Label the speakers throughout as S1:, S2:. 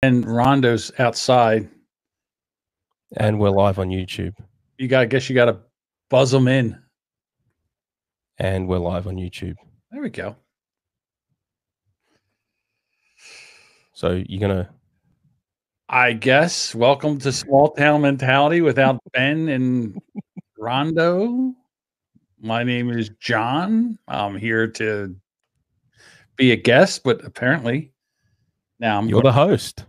S1: And Rondo's outside.
S2: And we're live on YouTube.
S1: You got to buzz them in.
S2: And we're live on YouTube.
S1: There we go.
S2: So you're going to...
S1: I guess. Welcome to Small Town Mentality without Ben and Rondo. My name is John. I'm here to be a guest, but apparently now
S2: You're the host.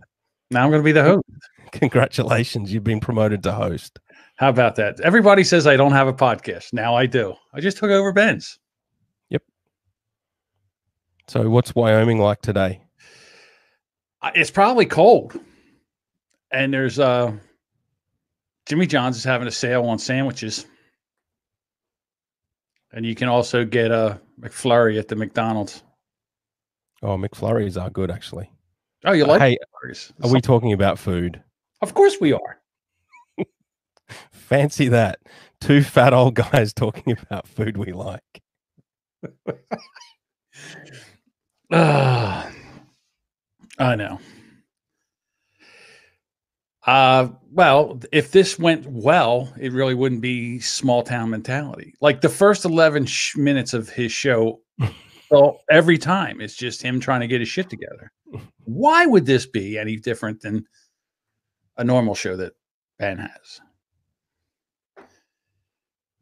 S1: Now I'm going to be the host.
S2: Congratulations. You've been promoted to host.
S1: How about that? Everybody says I don't have a podcast. Now I do. I just took over Ben's.
S2: Yep. So what's Wyoming like today?
S1: It's probably cold. And there's Jimmy John's is having a sale on sandwiches. And you can also get a McFlurry at the McDonald's.
S2: Oh, McFlurries are good, actually.
S1: Oh, you like
S2: McFlurries? Are we talking about food?
S1: Of course we are.
S2: Fancy that. Two fat old guys talking about food we like.
S1: I know. Well, if this went well, it really wouldn't be Small Town Mentality. Like the first 11 minutes of his show, well, every time it's just him trying to get his shit together. Why would this be any different than a normal show that Ben has?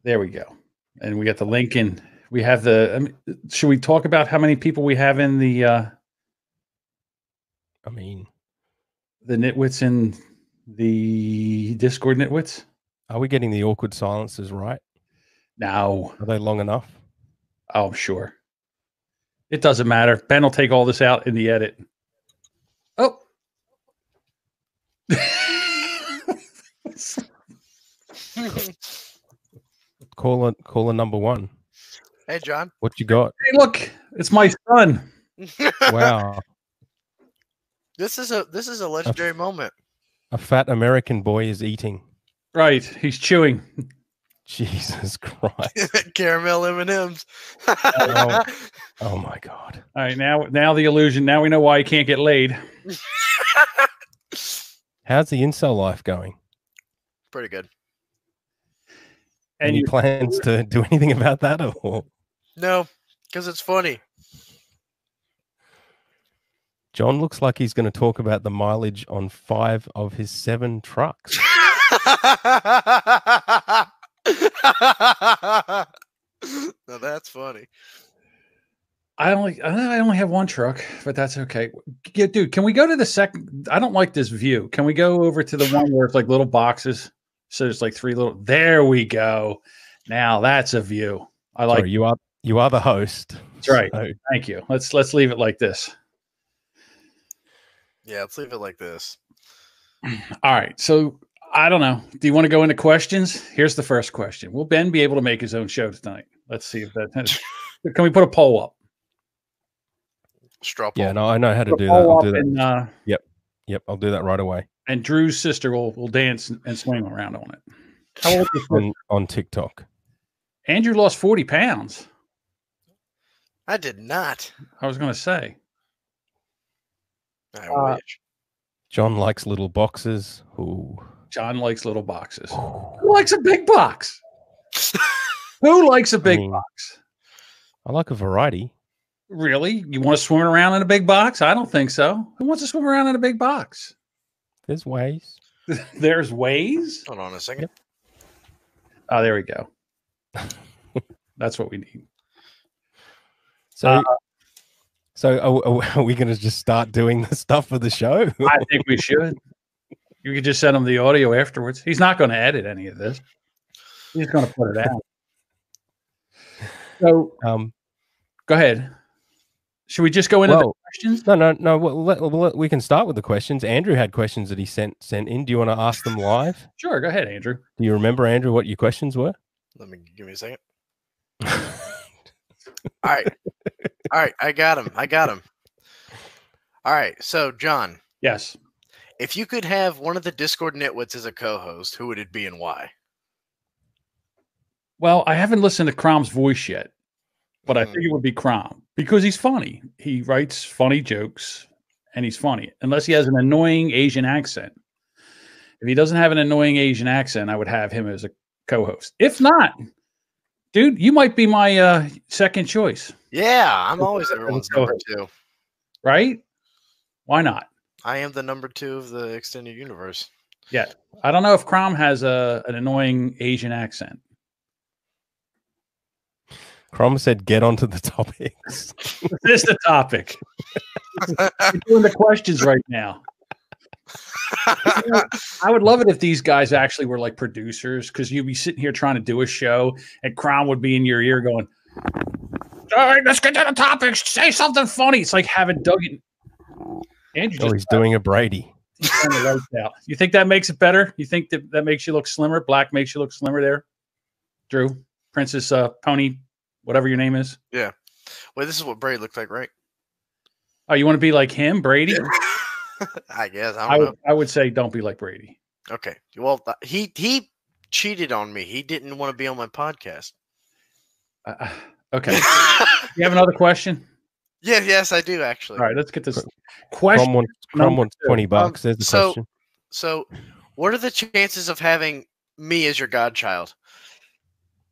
S1: There we go. And we got the link in. We have the, should we talk about how many people we have in the,
S2: the
S1: nitwits in the Discord nitwits?
S2: Are we getting the awkward silences right?
S1: No.
S2: Are they long enough?
S1: Oh, I'm sure. It doesn't matter. Ben will take all this out in the edit. Oh.
S2: Caller number one.
S3: Hey, John.
S2: What you got?
S1: Hey, look, it's my son.
S2: Wow.
S3: This is a legendary moment.
S2: A fat American boy is eating.
S1: Right, he's chewing.
S2: Jesus Christ.
S3: Caramel M&Ms.
S2: Oh my God.
S1: All right, now the illusion. Now we know why he can't get laid.
S2: How's the incel life going?
S3: Pretty good.
S2: Any plans to do anything about that or?
S3: No, because it's funny.
S2: John looks like he's going to talk about the mileage on 5 of his 7 trucks.
S3: No, that's funny.
S1: I only have one truck, but that's okay. Yeah, dude, can we go to the second? I don't like this view. Can we go over to the one where it's like little boxes? So there's like 3 little. There we go. Now that's a view. I like.
S2: Sorry, you are the host.
S1: That's right. So. Thank you. Let's leave it like this.
S3: Yeah, let's leave it like this.
S1: All right. So I don't know. Do you want to go into questions? Here's the first question. Will Ben be able to make his own show tonight? Let's see if that. Can we put a poll up?
S3: Straw poll.
S2: Yeah, no, I know how to do that. I'll do that. And, yep. I'll do that right away.
S1: And Drew's sister will dance and swing around on it. How old is this?
S2: On TikTok.
S1: Andrew lost 40 pounds.
S3: I did not.
S1: I was going to say.
S3: I wish.
S2: John likes little boxes. Ooh.
S1: John likes little boxes. Who likes a big box? Who likes a big box?
S2: I like a variety.
S1: Really? You want to swim around in a big box? I don't think so. Who wants to swim around in a big box?
S2: There's ways.
S1: There's ways?
S3: Hold on a second. Yep.
S1: Oh, there we go. That's what we need.
S2: So are we going to just start doing the stuff for the show?
S1: I think we should. You could just send him the audio afterwards. He's not going to edit any of this. He's going to put it out. So, go ahead. Should we just go into the questions?
S2: No. We can start with the questions. Andrew had questions that he sent in. Do you want to ask them live?
S1: Sure. Go ahead, Andrew.
S2: Do you remember, Andrew, what your questions were?
S3: Give me a second. All right. I got him. All right. So, John.
S1: Yes.
S3: If you could have one of the Discord nitwits as a co-host, who would it be and why?
S1: Well, I haven't listened to Crom's voice yet, but I think it would be Crom because he's funny. He writes funny jokes and he's funny, unless he has an annoying Asian accent. If he doesn't have an annoying Asian accent, I would have him as a co-host. If not, dude, you might be my second choice.
S3: Yeah, I'm always everyone's number 2.
S1: Right? Why not?
S3: I am the number 2 of the extended universe.
S1: Yeah. I don't know if Crom has an annoying Asian accent.
S2: Crom said, "Get onto the topics."
S1: This is the topic. We're doing the questions right now. I would love it if these guys actually were like producers, because you'd be sitting here trying to do a show and Crom would be in your ear going, "All right, let's get to the topics. Say something funny." It's like having Doug
S2: Andrew. He's doing a Brady.
S1: Out. You think that makes it better? You think that makes you look slimmer? Black makes you look slimmer there? Drew, Princess Pony, whatever your name is.
S3: Yeah. Well, this is what Brady looked like, right?
S1: Oh, you want to be like him, Brady?
S3: Yeah. I guess. I don't know.
S1: I would say don't be like Brady.
S3: Okay. Well, he cheated on me. He didn't want to be on my podcast.
S1: Okay. You have another question?
S3: Yes, I do actually.
S1: All right, let's get this question.
S2: Crom wants $20. There's the question.
S3: So, what are the chances of having me as your godchild?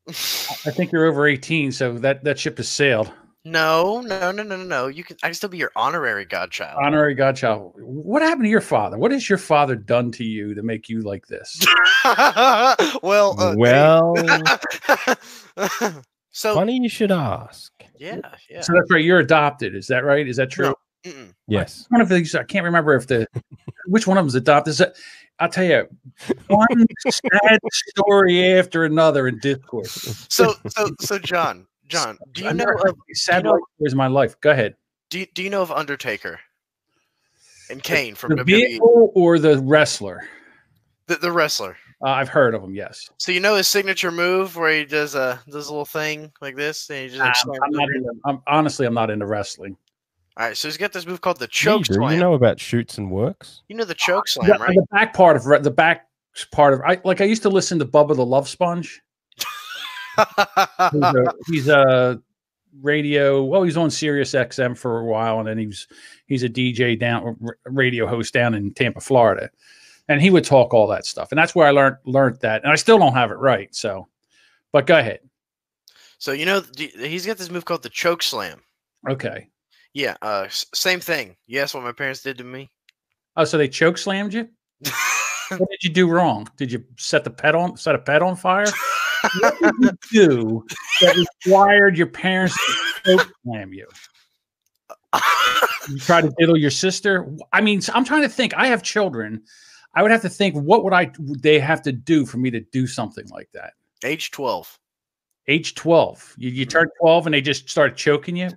S1: I think you're over 18, so that ship has sailed.
S3: No. I can still be your honorary godchild.
S1: Honorary godchild. What happened to your father? What has your father done to you to make you like this?
S3: well. So
S2: funny you should ask.
S3: Yeah.
S1: So that's right. You're adopted. Is that right? Is that true?
S3: No.
S2: Yes.
S1: One of these. I can't remember which one of them is adopted. I'll tell you, one sad story after another in discourse.
S3: So John, do you know of
S1: sad stories in my life? Go ahead.
S3: Do you know of Undertaker and Kane from
S1: the
S3: WWE?
S1: vehicle or the wrestler?
S3: The wrestler.
S1: I've heard of him. Yes.
S3: So you know his signature move where he does a little thing like this, and he just.
S1: I'm not into wrestling.
S3: All right, so he's got this move called the choke slam.
S2: You know about shoots and works?
S3: You know the choke slam, right?
S1: The back part of I used to listen to Bubba the Love Sponge. he's a radio. Well, he's on Sirius XM for a while, and then he's a DJ radio host down in Tampa, Florida, and he would talk all that stuff, and that's where I learned that, and I still don't have it right. So, but go ahead.
S3: So he's got this move called the choke slam.
S1: Okay.
S3: Yeah. Same thing. Yes, what my parents did to me.
S1: Oh, so they choke slammed you? What did you do wrong? Did you set a pet on fire? What did you do that required your parents to choke slam you? You try to diddle your sister? I mean, I'm trying to think. I have children. I would have to think, what would they have to do for me to do something like that?
S3: Age 12.
S1: Age 12. You turned 12 and they just started choking you?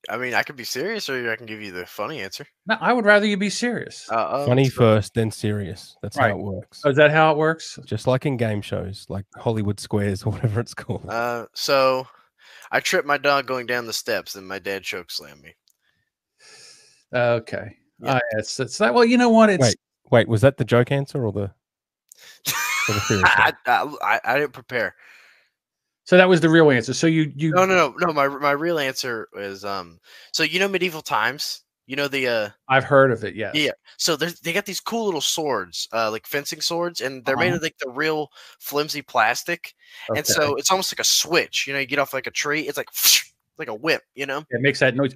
S3: I mean, I could be serious, or I can give you the funny answer.
S1: No, I would rather you be serious.
S2: Funny first, then serious. That's right. How it works.
S1: Oh, is that how it works?
S2: Just like in game shows, like Hollywood Squares or whatever it's called.
S3: So I tripped my dog going down the steps, and my dad choke slammed me.
S1: Okay. Yeah. It's that. Well, you know what?
S2: Wait. Was that the joke answer or the?
S3: I didn't prepare.
S1: So that was the real answer. So you
S3: No. My real answer is so you know medieval times. You know the
S1: I've heard of it. Yes.
S3: Yeah. So they got these cool little swords, like fencing swords, and they're made of like the real flimsy plastic, and so it's almost like a switch. You know, you get off like a tree, it's like a whip. You know,
S1: it makes that noise.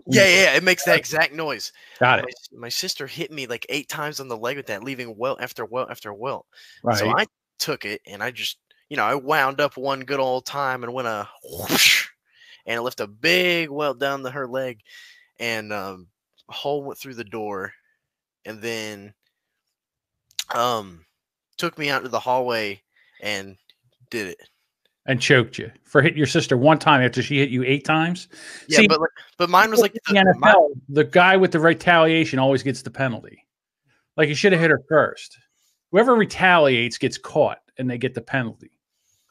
S3: Yeah, it makes that exact noise.
S1: Got it.
S3: My sister hit me like 8 times on the leg with that, leaving welt after welt after welt.
S1: Right.
S3: So I took it and I just, I wound up one good old time and went a whoosh, and it left a big welt down her leg, and a hole went through the door, and then took me out to the hallway and did it.
S1: And choked you for hitting your sister one time after she hit you 8 times.
S3: Yeah, see, but mine was like
S1: the NFL. The guy with the retaliation always gets the penalty. Like, you should have hit her first. Whoever retaliates gets caught, and they get the penalty.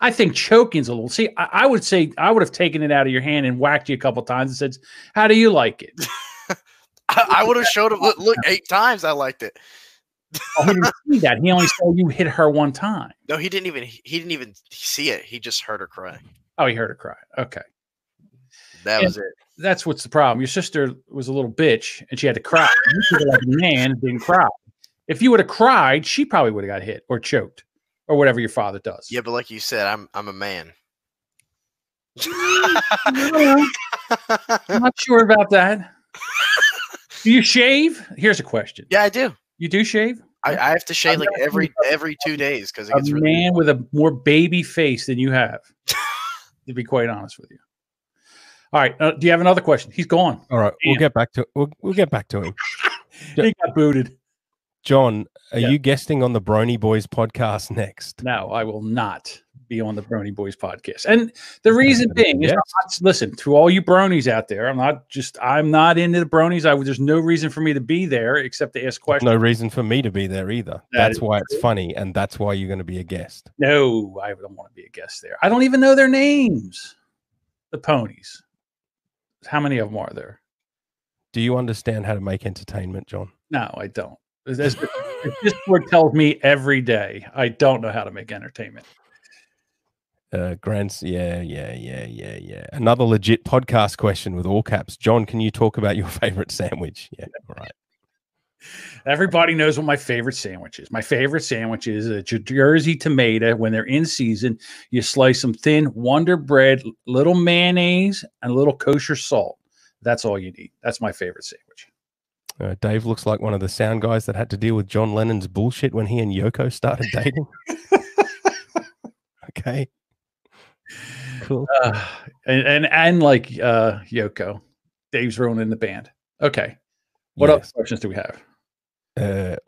S1: I think choking's a little. See, I would say I would have taken it out of your hand and whacked you a couple times and said, "How do you like it?"
S3: I would have showed him. Look, 8 times I liked it.
S1: Oh, he didn't see that. He only saw you hit her one time.
S3: No, he didn't even see it. He just heard her cry.
S1: Oh, he heard her cry. Okay.
S3: That was it.
S1: That's what's the problem. Your sister was a little bitch, and she had to cry. You were like a man and didn't cry. If you would have cried, she probably would have got hit or choked or whatever your father does.
S3: Yeah, but like you said, I'm a man.
S1: I'm not sure about that. Do you shave? Here's a question.
S3: Yeah, I do.
S1: You do shave?
S3: I have to shave like every 2 days because it
S1: A
S3: gets really
S1: man with a more baby face than you have, to be quite honest with you. All right. Do you have another question? He's gone.
S2: All right, we'll get back to we'll get back to him.
S1: He got booted.
S2: John, are you guesting on the Brony Boys podcast next?
S1: No, I will not be on the Brony Boys podcast. And the reason being is, listen, to all you bronies out there, I'm not into the bronies. There's no reason for me to be there except to ask questions.
S2: No reason for me to be there either. That's why it's funny, and that's why you're going to be a guest.
S1: No, I don't want to be a guest there. I don't even know their names. The ponies. How many of them are there?
S2: Do you understand how to make entertainment, John?
S1: No, I don't. This word tells me every day I don't know how to make entertainment.
S2: Grants, yeah. Another legit podcast question with all caps. John, can you talk about your favorite sandwich? Yeah, all right.
S1: Everybody knows what my favorite sandwich is. My favorite sandwich is a Jersey tomato. When they're in season, you slice them thin, Wonder bread, little mayonnaise, and a little kosher salt. That's all you need. That's my favorite sandwich.
S2: Dave looks like one of the sound guys that had to deal with John Lennon's bullshit when he and Yoko started dating. Okay. Cool.
S1: And like Yoko, Dave's ruining the band. Okay. What other questions do we have?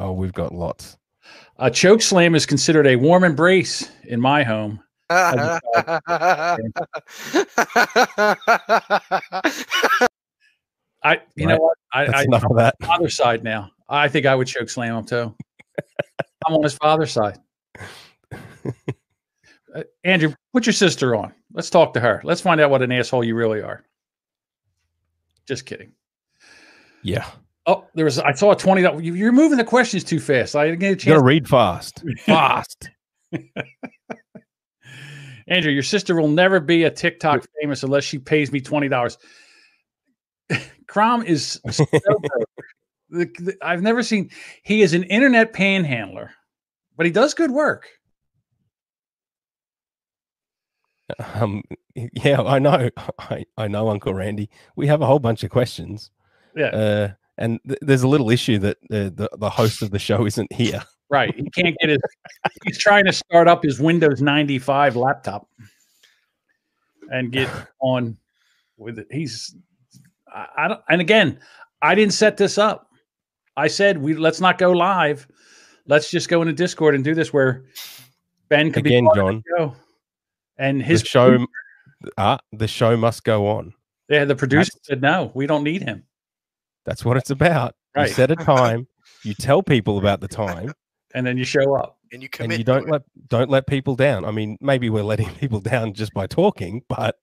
S2: We've got lots.
S1: A choke slam is considered a warm embrace in my home. You know what? I'm on his father's side now. I think I would choke slam him too. I'm on his father's side. Andrew, put your sister on. Let's talk to her. Let's find out what an asshole you really are. Just kidding.
S2: Yeah.
S1: Oh, I saw a $20. You're moving the questions too fast. I didn't get a chance.
S2: You gotta read fast. Fast.
S1: Andrew, your sister will never be a TikTok famous unless she pays me $20. Crom is so broke. I've never seen. He is an internet panhandler, but he does good work.
S2: Yeah, I know. I know, Uncle Randy. We have a whole bunch of questions.
S1: Yeah.
S2: And there's a little issue that the host of the show isn't here.
S1: Right. He can't get his. He's trying to start up his Windows 95 laptop and get on with it. I don't. And again, I didn't set this up. I said let's not go live. Let's just go into Discord and do this where Ben could be
S2: John.
S1: And his
S2: the show must go on.
S1: Yeah, the producer said no, we don't need him.
S2: That's what it's about. Right. You set a time, you tell people about the time,
S1: and then you show up.
S3: And you commit.
S2: And you don't let people down. I mean, maybe we're letting people down just by talking, but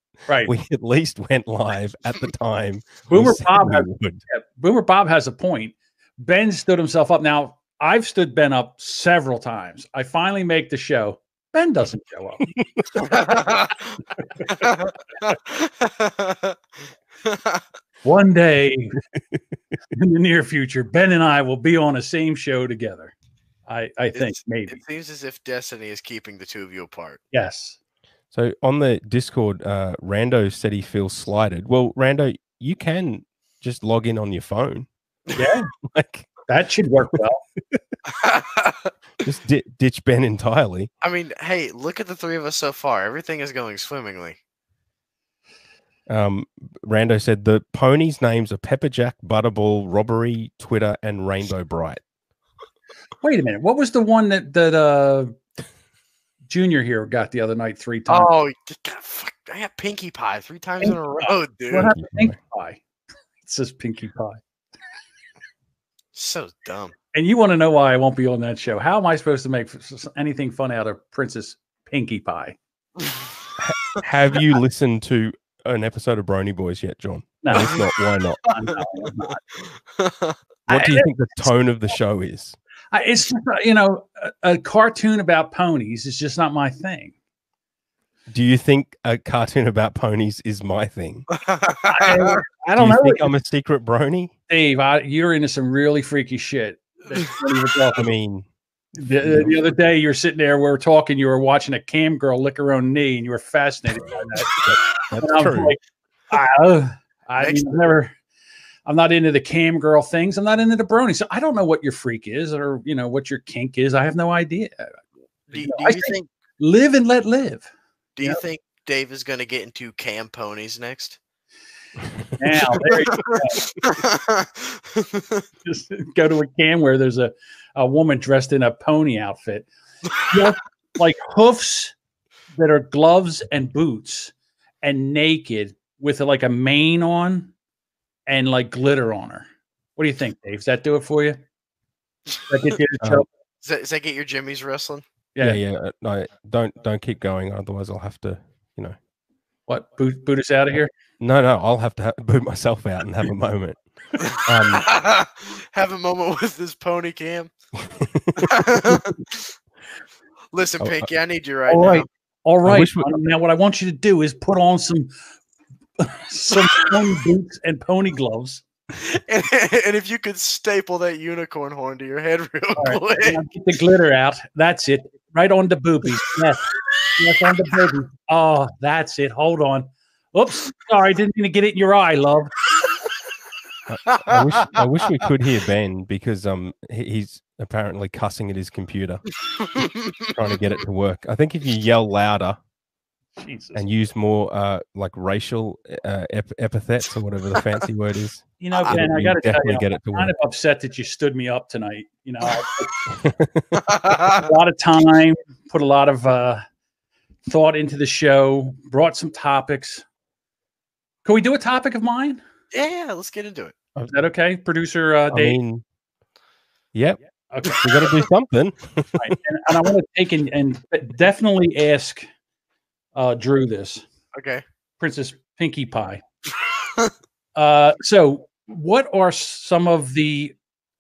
S2: we at least went live at the time.
S1: Boomer Bob has a point. Ben stood himself up. Now, I've stood Ben up several times. I finally make the show. Ben doesn't show up. One day in the near future, Ben and I will be on the same show together. I think maybe.
S3: It seems as if destiny is keeping the two of you apart.
S1: Yes.
S2: So on the Discord, Rando said he feels slighted. Well, Rando, you can just log in on your phone.
S1: Yeah. That should work well.
S2: Just ditch Ben entirely.
S3: I mean, hey, look at the three of us so far. Everything is going swimmingly.
S2: Rando said the ponies' names are Pepperjack, Butterball, Robbery, Twitter, and Rainbow Bright.
S1: Wait a minute. What was the one that Junior here got the other night 3 times?
S3: Oh, I got Pinkie Pie 3 times in a row, dude.
S1: What happened to Pinkie Pie? It says Pinkie Pie.
S3: So dumb.
S1: And you want to know why I won't be on that show? How am I supposed to make anything fun out of Princess Pinkie Pie?
S2: Have you listened to an episode of Brony Boys yet, John?
S1: No.
S2: If not, why not?
S1: No, I'm not.
S2: What do you think the tone of the show is?
S1: It's just, a cartoon about ponies is just not my thing.
S2: Do you think a cartoon about ponies is my thing?
S1: I don't know.
S2: Think I'm a secret brony?
S1: Dave, you're into some really freaky shit.
S2: I mean,
S1: the other day you were sitting there, we were talking, you were watching a cam girl lick her own knee, and you were fascinated by that.
S2: That's true.
S1: Like, I mean, I'm not into the cam girl things. I'm not into the brony. So I don't know what your freak is, or what your kink is. I have no idea.
S3: Do you think
S1: live and let live?
S3: Do you think Dave is going to get into cam ponies next?
S1: Now, there you go. Just go to a cam where there's a woman dressed in a pony outfit, like hoofs that are gloves and boots, and naked with like a mane on and like glitter on her. What do you think, Dave? Does that do it for you?
S3: Does that get your Jimmy's wrestling?
S2: Yeah. No, don't keep going. Otherwise, I'll have to,
S1: What, boot us out of here?
S2: No, I'll have to boot myself out and have a moment.
S3: Have a moment with this pony cam. Listen, Pinky, I need you right now.
S1: All right. Now, what I want you to do is put on some pony boots and pony gloves.
S3: And if you could staple that unicorn horn to your head real quick.
S1: Get the glitter out. That's it. Right on the boobies. Yes, on the boobies. Oh, that's it. Hold on. Oops. Sorry, didn't mean to get it in your eye, love.
S2: I wish we could hear Ben, because he's apparently cussing at his computer, trying to get it to work. I think if you yell louder and use more like racial epithets or whatever the fancy word is,
S1: Ben, I got to tell you, I'm kind of upset that you stood me up tonight. A lot of time, put a lot of thought into the show, brought some topics. Can we do a topic of mine?
S3: Yeah, let's get into it.
S1: Is that okay, producer Dave?
S2: Yep.
S1: Okay.
S2: We got to do something.
S1: Right. And I want to take and definitely ask Drew this.
S3: Okay.
S1: Princess Pinkie Pie. So what are some of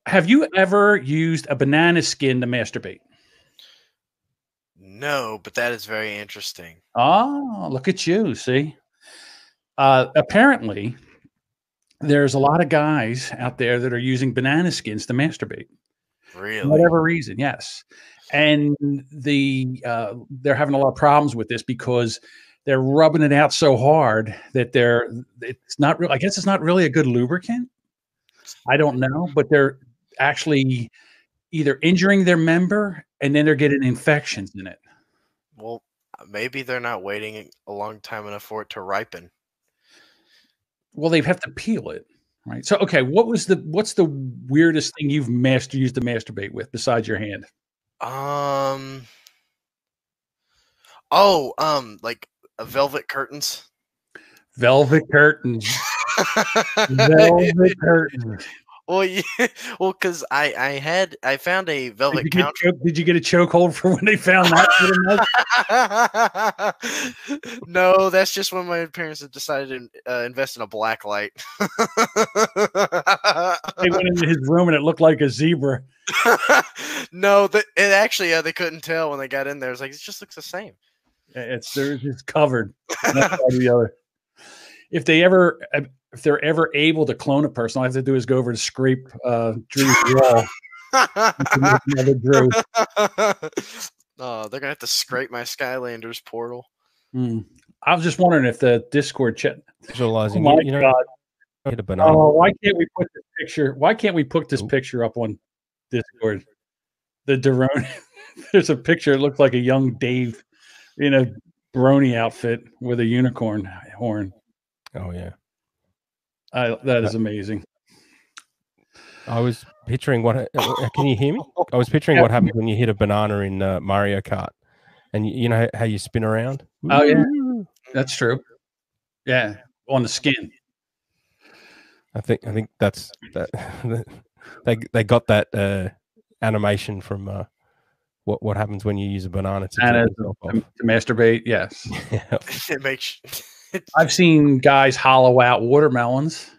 S1: have you ever used a banana skin to masturbate?
S3: No, but that is very interesting.
S1: Oh, look at you. See? Apparently, there's a lot of guys out there that are using banana skins to masturbate.
S3: Really?
S1: For whatever reason, yes. And they're having a lot of problems with this because they're rubbing it out so hard that it's not real. I guess it's not really a good lubricant. I don't know, but they're actually either injuring their member and then they're getting infections in it.
S3: Well, maybe they're not waiting a long time enough for it to ripen.
S1: Well, they have to peel it, right? So, okay, what's the weirdest thing you've used to masturbate with besides your hand?
S3: Like velvet curtains.
S1: Velvet curtains. Velvet curtains.
S3: Well, yeah, because I found a velvet counter.
S1: Did you get a chokehold for when they found that?
S3: No, that's just when my parents had decided to invest in a black light.
S1: They went into his room and it looked like a zebra.
S3: No, they couldn't tell when they got in there. It's like, it just looks the same.
S1: It's covered. The other. If they're ever able to clone a person, all I have to do is go over to scrape Drew's wall. Drew.
S3: Oh, they're gonna have to scrape my Skylanders portal.
S1: I was just wondering if the Discord chat.
S2: Visualizing,
S1: oh my God.
S2: Get a banana.
S1: Oh, why can't we put this picture? Why can't we put this picture up on Discord? The Derone. There's a picture. It looks like a young Dave in a brony outfit with a unicorn horn.
S2: Oh yeah.
S1: That is amazing.
S2: I was picturing can you hear me? I was picturing what happens when you hit a banana in Mario Kart, and you know how you spin around.
S1: Oh yeah, that's true. Yeah, on the skin.
S2: I think that's that. They got that animation from what happens when you use a banana
S1: to masturbate. Yes,
S3: it makes.
S1: I've seen guys hollow out watermelons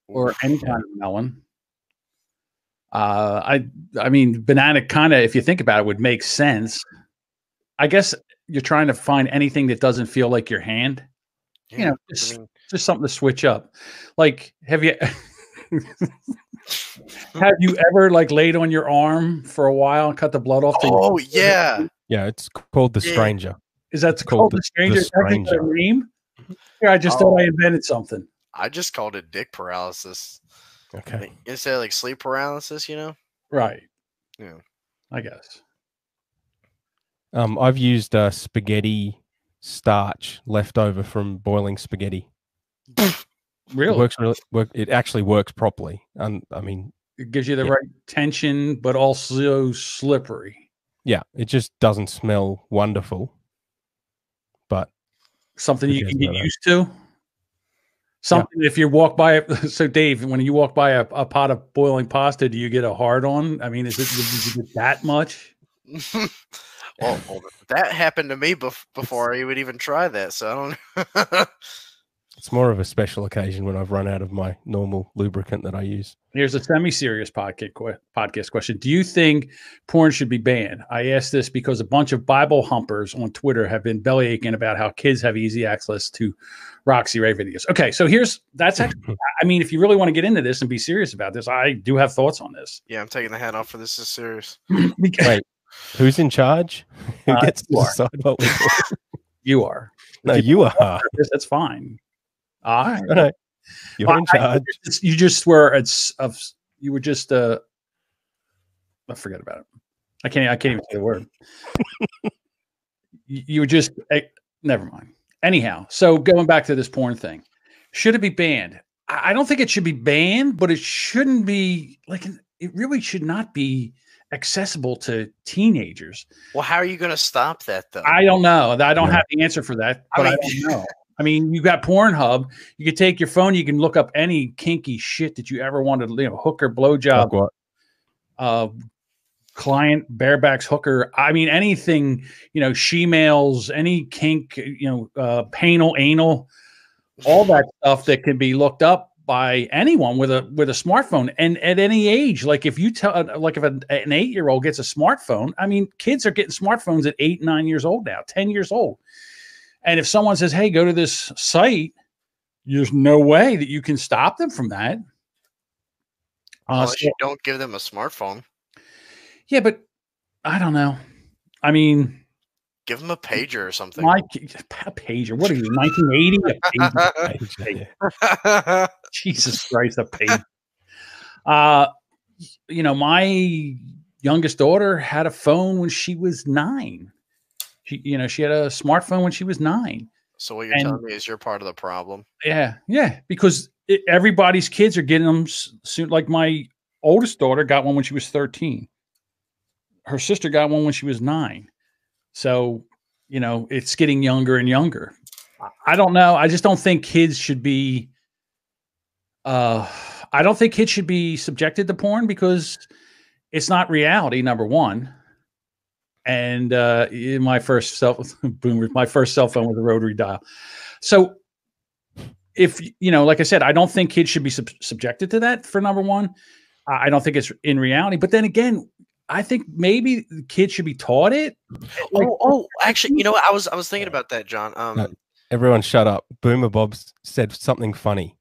S1: or any kind of melon. I mean, banana kind of, if you think about it, would make sense. I guess you're trying to find anything that doesn't feel like your hand,
S3: Yeah,
S1: just something to switch up. Like, have you ever like laid on your arm for a while and cut the blood off?
S3: Oh yeah,
S2: yeah. It's called the stranger.
S1: Is that called the stranger? Is that a name? Yeah, I just thought I invented something.
S3: I just called it dick paralysis.
S2: Okay.
S3: Like, instead of like sleep paralysis,
S1: Right.
S3: Yeah.
S1: I guess.
S2: I've used spaghetti starch left over from boiling spaghetti.
S1: Really?
S2: It actually works properly. I mean,
S1: it gives you the right tension, but also slippery.
S2: Yeah, it just doesn't smell wonderful, but
S1: something you can get used to. Something if you walk by it. So Dave, when you walk by a pot of boiling pasta, do you get a hard on? I mean, is it that much?
S3: well, that happened to me before I would even try that. So I don't.
S2: It's more of a special occasion when I've run out of my normal lubricant that I use.
S1: Here's a semi-serious podcast question. Do you think porn should be banned? I ask this because a bunch of Bible humpers on Twitter have been belly aching about how kids have easy access to Roxy Ray videos. Okay, so that's actually, I mean, if you really want to get into this and be serious about this, I do have thoughts on this.
S3: Yeah, I'm taking the hat off for this. Is serious.
S2: Wait, who's in charge? Who gets to decide what we do?
S1: You are.
S2: No, you are.
S1: That's fine. All right.
S2: No, you're in charge.
S1: You just were. You were just. I forget about it. I can't even say the word. You were just. Never mind. Anyhow, so going back to this porn thing, should it be banned? I don't think it should be banned, but it shouldn't be like. It really should not be accessible to teenagers.
S3: Well, how are you going to stop that though?
S1: I don't know. I don't have the answer for that, but I don't know. I mean, you got Pornhub. You can take your phone. You can look up any kinky shit that you ever wanted. Hooker, blowjob, client, barebacks, hooker. I mean, anything. She-mails, any kink. Anal, all that stuff that can be looked up by anyone with a smartphone, and at any age. Like if you tell, like if an 8-year-old gets a smartphone. I mean, kids are getting smartphones at 8, 9 years old now, 10 years old. And if someone says, hey, go to this site, there's no way that you can stop them from that.
S3: Unless you don't give them a smartphone.
S1: Yeah, but I don't know. I mean,
S3: give them a pager or something.
S1: A pager? What are you, 1980? A pager. Jesus Christ, a pager. My youngest daughter had a phone when she was 9. She had a smartphone when she was 9.
S3: So what you're telling me is you're part of the problem.
S1: Yeah, because everybody's kids are getting them soon. Like my oldest daughter got one when she was 13. Her sister got one when she was 9. So, it's getting younger and younger. I don't know. I just don't think kids should be. I don't think kids should be subjected to porn because it's not reality. Number one. And my first cell phone was a rotary dial. So if, like I said, I don't think kids should be subjected to that for number one. I don't think it's in reality. But then again, I think maybe kids should be taught it.
S3: Like, actually, I was thinking about that, John.
S2: Everyone shut up. Boomer Bob said something funny.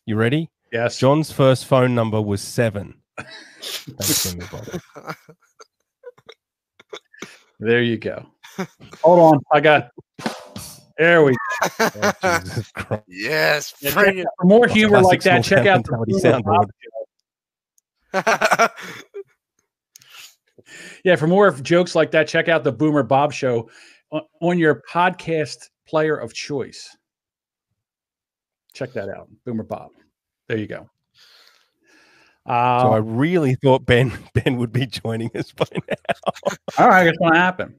S2: You ready?
S1: Yes.
S2: John's first phone number was 7. Thanks, Boomer Bob.
S1: There you go. Hold on. There we go.
S2: Oh, Jesus Christ.
S3: Yes.
S1: For more humor like that, check out the Boomer Bob Show. Yeah, for more jokes like that, check out the Boomer Bob Show on your podcast player of choice. Check that out. Boomer Bob. There you go.
S2: So I really thought Ben would be joining us by now.
S1: All right, it's going to happen.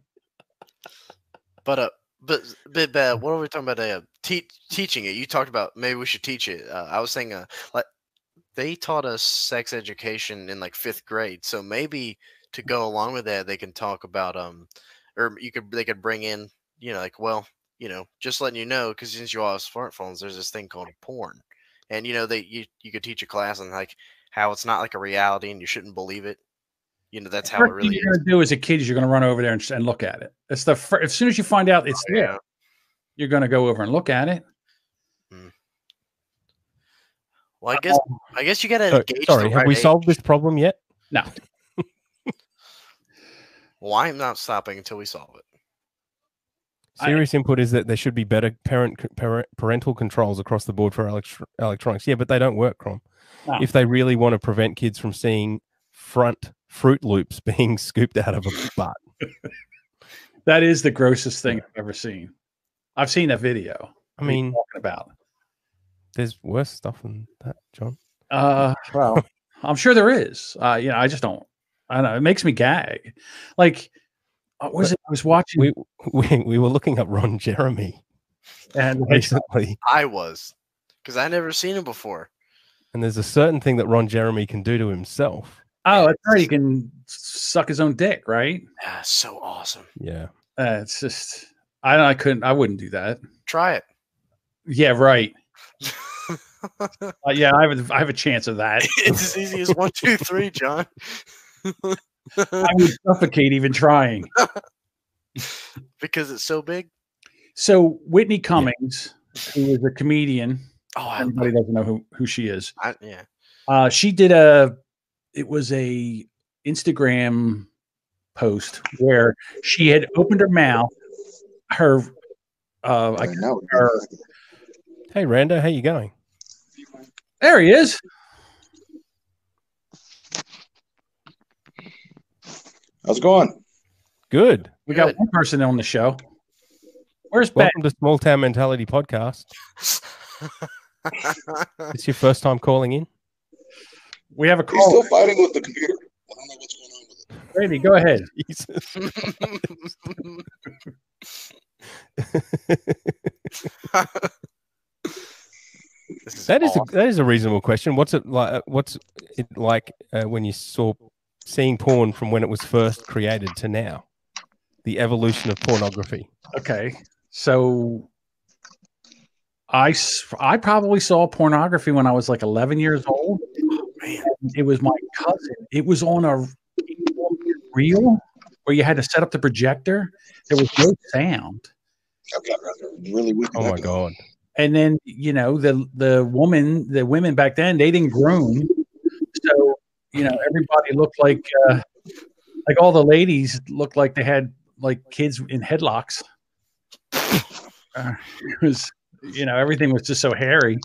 S3: But what are we talking about? Teaching it. You talked about maybe we should teach it. I was saying like they taught us sex education in like 5th grade, so maybe to go along with that, they can talk about or they could bring in just letting you know, because since you all have smartphones, there's this thing called porn, and you could teach a class on like how it's not like a reality and you shouldn't believe it. You know, that's
S1: The
S3: how it
S1: first
S3: really
S1: thing you're
S3: is.
S1: going to do as a kid is you're going to run over there and look at it. It's as soon as you find out it's there, you're going to go over and look at it.
S3: Well, I guess you got to gauge.
S2: Sorry, have we solved this problem yet?
S1: No.
S3: Well, I'm not stopping until we solve it.
S2: Serious input is that there should be better parental controls across the board for electronics. Yeah, but they don't work, Crom. No. If they really want to prevent kids from seeing front Fruit Loops being scooped out of a butt.
S1: That is the grossest thing I've ever seen. I've seen that video.
S2: I mean,
S1: talking about.
S2: There's worse stuff than that, John.
S1: Well, I'm sure there is. You know, I just don't. I don't know. It makes me gag. Like, what was it? I was watching.
S2: We were looking up Ron Jeremy,
S1: and
S2: recently
S3: I was, because I never seen him before.
S2: And there's a certain thing that Ron Jeremy can do to himself.
S1: Oh, that's right. He can suck his own dick, right?
S3: Yeah, so awesome.
S2: Yeah.
S1: It's just I wouldn't do that.
S3: Try it.
S1: Yeah, right. Yeah, I have a chance of that.
S3: It's as easy as 1, 2, 3, John.
S1: I would suffocate even trying.
S3: Because it's so big?
S1: So Whitney Cummings, who is a comedian.
S3: Oh,
S1: everybody doesn't know who she is.
S3: Yeah.
S1: She did it was a Instagram post where she had opened her mouth. Hey,
S2: Rando, how you going?
S1: There he is.
S4: How's it going?
S2: Good.
S1: We got one person on the show. Where's Ben?
S2: Welcome to Small Town Mentality Podcast. It's your first time calling in?
S1: We have a call.
S4: He's still fighting with the computer. I don't know what's going on with it.
S1: Brady, go ahead.
S2: That is a reasonable question. What's it like? When you saw seeing porn from when it was first created to now? The evolution of pornography.
S1: Okay, so I probably saw pornography when I was like 11 years old.
S3: Man.
S1: It was my cousin. It was on a reel where you had to set up the projector. There was no sound.
S4: Really weird.
S2: Oh my god!
S1: And then the women back then, they didn't groom, so everybody looked like all the ladies looked like they had like kids in headlocks. It was everything was just so hairy.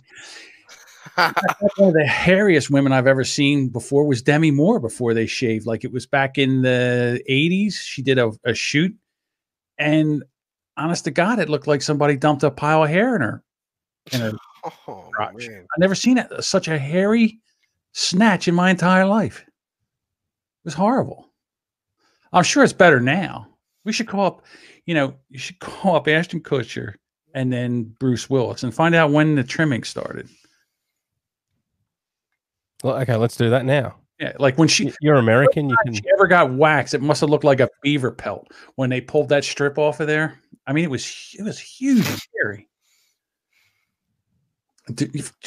S1: One of the hairiest women I've ever seen before was Demi Moore before they shaved. Like it was back in the 80s. She did a shoot, and honest to God, it looked like somebody dumped a pile of hair in her crotch. I've never seen such a hairy snatch in my entire life. It was horrible. I'm sure it's better now. We should call up, you should call up Ashton Kutcher and then Bruce Willis and find out when the trimming started.
S2: Well, okay, let's do that now.
S1: Yeah, like when
S2: you're American,
S1: she ever got waxed, it must have looked like a beaver pelt when they pulled that strip off of there. I mean, it was huge and scary.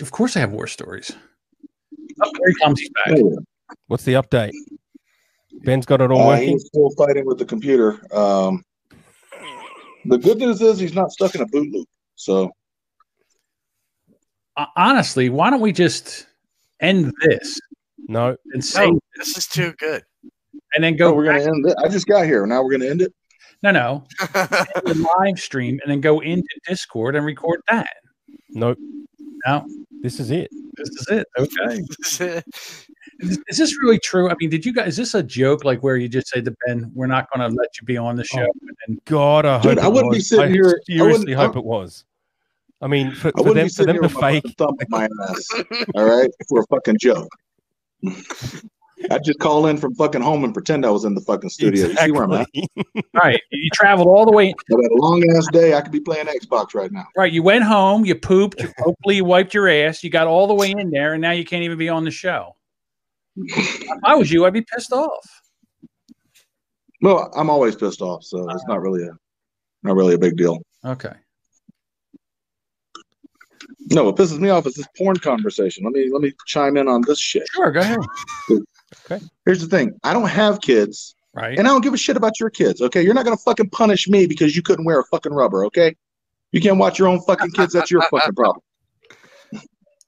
S1: Of course, I have war stories. Oh, here he comes. He's back.
S2: What's the update? Ben's got it all working.
S4: He's still fighting with the computer. The good news is he's not stuck in a boot loop. So,
S1: honestly, why don't we just end this?
S2: No,
S1: and say
S3: this is too good,
S1: and then go.
S4: We're going to end it. I just got here. Now we're going to end it.
S1: No. The live stream and then go into Discord and record that.
S2: Nope.
S1: No.
S2: This is it.
S1: This is it. Okay. Is this really true? I mean, is this a joke? Like where you just say to Ben, "We're not going to let you be on the show."
S2: And God, I hope
S4: I wouldn't be sitting here.
S2: Seriously, hope it was. I mean, for them to fake
S4: my ass. All right, for a fucking joke. I'd just call in from fucking home and pretend I was in the fucking studio.
S2: Exactly.
S4: You see where I'm at?
S1: Right. You traveled all the way.
S4: I've had a long ass day. I could be playing Xbox right now.
S1: Right. You went home. You pooped. Hopefully, you wiped your ass. You got all the way in there, and now you can't even be on the show. If I was you, I'd be pissed off.
S4: Well, I'm always pissed off, so it's not really a big deal.
S1: Okay.
S4: No, what pisses me off is this porn conversation. Let me chime in on this shit.
S1: Sure, go ahead.
S2: Okay.
S4: Here's the thing. I don't have kids.
S1: Right.
S4: And I don't give a shit about your kids, okay? You're not going to fucking punish me because you couldn't wear a fucking rubber, okay? You can't watch your own fucking kids. That's your fucking problem.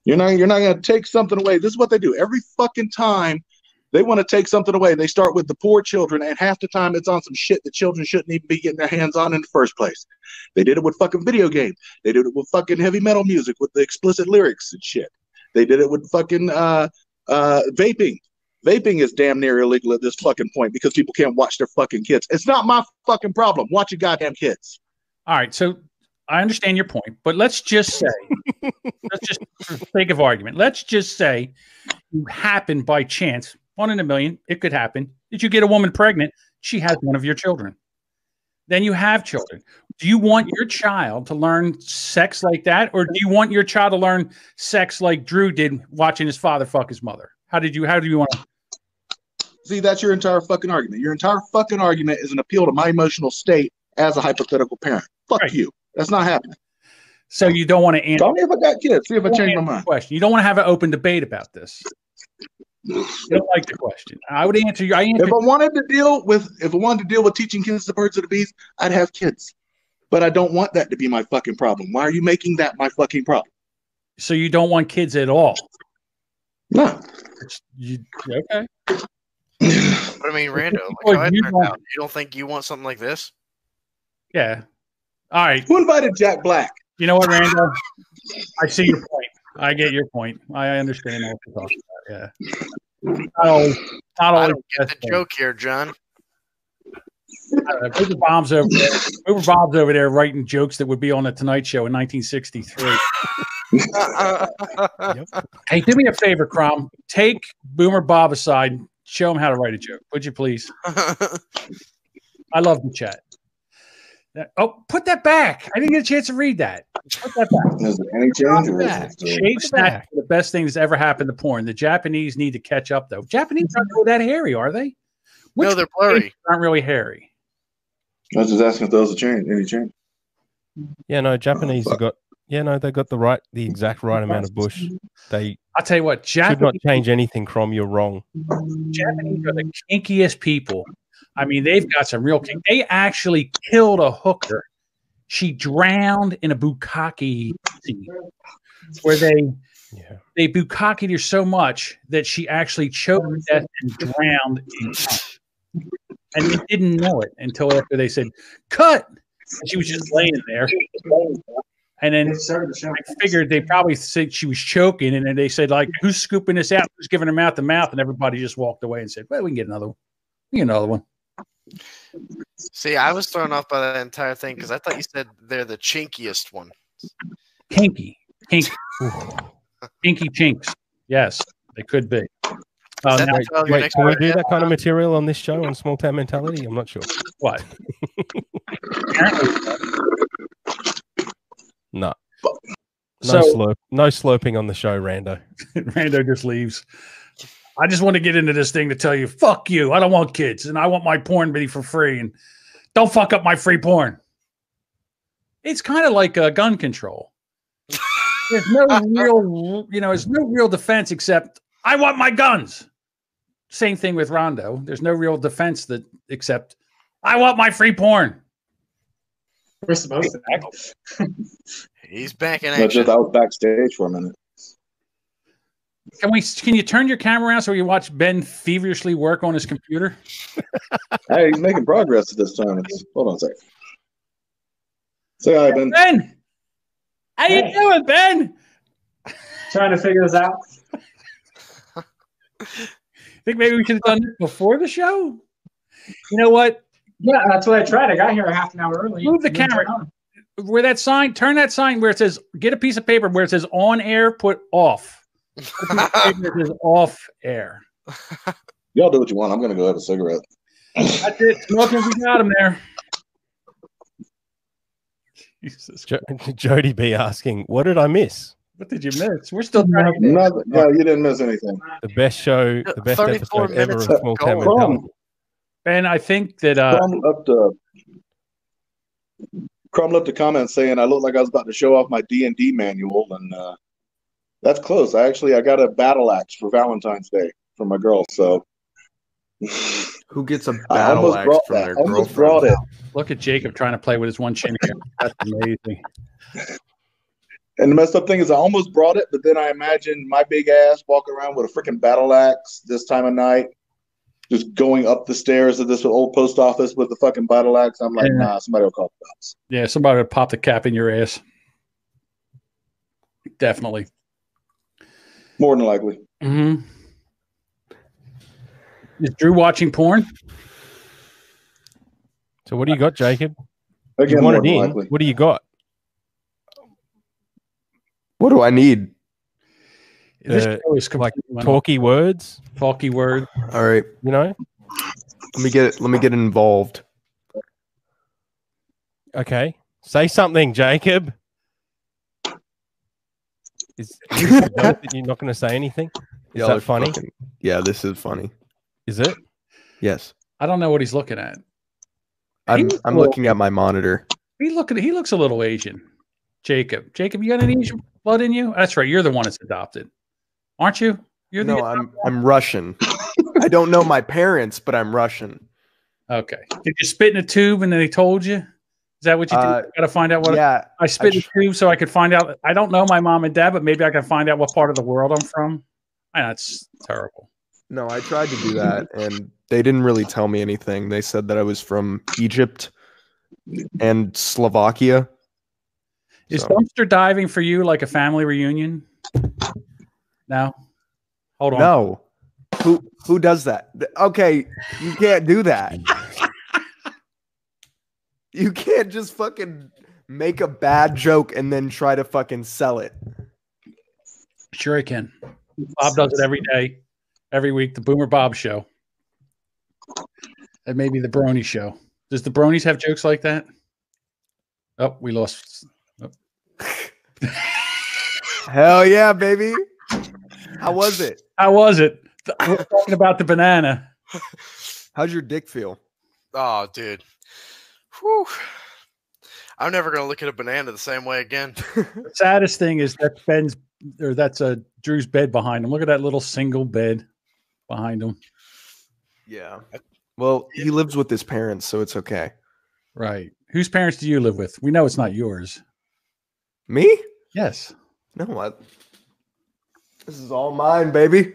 S4: You're not going to take something away. This is what they do. Every fucking time they want to take something away, they start with the poor children, and half the time it's on some shit that children shouldn't even be getting their hands on in the first place. They did it with fucking video games. They did it with fucking heavy metal music with the explicit lyrics and shit. They did it with fucking vaping. Vaping is damn near illegal at this fucking point because people can't watch their fucking kids. It's not my fucking problem. Watch your goddamn kids.
S1: All right, so I understand your point, but let's just say, let's just for the sake of argument, let's just say you happen by chance, 1 in a million, it could happen, that you get a woman pregnant, she has one of your children. Then you have children. Do you want your child to learn sex like that, or do you want your child to learn sex like Drew did watching his father fuck his mother? How do you want to?
S4: See, that's your entire fucking argument. Your entire fucking argument is an appeal to my emotional state as a hypothetical parent. Fuck you. That's not happening.
S1: So you don't want to answer.
S4: Tell me if I got kids. See if I change my mind.
S1: Question. You don't want to have an open debate about this. You don't like the question. I would answer you.
S4: If I wanted to deal with teaching kids the birds of the bees, I'd have kids. But I don't want that to be my fucking problem. Why are you making that my fucking problem?
S1: So you don't want kids at all?
S4: No.
S1: Okay.
S3: But I mean, Rando, like you don't think you want something like this?
S1: Yeah. All right.
S4: Who invited Jack Black?
S1: You know what, Rando? I see your point. I get your point. I understand what you're talking about. Yeah.
S3: I don't get the joke here, John.
S1: Boober Bomb's over there writing jokes that would be on the Tonight Show in 1963. Hey, do me a favor, Crom. Take Boomer Bob aside. Show him how to write a joke, would you please? I love the chat. Oh, put that back. I didn't get a chance to read that. Put that back.
S4: Is there any change?
S1: Shave snack is the best thing that's ever happened to porn. The Japanese need to catch up, though. Japanese aren't really that hairy, are they?
S3: No, they're blurry.
S1: Aren't really hairy.
S4: I was just asking if there was any change.
S2: Yeah, no, Japanese have got. Yeah, no, they got the exact right amount of bush. I'll
S1: tell you what,
S2: should not change anything, Crom. You're wrong.
S1: Japanese are the kinkiest people. I mean, they've got some real kink. They actually killed a hooker. She drowned in a bukkake scene where they bukkakeed her so much that she actually choked to death and drowned in cum. And they didn't know it until after they said, cut! And she was just laying there. And then I figured they probably said she was choking, and then they said, like, who's scooping this out? Who's giving her mouth to mouth? And everybody just walked away and said, well, we can get another one. We can get another one.
S3: See, I was thrown off by that entire thing because I thought you said they're the chinkiest one.
S1: Kinky. Kinky chinks. Yes, they could be.
S2: Wait, can we do that kind of material on this show on Small Town Mentality? I'm not sure.
S1: What?
S2: No. No slurping on the show, Rando.
S1: Rando just leaves. I just want to get into this thing to tell you, fuck you. I don't want kids, and I want my porn to be for free, and don't fuck up my free porn. It's kind of like gun control. There's no real defense except I want my guns. Same thing with Rondo. There's no real defense except I want my free porn.
S5: We're supposed to.
S3: He's back in action.
S4: I was backstage for a minute.
S1: Can you turn your camera around so you watch Ben feverishly work on his computer?
S4: Hey, he's making progress this time. Hold on a second. Say hi, Ben.
S1: Ben! How you doing, Ben?
S5: Trying to figure this out.
S1: Think maybe we should have done it before the show? You know what?
S5: Yeah, that's what I tried. I got here a half an hour early.
S1: Move the camera. Turn that sign where it says, get a piece of paper where it says on air, put off. It says off air.
S4: Y'all do what you want. I'm going to go have a cigarette.
S1: That's it. Smoking, we got him there. Jesus
S2: Jody B asking, what did I miss?
S1: What did you miss? We're still trying to
S4: No, you didn't miss anything.
S2: The best show, the best episode ever of Small Town Mentality.
S1: Ben, I think that
S4: Crum left a comment saying I looked like I was about to show off my D&D manual, and that's close. I got a battle axe for Valentine's Day from my girl. So
S6: Who gets a
S4: I
S6: battle
S4: almost
S6: axe
S4: brought
S6: from
S4: that.
S6: their
S4: Almost
S6: girlfriend?
S4: brought it.
S1: Look at Jacob trying to play with his one chin here. That's amazing.
S4: And the messed up thing is I almost brought it, but then I imagined my big ass walking around with a freaking battle axe this time of night, just going up the stairs of this old post office with the fucking battle axe. I'm like, nah, somebody will call the cops.
S1: Yeah, somebody would pop the cap in your ass. Definitely.
S4: More than likely.
S1: Mm-hmm. Is Drew watching porn?
S2: So what do you got, Jacob?
S4: Again,
S2: You want
S4: more
S2: it
S4: than
S2: in?
S4: likely.
S2: What do you got?
S6: What do I need?
S1: This show is
S2: like
S1: completely
S2: talky words,
S1: talky word.
S6: All right,
S2: you know?
S6: let me get involved.
S2: Okay. Say something, Jacob. Is this a joke that you're not going to say anything? Is
S6: Y'all
S2: that
S6: are
S2: funny?
S6: Yeah, this is funny.
S2: Is it?
S6: Yes.
S1: I don't know what he's looking at.
S6: I'm looking at my monitor.
S1: He looks a little Asian. Jacob, you got any Asian blood in you? That's right. You're the one that's adopted, aren't you? You're
S6: No, I'm Russian. I don't know my parents, but I'm Russian.
S1: Okay. Did you spit in a tube and then they told you? Is that what you did? Got to find out what.
S6: Yeah,
S1: I spit in a tube so I could find out. I don't know my mom and dad, but maybe I can find out what part of the world I'm from. That's terrible.
S6: No, I tried to do that, and they didn't really tell me anything. They said that I was from Egypt and Slovakia.
S1: Is dumpster diving for you like a family reunion? No. Hold on.
S6: No. Who does that? Okay, you can't do that. You can't just fucking make a bad joke and then try to fucking sell it.
S1: Sure I can. Bob does it every day, every week. The Boomer Bob Show. And maybe the Brownie Show. Does the Brownies have jokes like that? Oh, we lost. Oh.
S6: Hell yeah, baby. How was it?
S1: How was it? We're talking about the banana.
S6: How's your dick feel?
S3: Oh, dude. Whew. I'm never gonna look at a banana the same way again.
S1: The saddest thing is that's Drew's bed behind him. Look at that little single bed behind him.
S6: Yeah. Well, he lives with his parents, so it's okay.
S1: Right. Whose parents do you live with? We know it's not yours.
S6: Me?
S1: Yes.
S6: No, what? This is all mine, baby.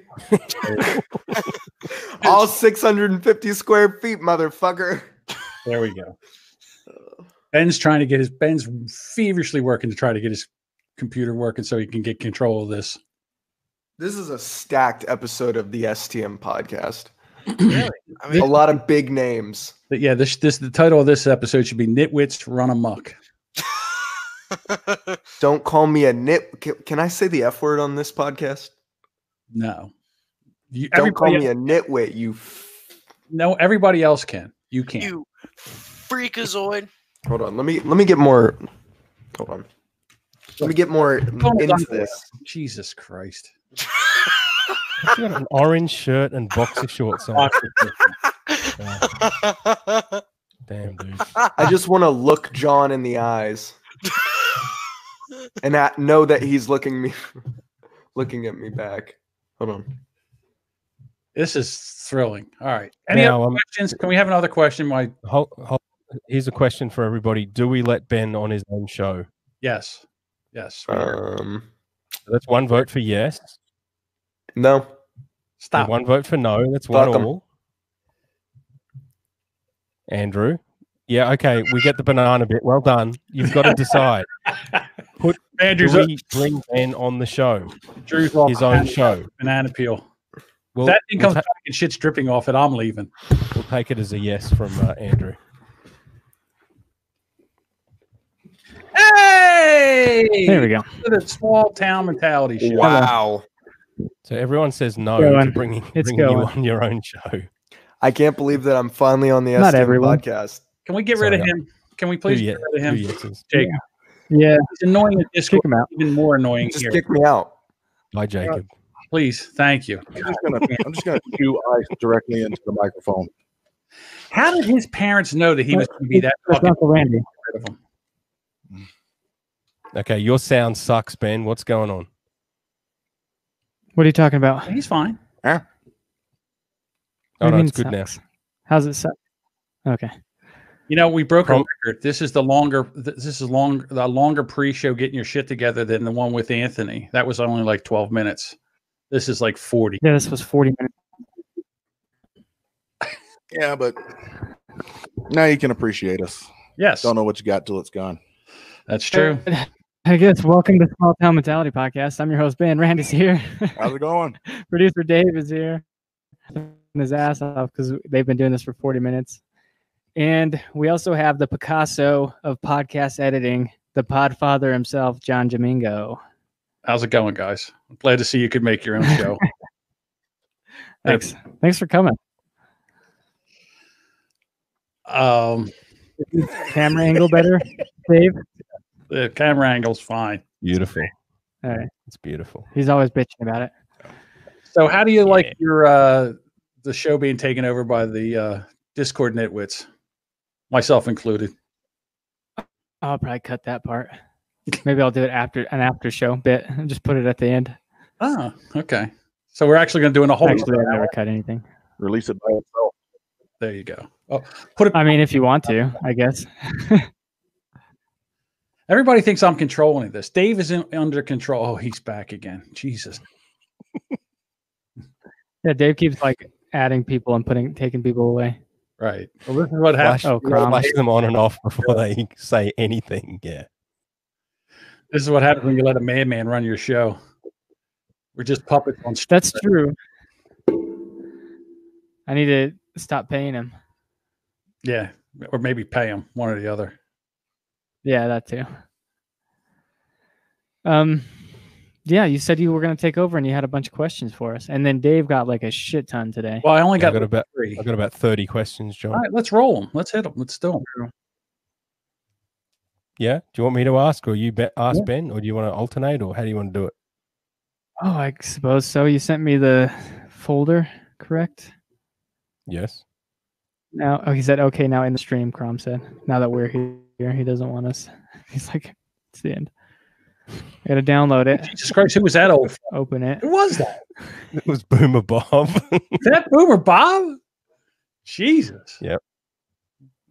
S6: All 650 square feet, motherfucker.
S1: There we go. Ben's feverishly working to try to get his computer working so he can get control of this.
S6: This is a stacked episode of the STM podcast.
S3: Really? I mean,
S6: A lot of big names.
S1: But yeah, the title of this episode should be Nitwits Run Amok.
S6: Don't call me a nit. Can I say the F word on this podcast?
S1: No.
S6: Don't call me a nitwit, you.
S1: No, everybody else can. You can't.
S3: you freakazoid.
S6: Hold on. Let me get more. Hold on. Let me get more into this.
S1: Jesus Christ.
S2: You got an orange shirt and boxer shorts on. Damn, dude.
S6: I just want to look John in the eyes and know that he's looking at me back. Hold on.
S1: This is thrilling. All right. Any other questions? Can we have another question?
S2: Here's a question for everybody. Do we let Ben on his own show?
S1: Yes. Yes.
S2: That's one vote for yes.
S6: No.
S1: Stop.
S2: And one vote for no. That's one all. Andrew. Yeah, okay. We get the banana bit. Well done. You've got to decide. Do we bring Ben on the show?
S1: Drew's
S2: his own show.
S1: Banana peel. Well, that thing comes back and shit's dripping off it. I'm leaving.
S2: We'll take it as a yes from Andrew.
S1: Hey!
S5: There we go.
S1: The small town mentality show.
S6: Wow.
S2: So everyone says no to bringing you on your own show.
S6: I can't believe that I'm finally on the STM podcast.
S1: Can we get rid of him? Can we please get rid of him? Jacob.
S5: Yeah.
S1: He's annoying at Discord. Kick him out. Even more annoying
S6: Just
S1: here.
S6: kick me out.
S2: Bye, Jacob.
S1: Please. Thank you.
S4: I'm just gonna chew ice directly into the microphone.
S1: How did his parents know that he was going to be that fucking
S5: Uncle Randy?
S1: rid of him?
S2: Okay, your sound sucks, Ben. What's going on?
S5: What are you talking about?
S1: He's fine.
S4: Huh?
S2: Oh,
S5: What do
S2: no,
S5: you
S2: it's
S5: mean
S2: good now.
S5: sucks? How's it suck? Okay.
S1: You know, we broke a
S2: Prom-
S1: record. This is the longer pre-show getting your shit together than the one with Anthony. That was only like 12 minutes. This is like 40.
S5: Yeah, this was 40 minutes.
S4: Yeah, but now you can appreciate us.
S1: Yes,
S4: Don't know what you got till it's gone.
S1: that's true.
S5: I guess welcome to Small Town Mentality Podcast. I'm your host, Ben. Randy's here.
S4: How's it going?
S5: Producer Dave is here. His ass off because they've been doing this for 40 minutes. And we also have the Picasso of podcast editing, the Podfather himself, John Jamingo.
S1: How's it going, guys? I'm glad to see you could make your own show.
S5: Thanks. Thanks for coming. Camera angle better, Dave?
S1: The camera angle's fine.
S2: Beautiful.
S5: All right.
S2: It's beautiful.
S5: He's always bitching about it.
S1: So, how do you like your the show being taken over by the Discord nitwits, myself included?
S5: I'll probably cut that part. Maybe I'll do it after an after show bit and just put it at the end.
S1: Oh, okay. So we're actually going to do a whole.
S5: Actually, I've never cut anything.
S4: Release it by itself.
S1: There you go. Oh, put it.
S5: I mean, if you want to, I guess.
S1: Everybody thinks I'm controlling this. Dave is under control. Oh, he's back again. Jesus.
S5: Yeah, Dave keeps like adding people and taking people away.
S1: Right. Well, this is what happens.
S2: Flash them on and off before they say anything. Yeah.
S1: This is what happens when you let a madman run your show. We're just puppets on.
S5: That's true. I need to stop paying him.
S1: Yeah, or maybe pay him, one or the other.
S5: Yeah, that too. Yeah, you said you were going to take over and you had a bunch of questions for us. And then Dave got like a shit ton today.
S1: Well, I only got
S2: about
S1: 3.
S2: I've got about 30 questions, John.
S1: All right, let's roll them. Let's hit them. Let's do them.
S2: Yeah. Do you want me to ask, or you ask Ben, or do you want to alternate, or how do you want to do it?
S5: Oh, I suppose so. You sent me the folder, correct?
S2: Yes.
S5: Now, he said, okay, now in the stream, Crom said. Now that we're here, he doesn't want us. He's like, it's the end. I got to download it.
S1: Jesus Christ, who was that old?
S5: Open it.
S1: Who was that?
S2: It was Boomer Bob.
S1: Is that Boomer Bob? Jesus.
S2: Yep.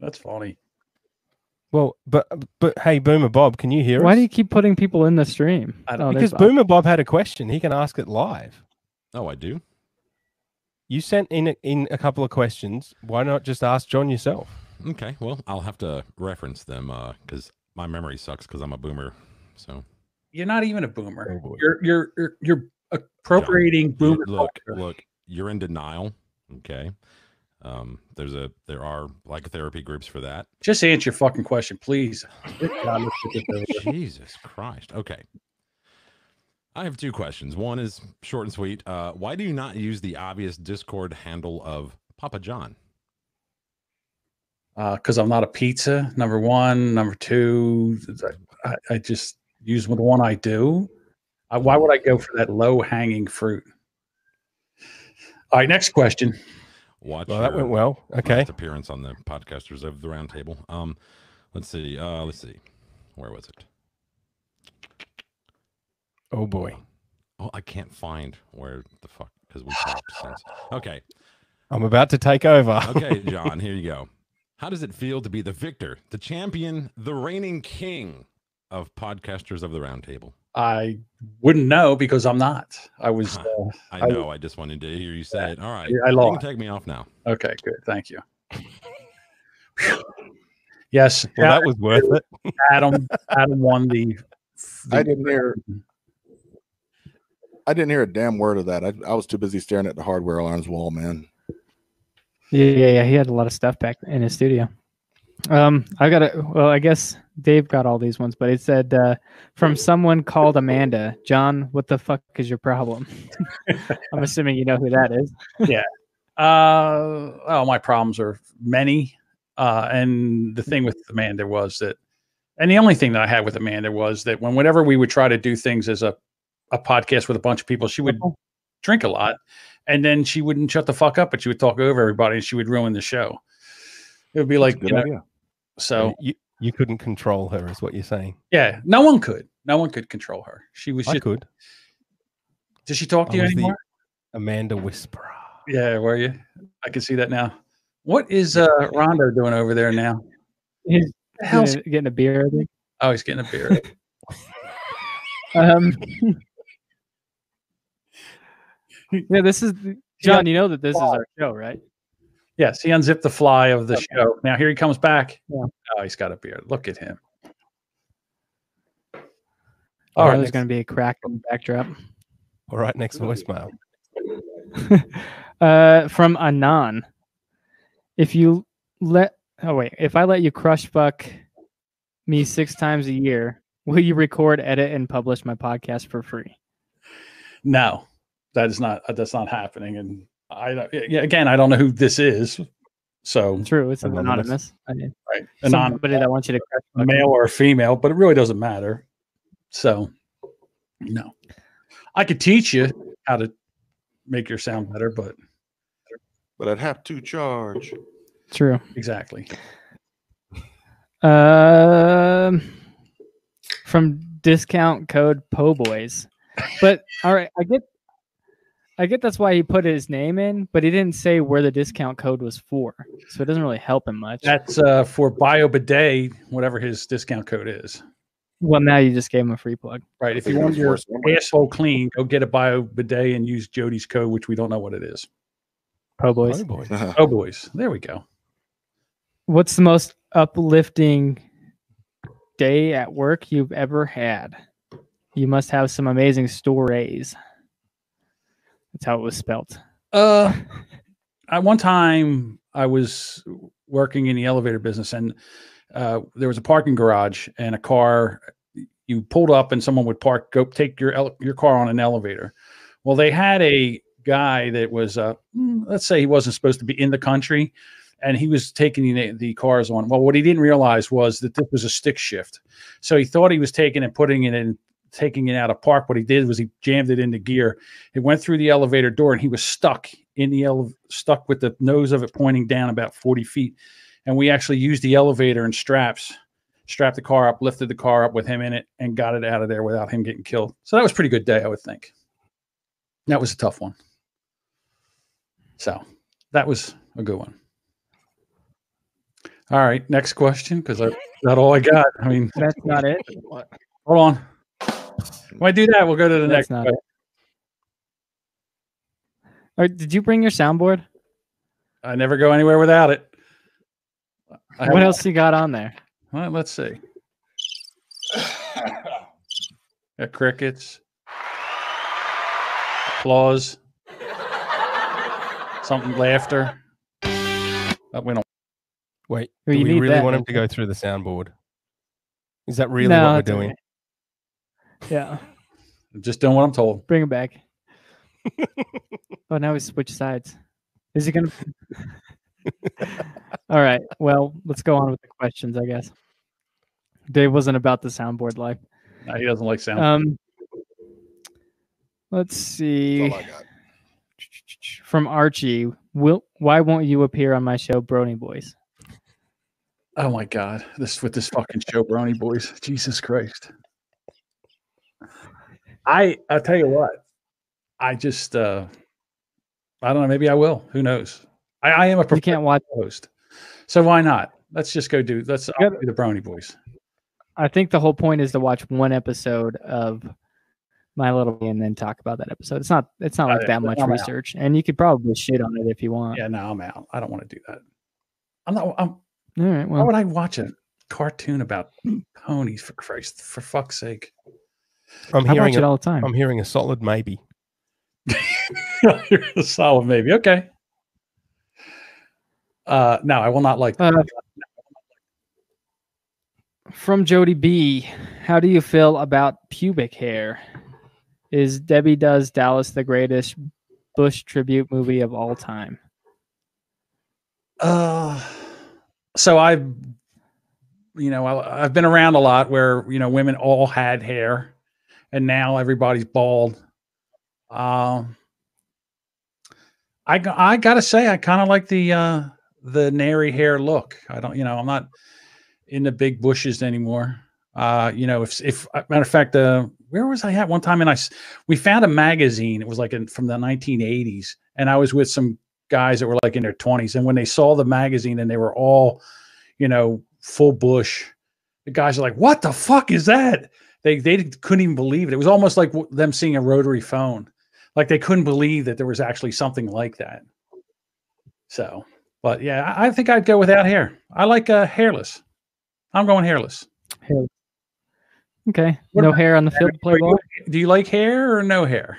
S1: That's funny.
S2: Well, but hey, Boomer Bob, can you hear us?
S5: Why do you keep putting people in the stream?
S2: Because Boomer Bob had a question. He can ask it live.
S7: Oh, I do?
S2: You sent in a couple of questions. Why not just ask John yourself?
S7: Okay, well, I'll have to reference them because my memory sucks because I'm a boomer. So
S1: you're not even a boomer.
S2: Oh, boy.
S1: You're appropriating
S7: John,
S1: boomer.
S7: Look, you're in denial. Okay. There are like therapy groups for that.
S1: Just answer your fucking question, please.
S7: Jesus Christ. Okay. I have 2 questions. One is short and sweet. Why do you not use the obvious Discord handle of Papa John?
S1: Because I'm not a pizza, number 1. Number 2, I just use the one I do. Why would I go for that low-hanging fruit? All right, next question.
S2: Well, that went well. Okay.
S7: Last appearance on the Podcasters of the Roundtable. Let's see. Where was it?
S2: Oh boy.
S7: Oh, I can't find where the fuck because we talked since. Okay.
S2: I'm about to take over.
S7: Okay, John, here you go. How does it feel to be the victor, the champion, the reigning king of Podcasters of the Roundtable?
S1: I wouldn't know because I'm not. I was.
S7: I know. I just wanted to hear you say it. All right.
S1: I lost.
S7: You can take me off now.
S1: Okay, good. Thank you. Yes.
S2: Well, that was worth it.
S1: Adam won the
S4: I didn't hear a damn word of that. I was too busy staring at the hardware on his wall, man.
S5: Yeah. He had a lot of stuff back in his studio. I guess Dave got all these ones, but it said from someone called Amanda. John, what the fuck is your problem? I'm assuming you know who that is.
S1: Yeah. Well, my problems are many. And the thing with Amanda was that, and the only thing that I had with Amanda was that whenever we would try to do things as a podcast with a bunch of people, she would drink a lot and then she wouldn't shut the fuck up, but she would talk over everybody and she would ruin the show. It would be like,
S4: Good idea.
S1: So
S2: you couldn't control her, is what you're saying.
S1: Yeah, no one could control her. She was.
S2: I could.
S1: Did she talk to you anymore?
S2: Amanda Whisperer.
S1: Yeah, were you? I can see that now. What is Rondo doing over there now?
S5: He's
S1: The hell's
S5: getting a beer, I think.
S1: Oh, he's getting a beer.
S5: Yeah, this is John. You know that this is our show, right?
S1: Yes, he unzipped the fly of the show. Now here he comes back.
S5: Yeah.
S1: Oh, he's got a beard. Look at him.
S5: All right, there's going to be a crack in the backdrop.
S2: All right, next voicemail.
S5: From Anon. If I let you crush fuck me 6 times a year, will you record, edit, and publish my podcast for free?
S1: No, that's not happening. And I don't know who this is. So
S5: true, it's anonymous.
S1: Right.
S5: Somebody that wants you to crush
S1: male or female, but it really doesn't matter. So no. I could teach you how to make your sound better, but
S8: I'd have to charge.
S5: True.
S1: Exactly.
S5: From discount code POBOYS. But all right, I get that's why he put his name in, but he didn't say where the discount code was for. So it doesn't really help him much.
S1: That's for Bio Bidet, whatever his discount code is.
S5: Well, now you just gave him a free plug.
S1: Right. If you want your asshole clean, go get a Bio Bidet and use Jody's code, which we don't know what it is.
S5: POBOYS.
S1: POBOYS. There we go.
S5: What's the most uplifting day at work you've ever had? You must have some amazing stories. That's how it was spelled.
S1: At one time, I was working in the elevator business, and there was a parking garage and a car. You pulled up, and someone would go take your car on an elevator. Well, they had a guy that was, let's say, he wasn't supposed to be in the country, and he was taking the cars on. Well, what he didn't realize was that this was a stick shift. So he thought he was taking and putting it in, taking it out of park. What he did was he jammed it into gear. It went through the elevator door, and he was stuck in the stuck with the nose of it pointing down about 40 feet. And we actually used the elevator and strapped the car up, lifted the car up with him in it, and got it out of there without him getting killed. So that was a pretty good day, I would think. That was a tough one. So that was a good one. All right, next question, because that's not all I got. I mean,
S5: that's not it.
S1: Hold on. When I do that, we'll go to the next.
S5: Not it. All right, did you bring your soundboard?
S1: I never go anywhere without it.
S5: What else you got on there?
S1: Well, let's see. Got crickets, applause, something, laughter. We don't.
S2: Wait, do we really want him to go through the soundboard? Is that really what we're doing?
S5: Okay. Yeah.
S1: I'm just doing what I'm told.
S5: Bring him back. Oh, now we switch sides. Is he going to? All right. Well, let's go on with the questions, I guess. Dave wasn't about the soundboard life.
S1: No, he doesn't like sound.
S5: Let's see.
S8: That's all I got.
S5: From Archie, why won't you appear on my show, Brownie Boys?
S1: Oh my God! This fucking show, Brownie Boys. Jesus Christ! I'll tell you what. I just I don't know. Maybe I will. Who knows? I am a
S5: you can't watch
S1: host, so why not? Let's just go do. I'll be the Brownie Boys.
S5: I think the whole point is to watch one episode of My Little Pony and then talk about that episode. It's not like that much research, and you could probably shit on it if you want.
S1: Yeah, no, I'm out. I don't want to do that. I'm not.
S5: All right. Well,
S1: why would I watch a cartoon about ponies? For fuck's sake!
S5: I watch it all the time.
S2: I'm hearing a solid maybe.
S1: You're a solid maybe. Okay. No, I will not like that.
S5: From Jody B, how do you feel about pubic hair? Is Debbie Does Dallas the greatest Bush tribute movie of all time?
S1: So I've been around a lot where, women all had hair and now everybody's bald. I gotta say, I kind of like the nary hair look. I don't, I'm not in the big bushes anymore. If matter of fact, where was I at one time? And we found a magazine. It was like from the 1980s, and I was with some guys that were like in their 20s. And when they saw the magazine and they were all, full bush, the guys are like, what the fuck is that? They couldn't even believe it. It was almost like them seeing a rotary phone. Like they couldn't believe that there was actually something like that. So, but yeah, I think I'd go without hair. I like hairless. I'm going hairless.
S5: Hair. Okay. No hair on the field to play ball?
S1: Do you like hair or no hair?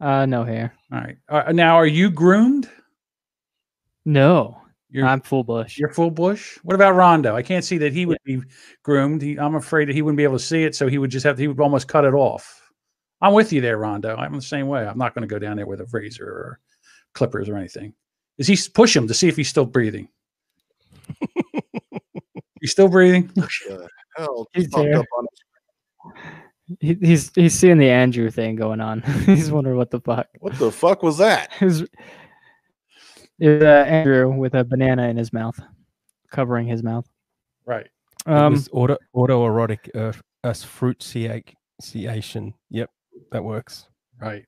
S5: No hair.
S1: All right. Now, are you groomed?
S5: No. I'm full bush.
S1: You're full bush? What about Rondo? I can't see that he would be groomed. I'm afraid that he wouldn't be able to see it, so he would almost cut it off. I'm with you there, Rondo. I'm the same way. I'm not going to go down there with a razor or clippers or anything. Is he push him to see if he's still breathing? He's still breathing?
S8: Hell,
S5: He's there. He's seeing the Andrew thing going on. He's wondering what the fuck.
S8: What the fuck was that?
S5: It was Andrew with a banana in his mouth, covering his mouth.
S1: Right.
S2: It was autoerotic asphyxiation. Yep, that works.
S1: Right.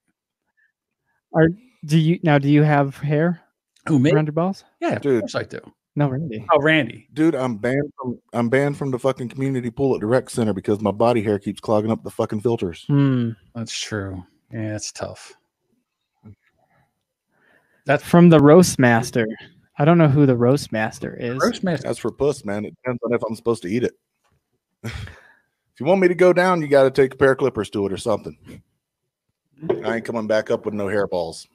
S5: Do you have hair?
S1: Who, me?
S5: Around your balls?
S1: Yeah,
S8: dude.
S1: Of course I do.
S5: No, Randy.
S1: Oh, Randy.
S8: Dude, I'm banned from the fucking community pool at the rec center because my body hair keeps clogging up the fucking filters.
S1: That's true. Yeah, it's tough.
S5: That's from the roast master. I don't know who the roast master is.
S1: Roast master.
S8: That's for puss, man. It depends on if I'm supposed to eat it. If you want me to go down, you got to take a pair of clippers to it or something. I ain't coming back up with no hairballs.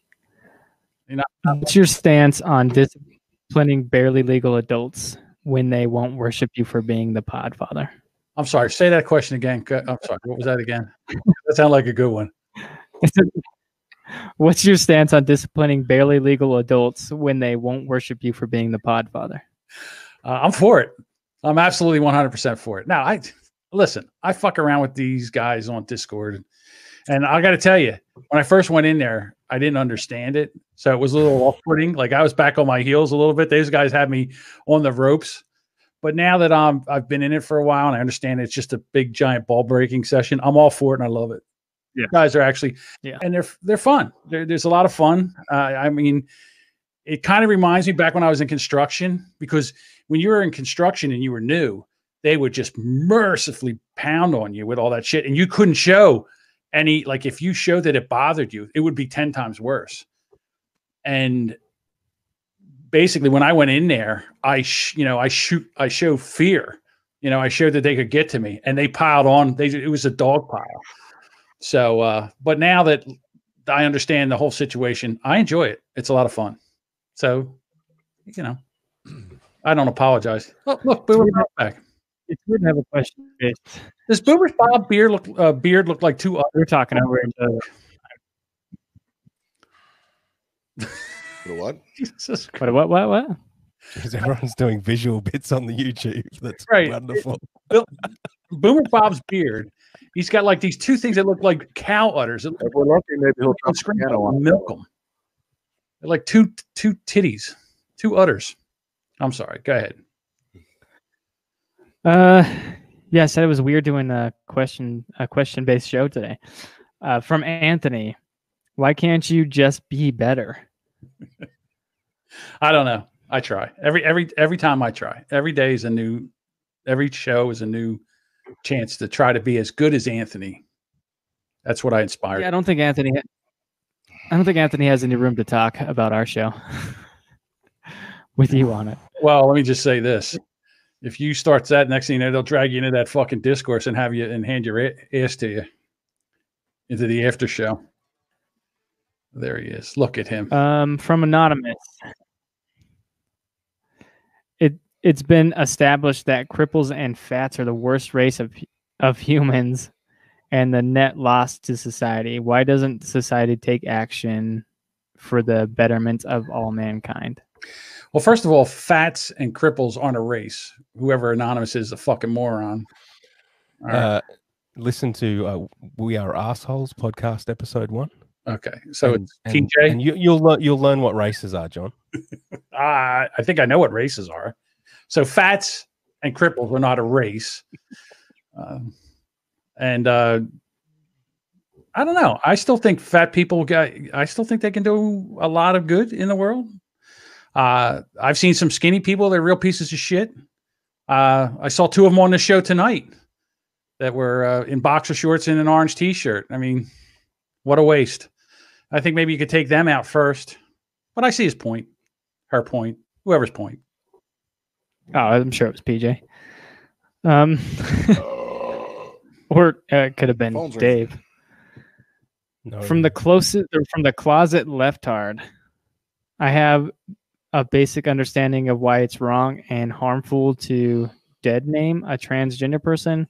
S5: What's your stance on disciplining barely legal adults when they won't worship you for being the Podfather?
S1: I'm sorry. Say that question again. I'm sorry. What was that again? That sounded like a good one.
S5: What's your stance on disciplining barely legal adults when they won't worship you for being the Podfather?
S1: I'm for it. I'm absolutely 100% for it. Now, I fuck around with these guys on Discord, and I got to tell you, when I first went in there, I didn't understand it, so it was a little off-putting. Like I was back on my heels a little bit. These guys had me on the ropes, but now that I've been in it for a while and I understand it's just a big giant ball breaking session, I'm all for it and I love it. Yeah, guys are actually, and they're fun. There's a lot of fun. I mean, it kind of reminds me back when I was in construction, because when you were in construction and you were new, they would just mercifully pound on you with all that shit, and you couldn't show any. Like if you showed that it bothered you, it would be 10 times worse. And basically, when I went in there, I showed fear. I showed that they could get to me, and they piled on. It was a dog pile. So, but now that I understand the whole situation, I enjoy it. It's a lot of fun. So, I don't apologize. Oh, look, Boomer's back.
S5: It's weird to have a question.
S1: Does Boomer's Bob beard look like two?
S5: We're talking over each other.
S8: What?
S1: Jesus Christ.
S5: What?
S2: Because everyone's doing visual bits on the YouTube. That's
S1: right.
S2: Wonderful.
S1: Boomer Bob's beard. He's got like these two things that look like cow udders. If
S8: we're lucky, maybe he'll
S1: milk them. They're like two titties, two udders. I'm sorry. Go ahead.
S5: Yeah, I said it was weird doing a question-based show today. From Anthony, why can't you just be better?
S1: I don't know. I try every time I try. Every day is every show is a new chance to try to be as good as Anthony. That's what I inspired.
S5: Yeah, I don't think Anthony has any room to talk about our show with you on it.
S1: Well, let me just say this. If you start that, next thing you know, they'll drag you into that fucking discourse and have you and hand your ass to you into the after show. There he is. Look at him.
S5: From Anonymous. It's been established that cripples and fats are the worst race of humans and the net loss to society. Why doesn't society take action for the betterment of all mankind?
S1: Well, first of all, fats and cripples aren't a race. Whoever Anonymous is a fucking moron.
S2: Right. Listen to We Are Assholes podcast episode 1.
S1: Okay, so it's TJ,
S2: and you'll learn what races are, John.
S1: I think I know what races are. So fats and cripples are not a race, and I don't know. I still think fat people I still think they can do a lot of good in the world. I've seen some skinny people. They're real pieces of shit. I saw 2 of them on the show tonight that were in boxer shorts and an orange t-shirt. I mean, what a waste. I think maybe you could take them out first. But I see his point, her point, whoever's point.
S5: Oh, I'm sure it was PJ. Or it could have been
S8: Phone's
S5: Dave.
S2: No,
S5: From the closet leftard, I have a basic understanding of why it's wrong and harmful to dead name a transgender person.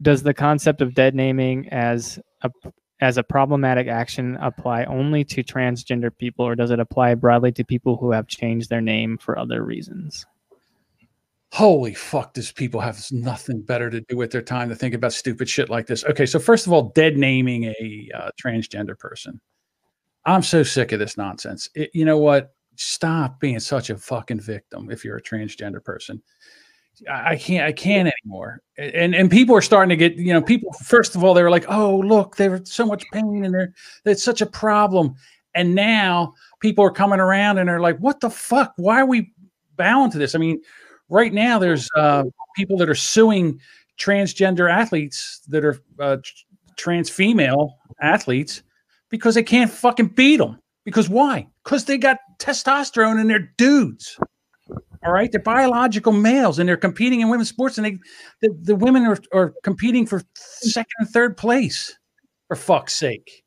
S5: Does the concept of dead naming as a problematic action apply only to transgender people, or does it apply broadly to people who have changed their name for other reasons?
S1: Holy fuck, these people have nothing better to do with their time to think about stupid shit like this. Okay, so first of all, dead naming a transgender person. I'm so sick of this nonsense. You know what? Stop being such a fucking victim if you're a transgender person. I can't anymore. And people are starting to get, people, first of all, they were like, oh, look, there's so much pain and it's such a problem. And now people are coming around and they're like, what the fuck? Why are we bowing to this? I mean, right now there's people that are suing transgender athletes that are trans female athletes because they can't fucking beat them. Because why? Because they got testosterone and they're dudes. All right, they're biological males and they're competing in women's sports, and the women are competing for 2nd and 3rd place. For fuck's sake,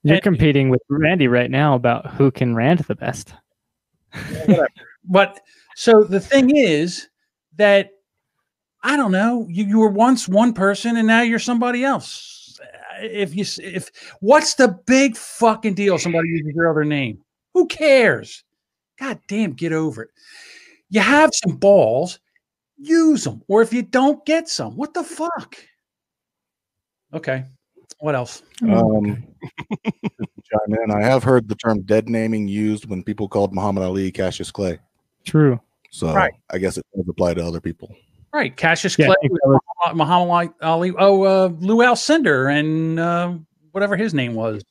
S5: you're competing with Randy right now about who can rant the best.
S1: But so the thing is that I don't know. You were once one person and now you're somebody else. If what's the big fucking deal? Somebody uses your other name. Who cares? God damn, get over it. You have some balls, use them. Or if you don't, get some. What the fuck? Okay. What else?
S8: Chime in. I have heard the term dead naming used when people called Muhammad Ali Cassius Clay.
S5: True.
S8: So I guess it does apply to other people.
S1: Right. Cassius Clay, Muhammad Ali, Lou Alcindor, and whatever his name was.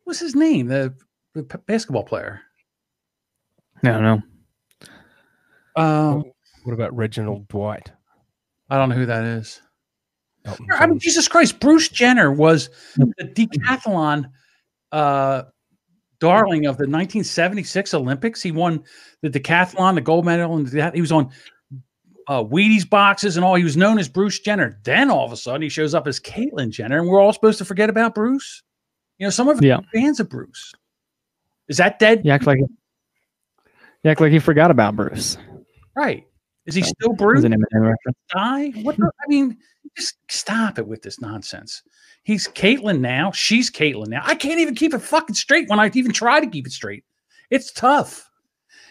S1: What's his name? The basketball player.
S5: No.
S2: What about Reginald Dwight?
S1: I don't know who that is. I mean, Jesus Christ, Bruce Jenner was the decathlon darling of the 1976 Olympics. He won the decathlon, the gold medal, and he was on Wheaties boxes and all. He was known as Bruce Jenner. Then all of a sudden, he shows up as Caitlyn Jenner, and we're all supposed to forget about Bruce. Some of us are fans of Bruce. Is that dead?
S5: You act like you forgot about Bruce.
S1: Right. Is he still Bruce?
S5: Die?
S1: What? I mean, just stop it with this nonsense. He's Caitlyn now. She's Caitlyn now. I can't even keep it fucking straight when I even try to keep it straight. It's tough.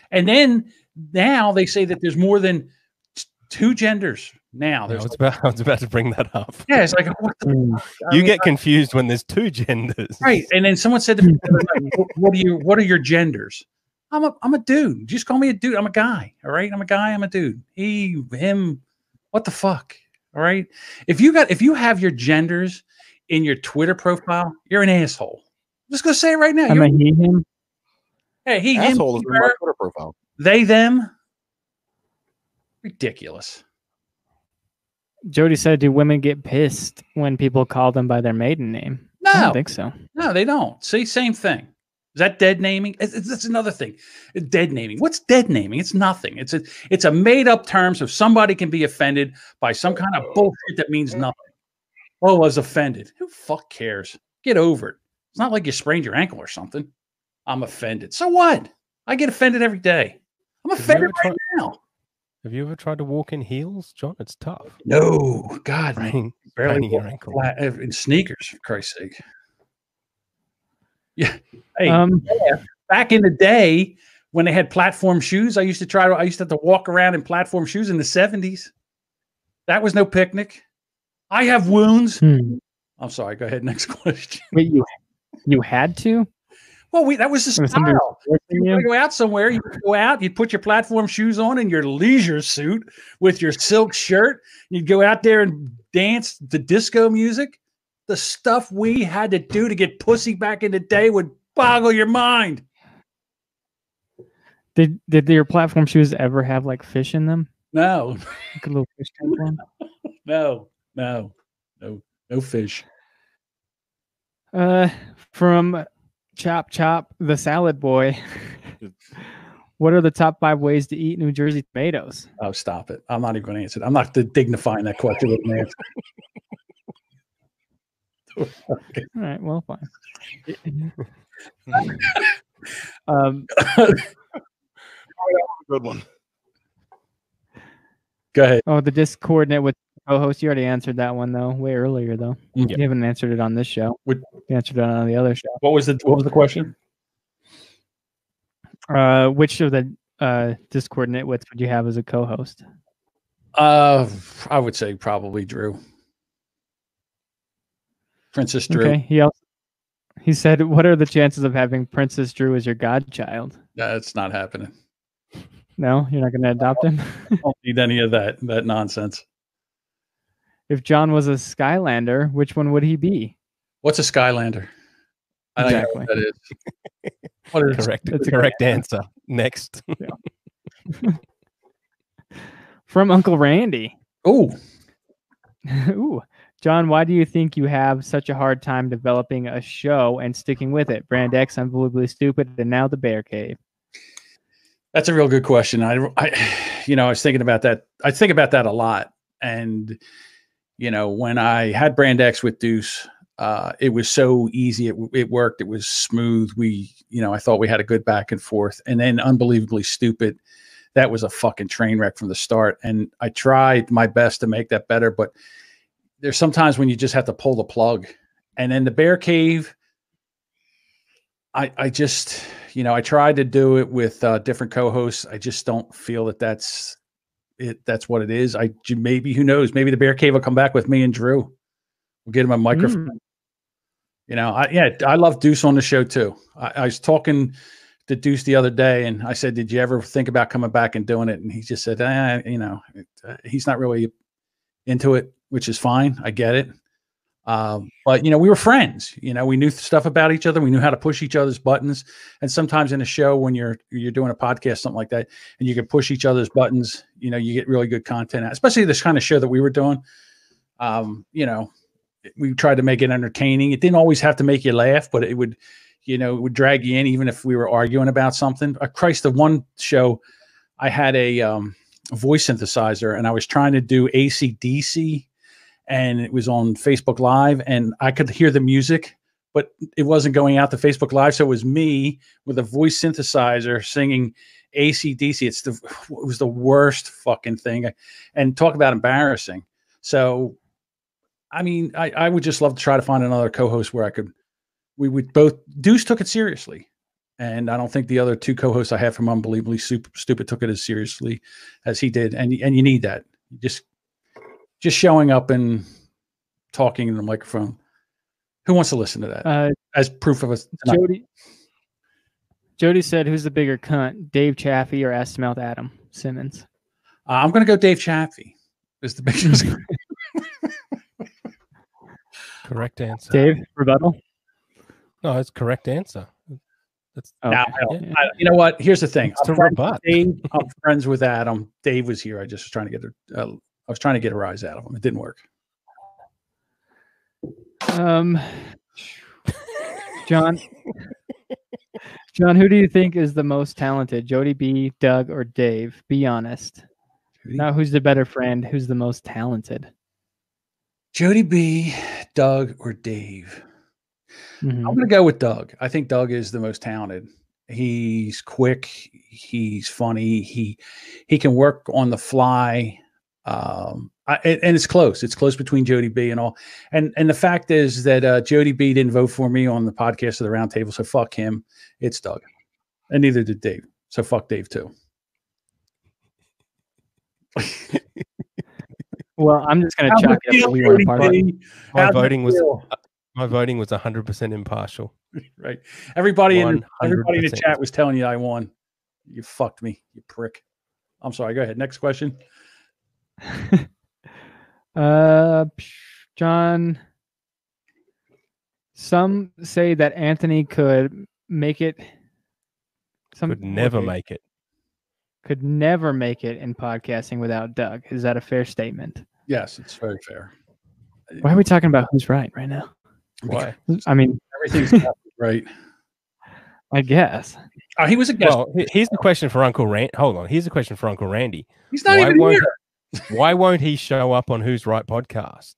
S1: And then now they say that there's more than 2 genders now.
S2: I was about to bring that up.
S1: Yeah, it's like, what the
S2: you get confused when there's 2 genders.
S1: Right. And then someone said to me, what are your genders? I'm a dude. Just call me a dude. I'm a guy. All right. I'm a guy. I'm a dude. He, him. What the fuck? All right. If you have your genders in your Twitter profile, you're an asshole. I'm just gonna say it right now.
S5: I'm a he, him.
S1: Hey, he,
S8: asshole
S1: him.
S8: is in my Twitter profile.
S1: They, them. Ridiculous.
S5: Jody said, "Do women get pissed when people call them by their maiden name?"
S1: No,
S5: I don't think so.
S1: No, they don't. See, same thing. Is that dead naming? That's another thing. Dead naming. What's dead naming? It's nothing. It's a made up term so somebody can be offended by some kind of bullshit that means nothing. Oh, I was offended. Who fuck cares? Get over it. It's not like you sprained your ankle or something. I'm offended. So what? I get offended every day. I'm offended right now.
S2: Have you ever tried to walk in heels, John? It's tough.
S1: No, God, man. Barely
S2: your ankle
S1: in sneakers, for Christ's sake. Yeah. Hey, back in the day when they had platform shoes, I used to have to walk around in platform shoes in the 70s. That was no picnic. I have wounds. I'm sorry. Go ahead. Next question.
S5: Wait, you had to?
S1: Well, that was the style. You go out somewhere, you go out, you'd put your platform shoes on and your leisure suit with your silk shirt. You'd go out there and dance the disco music. The stuff we had to do to get pussy back in the day would boggle your mind.
S5: Did your platform shoes ever have like fish in them?
S1: No,
S5: Like a little fish tank one?
S1: no fish.
S5: From Chop Chop, the salad boy. What are the top 5 ways to eat New Jersey tomatoes?
S1: Oh, stop it. I'm not even going to answer it. I'm not dignifying that question with an answer.
S5: All right, well, fine.
S8: Good one.
S1: Go ahead.
S5: Oh, the disc coordinate with co-host. You already answered that one though, way earlier though.
S1: Mm.
S5: You haven't answered it on this show.
S1: What-
S5: You answered it on the other show.
S1: What was the question?
S5: Which of the disc coordinate widths would you have as a co-host?
S1: I would say probably Drew. Princess Drew.
S5: Okay. He said, "What are the chances of having Princess Drew as your godchild?"
S1: That's not happening.
S5: No, you're not going to adopt him.
S1: I don't need any of that nonsense.
S5: If John was a Skylander, which one would he be?
S1: What's a Skylander? I don't know what that is. What is
S2: Correct.
S5: That's a
S2: Correct answer. Next.
S5: From Uncle Randy.
S1: Oh,
S5: Ooh. John, why do you think you have such a hard time developing a show and sticking with it? Brand X, Unbelievably Stupid, and now the Bear Cave.
S1: that's a real good question. I was thinking about that. I think about that a lot. And, when I had Brand X with Deuce, it was so easy. It worked. It was smooth. I thought we had a good back and forth. And then Unbelievably Stupid, that was a fucking train wreck from the start. And I tried my best to make that better, but there's sometimes when you just have to pull the plug. And then the Bear Cave, I just, I tried to do it with different co-hosts. I just don't feel that that's it. That's what it is. Maybe, who knows? Maybe the Bear Cave will come back with me and Drew. We'll get him a microphone. I love Deuce on the show too. I was talking to Deuce the other day, and I said, "Did you ever think about coming back and doing it?" And he just said, he's not really into it, which is fine. I get it. But we were friends. We knew stuff about each other. We knew how to push each other's buttons. And sometimes in a show, when you're doing a podcast, something like that, and you can push each other's buttons, you get really good content out, especially this kind of show that we were doing. We tried to make it entertaining. It didn't always have to make you laugh, but it would, it would drag you in, even if we were arguing about something. Christ, the one show I had a voice synthesizer, and I was trying to do AC/DC, and it was on Facebook Live, and I could hear the music, but it wasn't going out to Facebook Live. So it was me with a voice synthesizer singing AC/DC. It was the worst fucking thing. And talk about embarrassing. So, I would just love to try to find another co-host where we would both. Deuce took it seriously, and I don't think the other two co-hosts I have from Unbelievably Stupid took it as seriously as he did. And you need that. Just showing up and talking in the microphone. Who wants to listen to that as proof of us?
S5: Jody said, "Who's the bigger cunt, Dave Chaffee or ass mouth Adam Simmons?"
S1: I'm going to go Dave Chaffee. Is the biggest.
S2: Correct answer.
S5: Dave, rebuttal?
S2: No, it's correct answer. That's
S1: you know what? Here's the thing. I'm friends with Adam. Dave was here. I just was trying to get a rise out of him. It didn't work.
S5: John, who do you think is the most talented? Jody B, Doug, or Dave? Be honest. Now, who's the better friend? Who's the most talented?
S1: Jody B, Doug, or Dave?
S5: Mm-hmm.
S1: I'm going to go with Doug. I think Doug is the most talented. He's quick. He's funny. He can work on the fly. And it's close. It's close between Jody B and all. And the fact is that Jody B didn't vote for me on the podcast of the round table. So fuck him. It's Doug. And neither did Dave. So fuck Dave too.
S5: Well, I'm just going to chalk it up. We want party.
S2: My voting was 100% impartial.
S1: Right. Everybody in the chat was telling you I won. You fucked me, you prick. I'm sorry. Go ahead. Next question.
S5: John, Some say that Anthony could make it.
S2: Could never make it.
S5: Could never make it in podcasting without Doug. Is that a fair statement?
S1: Yes, it's very fair.
S5: Why are we talking about who's right right now?
S2: Why?
S5: I mean,
S1: Everything's right.
S5: I guess.
S1: He was a guest.
S2: Well, here's the question for Uncle Randy. Hold on. Here's the question for Uncle Randy.
S1: He's not even here.
S2: Why won't he show up on Who's Right podcast?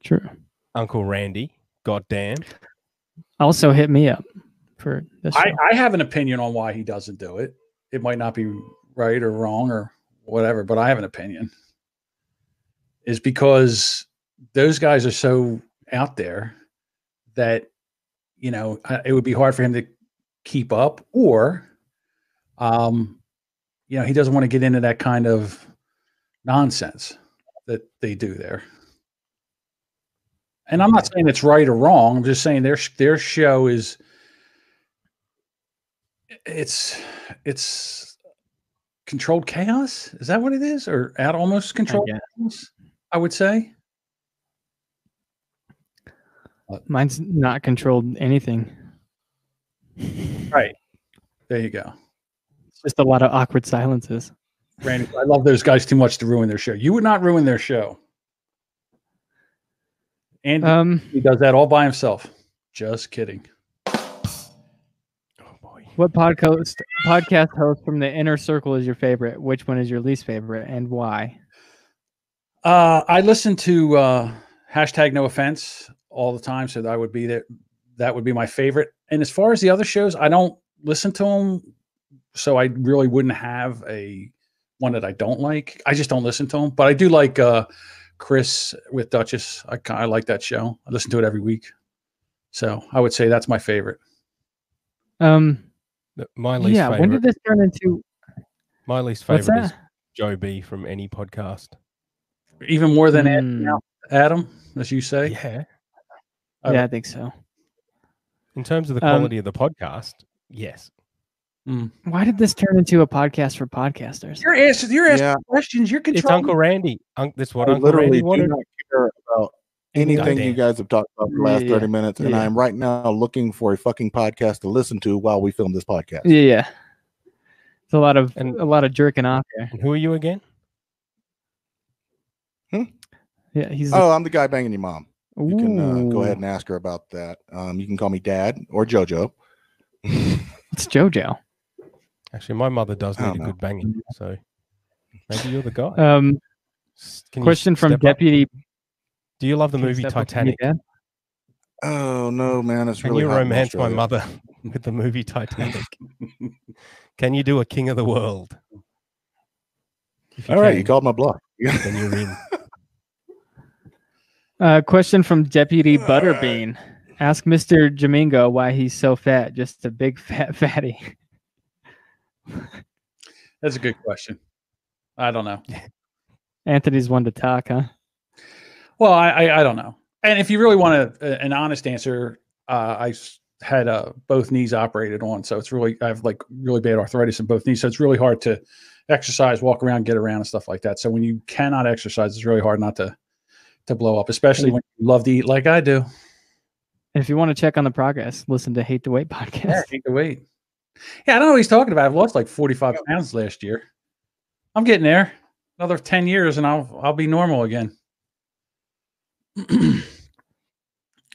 S5: True.
S2: Uncle Randy. Goddamn.
S5: Also hit me up for this show.
S1: I have an opinion on why he doesn't do it. It might not be right or wrong or whatever, but I have an opinion. Is because those guys are so out there that, you know, it would be hard for him to keep up, or, you know, he doesn't want to get into that kind of nonsense that they do there. And I'm not saying it's right or wrong. I'm just saying their show is it's controlled chaos. Is that what it is? Or almost controlled chaos, I would say.
S5: Mine's not controlled anything.
S1: Right. There you go.
S5: It's just a lot of awkward silences.
S1: Randy, I love those guys too much to ruin their show. You would not ruin their show. And he does that all by himself. Just kidding.
S2: Oh boy.
S5: What podcast host from the inner circle is your favorite? Which one is your least favorite, and why?
S1: I listen to hashtag No Offense all the time, so that would be that would be my favorite. And as far as the other shows, I don't listen to them, so I really wouldn't have a one that I don't like. I just don't listen to them, but I do like Chris with Duchess. I like that show. I listen to it every week, so I would say that's my favorite.
S2: My least favorite.
S5: When did this turn into?
S2: My least favorite is Joe B from any podcast.
S1: Even more than Adam, as you say.
S2: Yeah.
S5: Yeah, I think so.
S2: In terms of the quality of the podcast, yes.
S5: Why did this turn into a podcast for podcasters?
S1: You're asking questions. You're controlling.
S2: It's Uncle Randy. That's what
S8: I
S2: Uncle Randy wanted.
S8: do not care about anything you guys have talked about for the last 30 minutes, and I am right now looking for a fucking podcast to listen to while we film this podcast.
S5: Yeah. It's a lot of jerking off there.
S2: And who are you again?
S5: Yeah,
S8: I'm the guy banging your mom. You can go ahead and ask her about that. You can call me Dad or JoJo.
S5: It's JoJo.
S2: Actually, my mother does need a good banging, so maybe you're the guy.
S5: Question from Deputy.
S2: Do you love the movie Titanic?
S8: Oh no, man! It's
S2: Can
S8: really
S2: you
S8: hot in
S2: romance my
S8: Australia.
S2: mother with the movie Titanic? Can you do a King of the World?
S8: All right, you called my bluff.
S2: Then you're in.
S5: Question from Deputy Butterbean. Ask Mr. Jamingo why he's so fat. Just a big fat fatty.
S1: That's a good question. I don't know.
S5: Anthony's one to talk, huh?
S1: Well, I don't know. And if you really want an honest answer, I had both knees operated on, so it's really I have like really bad arthritis in both knees, so it's really hard to exercise, walk around, get around, and stuff like that. So when you cannot exercise, it's really hard not to blow up, especially when you love to eat like I do.
S5: And if you want to check on the progress, listen to Hate to Wait podcast.
S1: Yeah, Hate to Wait. Yeah, I don't know what he's talking about. I've lost like 45 pounds last year. I'm getting there. Another 10 years and I'll be normal again.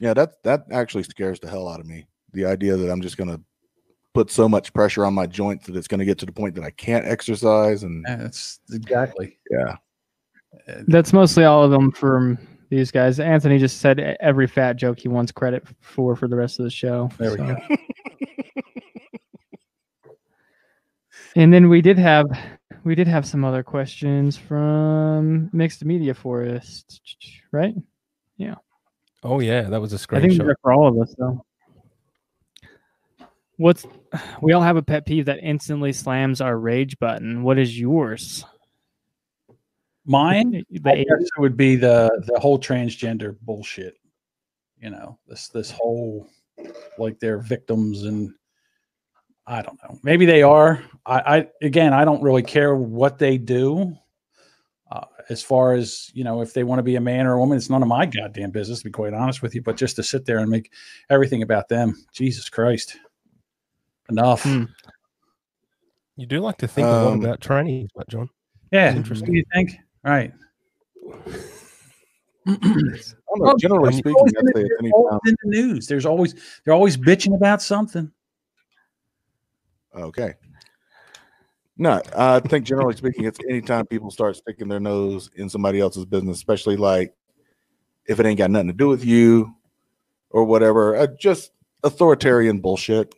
S8: Yeah, that actually scares the hell out of me. The idea that I'm just going to put so much pressure on my joints that it's going to get to the point that I can't exercise. And
S1: that's exactly.
S8: Yeah.
S5: That's mostly all of them from these guys. Anthony just said every fat joke he wants credit for the rest of the show.
S1: There we go.
S5: And then we did have some other questions from Mixed Media Forest, right? Yeah.
S2: Oh yeah, that was a screenshot.
S5: I think they're for all of us though. We all have a pet peeve that instantly slams our rage button. What is yours?
S1: Mine would be the whole transgender bullshit. You know, this whole like they're victims, and I don't know. Maybe they are. I don't really care what they do. as far as, if they want to be a man or a woman, it's none of my goddamn business, to be quite honest with you. But just to sit there and make everything about them, Jesus Christ, enough.
S2: You do like to think a lot about trainees, but John.
S1: Yeah,
S2: it's interesting.
S1: What do you think? Right.
S8: Generally speaking, that's the
S1: in the news. They're always bitching about something.
S8: Okay. No, I think generally speaking, it's anytime people start sticking their nose in somebody else's business, especially like if it ain't got nothing to do with you or whatever, just authoritarian bullshit.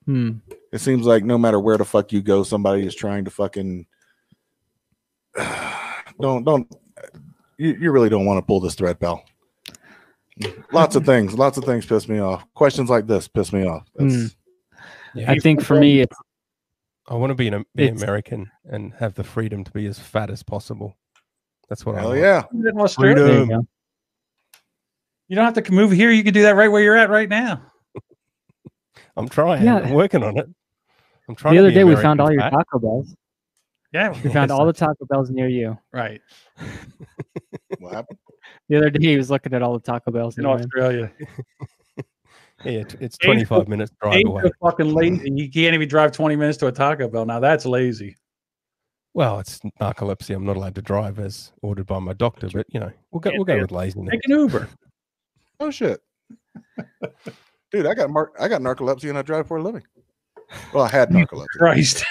S8: It seems like no matter where the fuck you go, somebody is trying to fucking you really don't want to pull this thread, pal. Lots of things piss me off. Questions like this piss me off.
S5: I think for me,
S2: I want to be an American and have the freedom to be as fat as possible. That's what I want.
S8: Yeah.
S1: Freedom. You don't have to move here. You can do that right where you're at right now.
S2: I'm trying. Yeah. I'm working on it. I'm trying.
S5: The other day we found all your Taco Bells.
S1: Yeah,
S5: we found all the Taco Bells near you.
S1: Right.
S8: What happened?
S5: The other day he was looking at all the Taco Bells
S1: in Australia.
S2: Yeah, it's 25 minutes drive away.
S1: Fucking lazy. You can't even drive 20 minutes to a Taco Bell. Now that's lazy.
S2: Well, it's narcolepsy. I'm not allowed to drive as ordered by my doctor, but we'll go with laziness.
S1: Take an Uber.
S8: Oh shit, dude! I got narcolepsy and I drive for a living. Well, I had narcolepsy.
S1: Christ.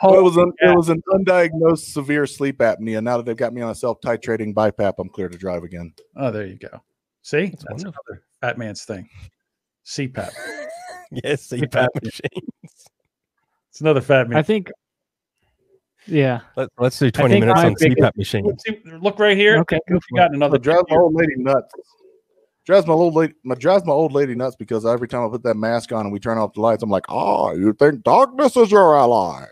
S8: It was an undiagnosed severe sleep apnea. Now that they've got me on a self-titrating BiPAP, I'm clear to drive again.
S1: Oh, there you go. See, that's another fat man's thing. CPAP.
S2: Yes, CPAP machines.
S1: It's another fat man.
S5: I think. Yeah.
S2: Let's do 20 minutes on CPAP machines.
S1: Look right here.
S5: Okay.
S1: You got another.
S8: Drives my old lady nuts. Drives my old lady nuts because every time I put that mask on and we turn off the lights, I'm like, you think darkness is your ally?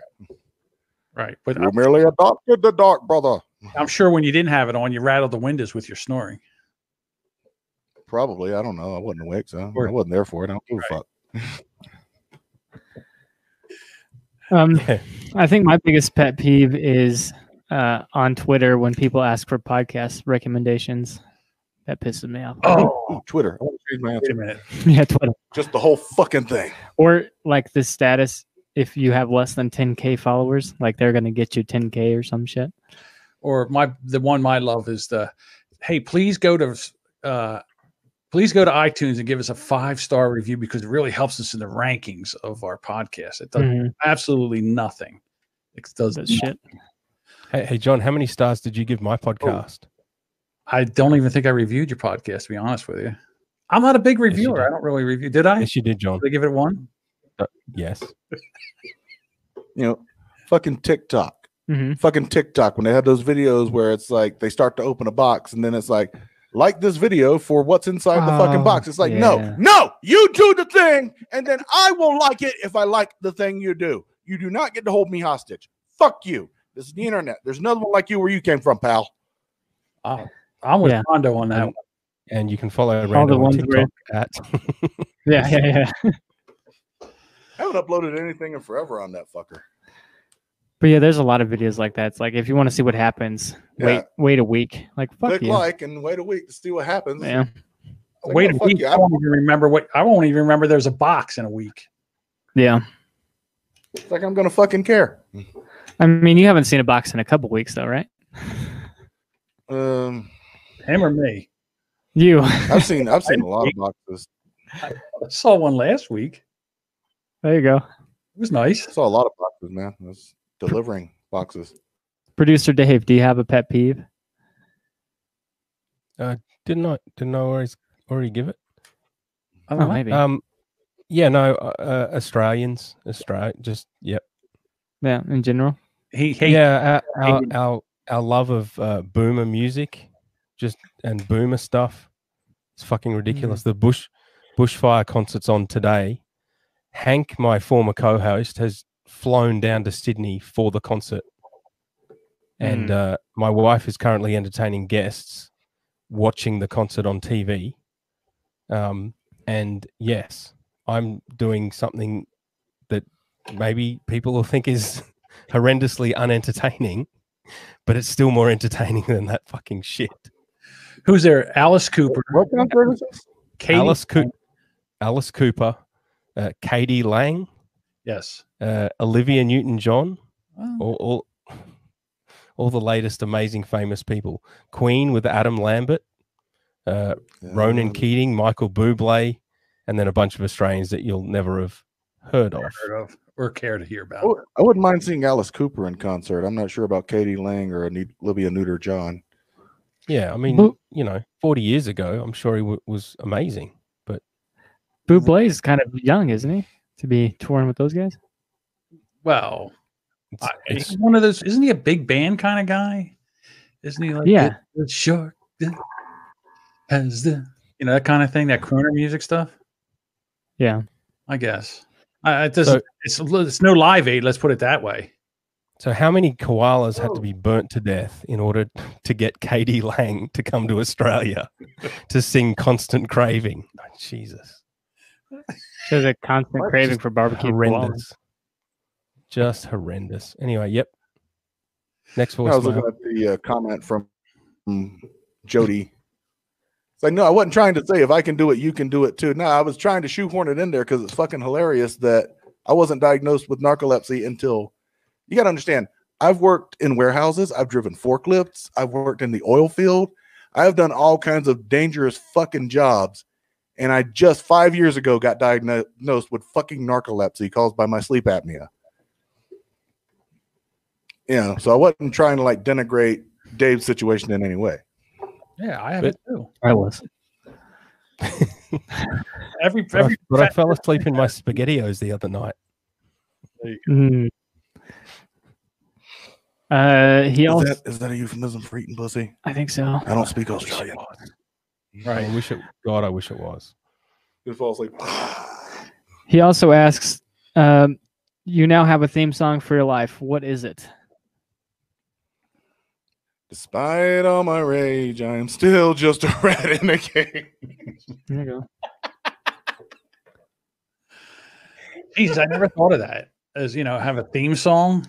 S1: Right, but
S8: you merely adopted the dark, brother.
S1: I'm sure when you didn't have it on, you rattled the windows with your snoring.
S8: Probably, I don't know. I wasn't awake, so I wasn't there for it. I don't give
S5: a fuck. I think my biggest pet peeve is on Twitter when people ask for podcast recommendations. That pisses me off.
S8: Oh, Twitter. I want to change my answer.
S1: Wait a minute.
S5: Yeah, Twitter.
S8: Just the whole fucking thing.
S5: Or like the status, if you have less than 10K followers, like they're going to get you 10K or some shit.
S1: Or the one I love is hey, please go to iTunes and give us a 5-star review because it really helps us in the rankings of our podcast. It does absolutely nothing. It does that shit.
S2: Hey, John, how many stars did you give my podcast?
S1: I don't even think I reviewed your podcast, to be honest with you. I'm not a big reviewer.
S2: Yes,
S1: I don't really review. Did I?
S2: Yes, you did, John.
S1: Did I give it 1?
S2: Yes.
S8: Fucking TikTok. Fucking TikTok, when they have those videos where it's like they start to open a box and then it's like this video for what's inside the fucking box. It's like, no, you do the thing and then I will like it if I like the thing you do. You do not get to hold me hostage. Fuck you. This is the internet. There's another one like you where you came from, pal.
S1: I'm with Rondo on that one.
S2: And you can follow Randall on TikTok at
S5: yeah.
S8: I haven't uploaded anything in forever on that fucker.
S5: But yeah, there's a lot of videos like that. It's like if you want to see what happens, wait a week. Like fuck
S8: click
S5: you.
S8: like and wait a week to see what happens.
S5: Yeah.
S8: Like,
S1: wait a week. I won't even remember there's a box in a week.
S5: Yeah.
S8: It's like I'm gonna fucking care.
S5: I mean, you haven't seen a box in a couple weeks though, right?
S1: Him or me?
S5: You.
S8: I've seen a lot of boxes.
S1: I saw one last week.
S5: There you go.
S1: It was nice.
S8: I saw a lot of boxes, man. I was delivering boxes.
S5: Producer Dave, do you have a pet peeve?
S2: Didn't I already give it?
S5: Oh, maybe.
S2: Australians. Yep.
S5: Yeah, in general.
S2: Our love of boomer music, and boomer stuff. It's fucking ridiculous. The bushfire concert's on today. Hank, my former co-host, has flown down to Sydney for the concert, and my wife is currently entertaining guests watching the concert on TV. And yes, I'm doing something that maybe people will think is horrendously unentertaining, but it's still more entertaining than that fucking shit.
S1: Who's there? Alice Cooper.
S8: What concert is this?
S1: Katie.
S2: Alice Cooper, Katie Lang,
S1: Yes.
S2: Olivia Newton-John,
S1: Oh.
S2: all the latest amazing famous people. Queen with Adam Lambert, Ronan Keating, Michael Bublé, and then a bunch of Australians that you'll never have heard of
S1: or care to hear about.
S8: I wouldn't mind seeing Alice Cooper in concert. I'm not sure about Katie Lang or Olivia Newton-John.
S2: Yeah, I mean, 40 years ago, I'm sure he was amazing. But
S5: Bublé is kind of young, isn't he, to be touring with those guys?
S1: Well, he's one of those. Isn't he a big band kind of guy? Isn't he like the short as the that kind of thing, that crooner music stuff?
S5: Yeah,
S1: I guess. It's no Live Aid. Let's put it that way.
S2: So how many koalas had to be burnt to death in order to get Katie Lang to come to Australia to sing Constant Craving? Oh, Jesus.
S5: There's a constant craving for barbecue.
S2: Horrendous. Just horrendous. Anyway, yep. Next voice.
S8: I was looking at the comment from Jody. It's like, no, I wasn't trying to say if I can do it, you can do it too. No, I was trying to shoehorn it in there because it's fucking hilarious that I wasn't diagnosed with narcolepsy until... You got to understand, I've worked in warehouses. I've driven forklifts. I've worked in the oil field. I've done all kinds of dangerous fucking jobs. And I just 5 years ago got diagnosed with fucking narcolepsy caused by my sleep apnea. Yeah, so I wasn't trying to like denigrate Dave's situation in any way.
S1: Yeah, I have it too.
S5: I was.
S2: But I fell asleep in my SpaghettiOs the other night.
S8: Is that a euphemism for eating pussy?
S5: I think so.
S8: I don't speak Australian.
S2: Right. I wish it was.
S8: Just fall asleep.
S5: He also asks, you now have a theme song for your life. What is it?
S8: Despite all my rage, I am still just a rat in the game.
S5: There you go.
S1: Jeez, I never thought of that. As have a theme song.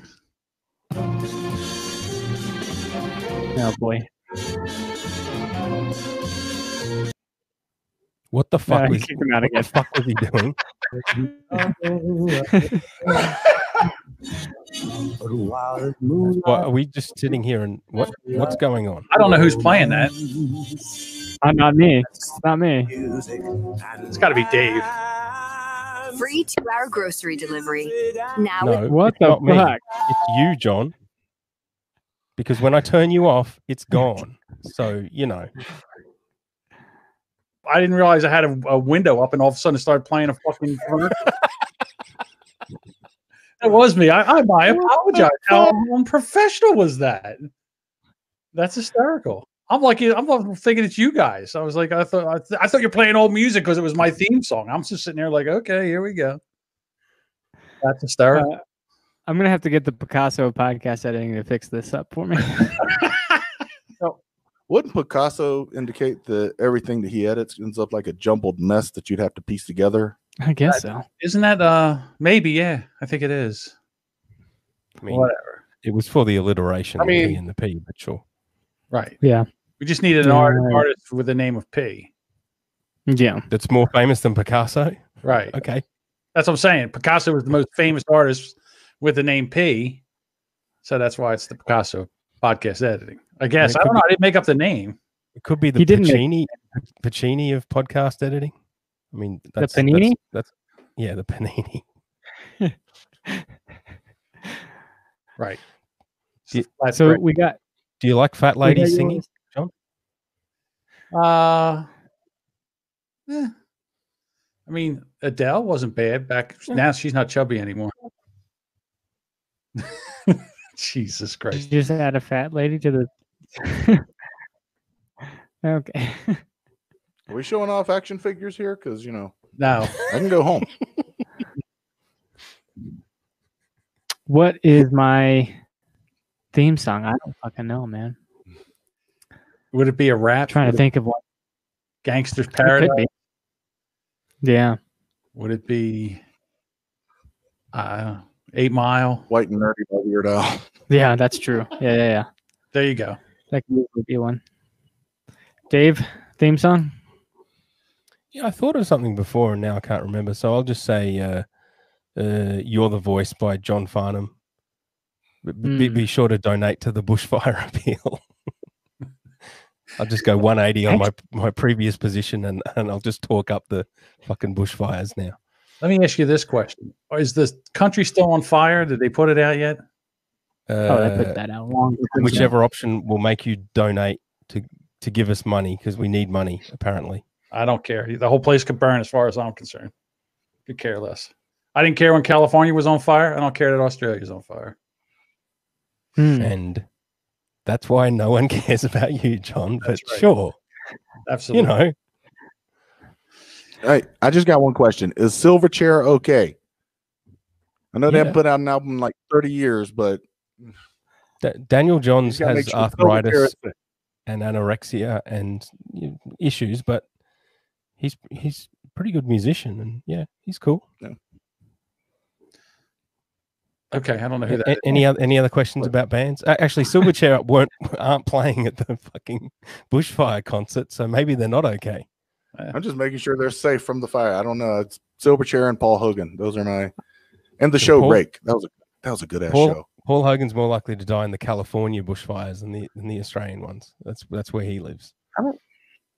S5: Oh boy.
S2: What the fuck was
S5: kick him out again.
S2: What the fuck was he doing? What, are we just sitting here and what's going on?
S1: I don't know who's playing that.
S5: Not me. It's not me.
S1: It's got to be Dave.
S9: Free 2-hour grocery delivery. Now
S2: No,
S5: what
S2: it's
S5: the
S2: not me.
S5: fuck?
S2: It's you, John. Because when I turn you off, it's gone. So,
S1: I didn't realize I had a window up, and all of a sudden it started playing a fucking commercial. It was me. I apologize. How unprofessional was that? That's hysterical. I'm thinking it's you guys. I was like, I thought you're playing old music because it was my theme song. I'm just sitting there like, okay, here we go. That's hysterical.
S5: I'm gonna have to get the Picasso podcast editing to fix this up for me.
S8: So, wouldn't Picasso indicate that everything that he edits ends up like a jumbled mess that you'd have to piece together?
S5: I guess so.
S1: Isn't that maybe? Yeah, I think it is.
S2: I mean,
S1: whatever.
S2: It was for the alliteration, the P and the P, but sure.
S1: Right.
S5: Yeah.
S1: We just needed an artist with the name of P.
S5: Yeah.
S2: That's more famous than Picasso?
S1: Right.
S2: Okay.
S1: That's what I'm saying. Picasso was the most famous artist with the name P. So that's why it's the Picasso podcast editing. I guess. I don't know. I didn't make up the name.
S2: It could be the Pacini of podcast editing. I mean, that's
S5: the Panini?
S2: That's the Panini.
S1: Right.
S5: So we got.
S2: Do you like fat ladies singing, John?
S1: I mean, Adele wasn't bad back. Now she's not chubby anymore. Jesus Christ!
S5: You just add a fat lady to the. Okay.
S8: Are we showing off action figures here? Because
S1: no,
S8: I can go home.
S5: What is my theme song? I don't fucking know, man.
S1: Would it be a rap?
S5: Trying to think of what.
S1: Gangster's Paradise.
S5: It could be. Yeah.
S1: Would it be? 8 Mile.
S8: White and Nerdy by Weird Al.
S5: Yeah, that's true. Yeah.
S1: There you go.
S5: That could be one. Dave, theme song?
S2: Yeah, I thought of something before and now I can't remember. So I'll just say You're the Voice by John Farnham. Be sure to donate to the bushfire appeal. I'll just go 180 on my previous position and I'll just talk up the fucking bushfires now.
S1: Let me ask you this question. Is the country still on fire? Did they put it out yet?
S5: They put that out long.
S2: Whichever option will make you donate to give us money, because we need money, apparently.
S1: I don't care. The whole place could burn as far as I'm concerned. Could care less. I didn't care when California was on fire. I don't care that Australia's on fire.
S2: And that's why no one cares about you, John. But
S1: right.
S2: Sure.
S1: Absolutely.
S2: You know.
S8: Hey, I just got one question. Is Silverchair okay? I know they haven't put out an album in like 30 years, but
S2: Daniel Johns has
S8: sure
S2: arthritis and anorexia and issues, but he's a pretty good musician, and yeah, he's cool. Yeah.
S1: Okay, I don't know who that is.
S2: Any other questions about bands? Actually, Silverchair aren't playing at the fucking bushfire concert, so maybe they're not okay.
S8: I'm just making sure they're safe from the fire. I don't know. It's Silverchair and Paul Hogan. Those are my and the show Rake. That was a good ass show.
S2: Paul Hogan's more likely to die in the California bushfires than the Australian ones. That's where he lives.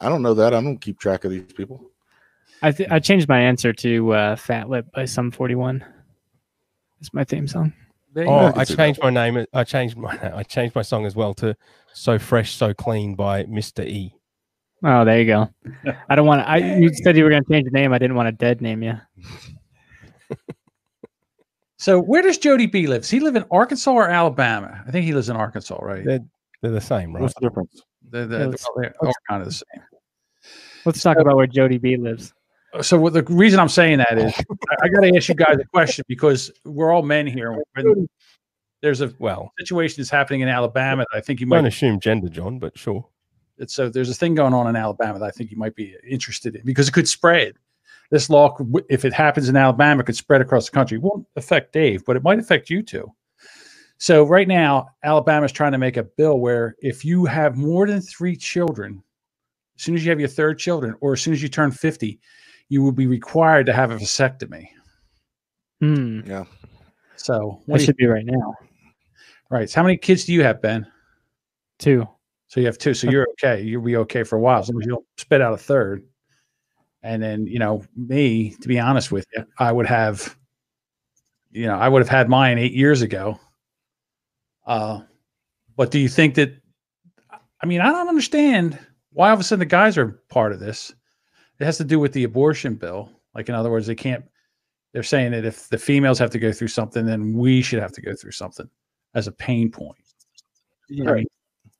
S8: I don't know that. I don't keep track of these people.
S5: I changed my answer to Fat Lip by Sum 41. It's my theme song.
S2: I changed my name. I changed my song as well to So Fresh, So Clean by Mr. E.
S5: Oh, there you go. I don't want to. You said you were going to change the name. I didn't want to dead name you.
S1: So where does Jody B live? Does he live in Arkansas or Alabama? I think he lives in Arkansas, right?
S2: They're the same, right?
S8: What's the difference?
S1: They're all kind of the same.
S5: Let's talk about where Jody B lives.
S1: So the reason I'm saying that is I got to ask you guys a question, because we're all men here. There's a situation that's happening in Alabama that I think you might
S2: don't assume gender, John, but sure.
S1: So there's a thing going on in Alabama that I think you might be interested in, because it could spread. This law, if it happens in Alabama, could spread across the country. It won't affect Dave, but it might affect you too. So right now, Alabama is trying to make a bill where if you have more than 3 children, as soon as you have your 3rd children, or as soon as you turn 50, you will be required to have a vasectomy.
S8: Yeah.
S1: So
S5: that should be right now.
S1: Right. So how many kids do you have, Ben?
S5: 2.
S1: So you have 2. So you're okay. You'll be okay for a while, as long as you don't spit out a 3rd. And then, me, to be honest with you, I would have had mine 8 years ago. But do you think that, I don't understand why all of a sudden the guys are part of this. It has to do with the abortion bill. Like, in other words, they're saying that if the females have to go through something, then we should have to go through something as a pain point. Yeah.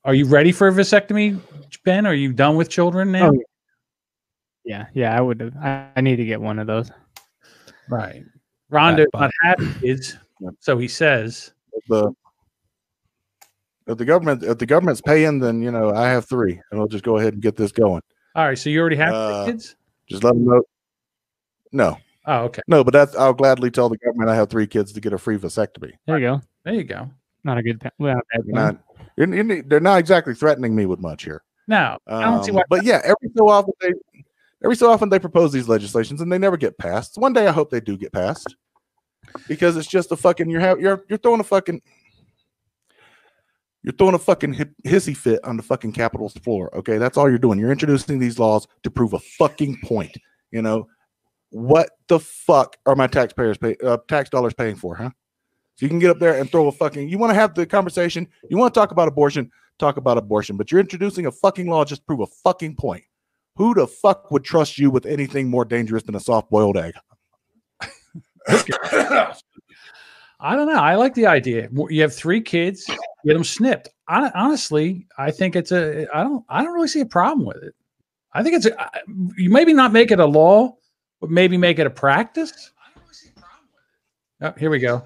S1: Are you ready for a vasectomy, Ben? Are you done with children now?
S5: Oh, yeah, I would have. I need to get one of those.
S1: Right. Rhonda not having kids, so he says.
S8: If the government's paying, then I have 3, and we'll just go ahead and get this going.
S1: All right, so you already have 3 kids?
S8: Just let them know. No.
S1: Oh, okay.
S8: No, but I'll gladly tell the government I have 3 kids to get a free vasectomy.
S5: There you go.
S1: There you go.
S5: Not a good.
S8: They're not exactly threatening me with much here.
S1: No, I don't see why.
S8: But yeah, every so often they propose these legislations and they never get passed. One day I hope they do get passed, because it's just a fucking you're throwing a fucking hissy fit on the fucking Capitol's floor. Okay, that's all you're doing. You're introducing these laws to prove a fucking point. What the fuck are my tax dollars paying for, huh? So you can get up there and throw a fucking. You want to have the conversation. You want to talk about abortion. Talk about abortion. But you're introducing a fucking law just to prove a fucking point. Who the fuck would trust you with anything more dangerous than a soft-boiled egg?
S1: I don't know. I like the idea. You have 3 kids, get them snipped. Honestly, I think it's I don't really see a problem with it. I think you maybe not make it a law, but maybe make it a practice. I don't really see a problem with it. Oh, here we go.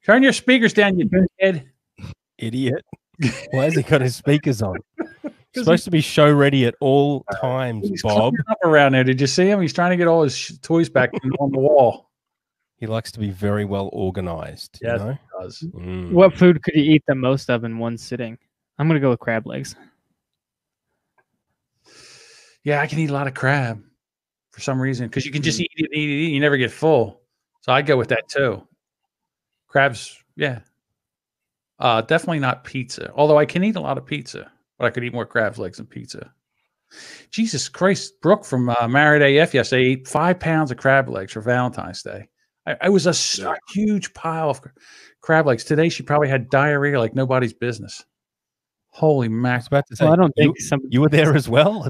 S1: Turn your speakers down, you dickhead.
S2: Idiot. Why has he got his speakers on? Supposed to be show ready at all times,
S1: he's
S2: Bob.
S1: Up around there. Did you see him? He's trying to get all his toys back on the wall.
S2: He likes to be very well organized.
S1: Yes,
S2: You know?
S1: he does.
S5: What food could you eat the most of in one sitting? I'm gonna go with crab legs.
S1: Yeah, I can eat a lot of crab for some reason because you can just eat it, eat it, eat it. You never get full. So I go with that too. Crabs, yeah. Definitely not pizza. Although I can eat a lot of pizza, but I could eat more crab legs than pizza. Jesus Christ, Brooke from Marriott AF yesterday ate 5 pounds of crab legs for Valentine's Day. I was a huge pile of crab legs. Today she probably had diarrhea like nobody's business. Holy mac!
S2: I was about to say,
S5: Well, I don't think
S2: you were there as well.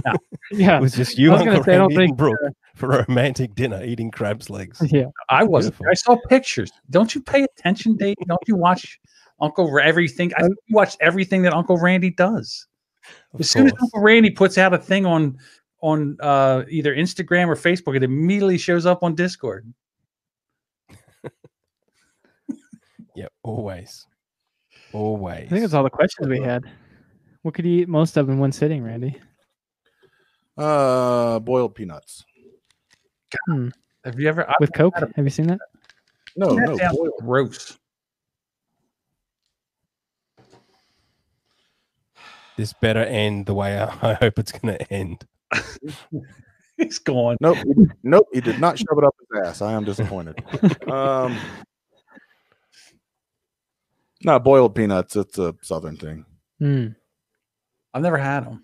S5: No. Yeah,
S2: it was just you,
S5: I was gonna
S2: Uncle
S5: say, I don't
S2: Randy, and
S5: think,
S2: Brooke for a romantic dinner eating crab's legs.
S5: Yeah,
S1: I wasn't.
S2: Beautiful.
S1: I saw pictures. Don't you pay attention, Dave? Don't you watch everything? I watched everything that Uncle Randy does. As soon as Uncle Randy puts out a thing on either Instagram or Facebook, it immediately shows up on Discord.
S2: Yeah, always. Always.
S5: I think that's all the questions we had. What could you eat most of in one sitting, Randy?
S8: Boiled peanuts.
S1: Have you ever
S5: with Coke? Have you seen that?
S8: No, no.
S1: Gross.
S2: This better end the way I hope it's going to end.
S1: He's gone.
S8: Nope. He did not shove it up his ass. I am disappointed. Not boiled peanuts. It's a Southern thing.
S1: I've never had them.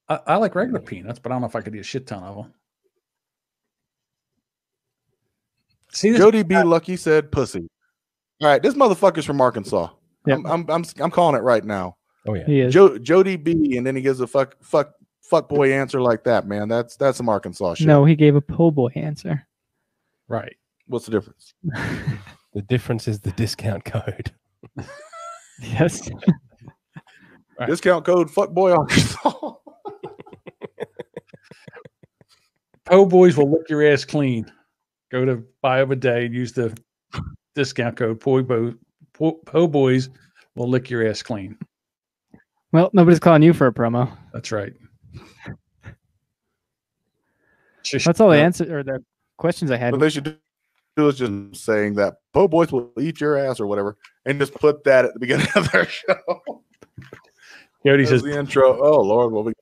S1: I like regular peanuts, but I don't know if I could eat a shit ton of them. See,
S8: Jody B. Lucky said pussy. All right, this motherfucker's from Arkansas. Yep. I'm calling it right now.
S2: Oh yeah,
S5: he is.
S8: Jody B. And then he gives a fuck boy answer like that, man. That's some Arkansas shit.
S5: No, he gave a po' boy answer.
S1: Right.
S8: What's the difference?
S2: The difference is the discount code.
S5: Yes.
S8: Right. Discount code fuckboy Arkansas.
S1: Po' boys will lick your ass clean. Go to buy a bidet and use the discount code. Po' boys will lick your ass clean.
S5: Well, nobody's calling you for a promo.
S1: That's right.
S5: That's all the answers or the questions I had.
S8: What they should do is just saying that po' boys will eat your ass or whatever, and just put that at the beginning of their show.
S1: Jody says
S8: the intro. Oh Lord, what we.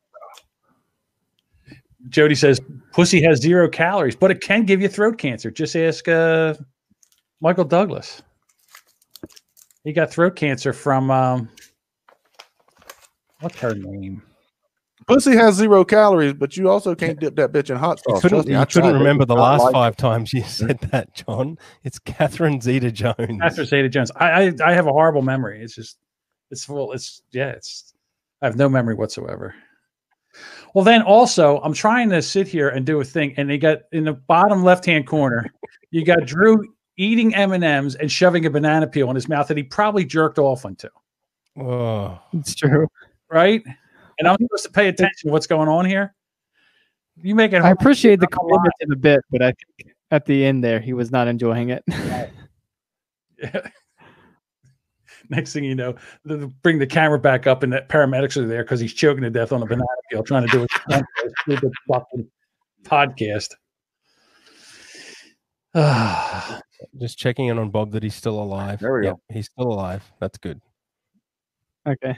S1: Jody says pussy has 0 calories, but it can give you throat cancer. Just ask Michael Douglas. He got throat cancer from what's her name?
S8: Pussy has 0 calories, but you also can't dip that bitch in hot sauce.
S2: You couldn't remember the last 5 times you said that, John. It's Catherine Zeta-Jones.
S1: Catherine Zeta-Jones. I have a horrible memory. It's just I have no memory whatsoever. Well, then also, I'm trying to sit here and do a thing, and they got in the bottom left-hand corner, you got Drew eating M&Ms and shoving a banana peel in his mouth that he probably jerked off into.
S2: Oh,
S5: it's true,
S1: right? And I'm supposed to pay attention to what's going on here. You make it.
S5: I appreciate the commitment to the bit, but I think at the end there, he was not enjoying it.
S1: Yeah. Next thing you know, bring the camera back up, and that paramedics are there because he's choking to death on a banana peel, trying to do a stupid fucking podcast.
S2: Just checking in on Bob that he's still alive.
S8: There we go.
S2: He's still alive. That's good.
S5: Okay.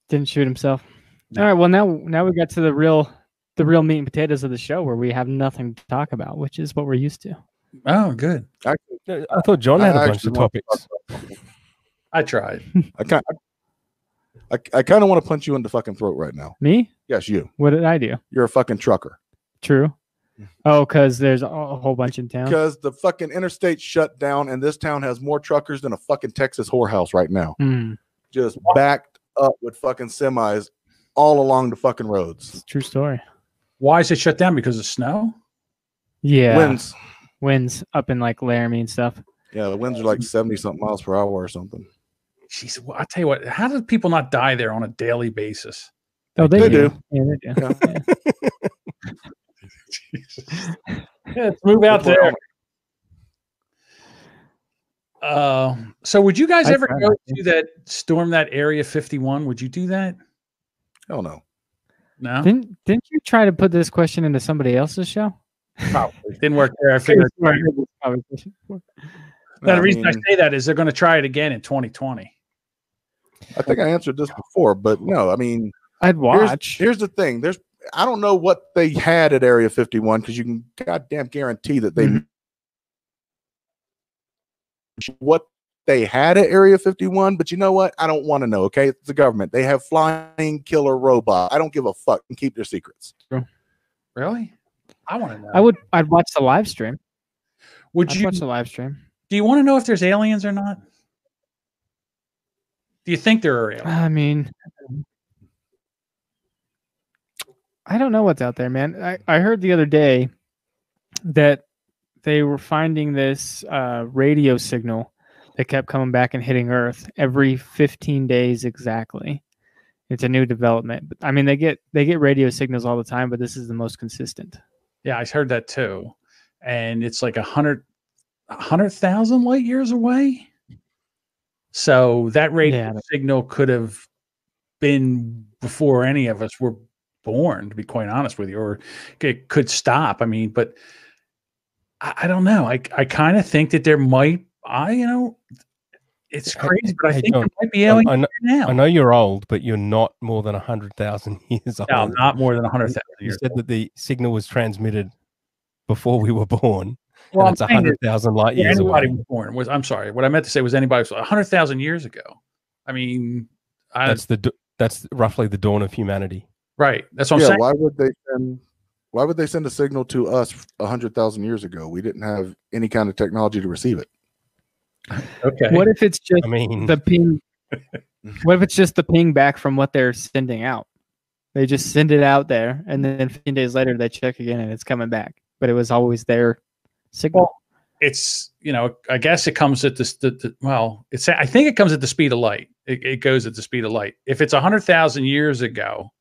S5: Didn't shoot himself. No. All right. Well, now we got to the real meat and potatoes of the show, where we have nothing to talk about, which is what we're used to.
S1: Oh, good.
S2: I thought John had a bunch of topics.
S1: I tried.
S8: I kind of want to punch you in the fucking throat right now.
S5: Me?
S8: Yes, you.
S5: What did I do?
S8: You're a fucking trucker.
S5: True. Oh, because there's a whole bunch in town.
S8: Because the fucking interstate shut down, and this town has more truckers than a fucking Texas whorehouse right now. Just backed up with fucking semis all along the fucking roads.
S5: True story.
S1: Why is it shut down? Because of snow?
S5: Yeah. Winds up in like Laramie and stuff.
S8: Yeah, the winds are like 70-something miles per hour or something.
S1: Jeez, well, I tell you what, how do people not die there on a daily basis?
S5: Oh, they do.
S8: Yeah,
S5: they do.
S1: Yeah. Let's move out there. So would you guys ever go to storm that Area 51? Would you do that?
S8: Hell no.
S1: No.
S5: Didn't you try to put this question into somebody else's show?
S1: Probably. It didn't work there. I figured. The reason I say that is they're going to try it again in 2020.
S8: I think I answered this before, but no, I mean,
S5: I'd watch.
S8: Here's the thing. I don't know what they had at Area 51 because you can goddamn guarantee that they what they had at Area 51, but you know what? I don't want to know. Okay, it's the government. They have flying killer robots. I don't give a fuck and keep their secrets.
S1: Really? I want to know.
S5: I'd watch the live stream.
S1: I'd
S5: watch the live stream?
S1: Do you want to know if there's aliens or not? Do you think there are aliens?
S5: I mean, I don't know what's out there, man. I heard the other day that they were finding this radio signal that kept coming back and hitting Earth every 15 days exactly. It's a new development. But I mean, they get radio signals all the time, but this is the most consistent.
S1: Yeah, I heard that too. And it's like 100,000 light years away. So that radio signal could have been before any of us were born, to be quite honest with you, or it could stop. I mean, but I don't know. I kind of think that there might, it's crazy, but I think there might be aliens now.
S2: I know you're old, but you're not more than 100,000 years old.
S1: No, not more than 100,000 years.
S2: You said that the signal was transmitted before we were born. Well, it's 100,000 light years away.
S1: Anybody was born. I'm sorry. What I meant to say was anybody was 100,000 years ago. I mean,
S2: that's roughly the dawn of humanity.
S1: Right. That's what I'm saying.
S8: Why would they send a signal to us 100,000 years ago? We didn't have any kind of technology to receive it.
S1: Okay.
S5: What if it's just the ping? What if it's just the ping back from what they're sending out? They just send it out there, and then 15 days later they check again, and it's coming back. But it was always their signal.
S1: Well, it's I guess it comes at I think it comes at the speed of light. It goes at the speed of light. If it's 100,000 years ago,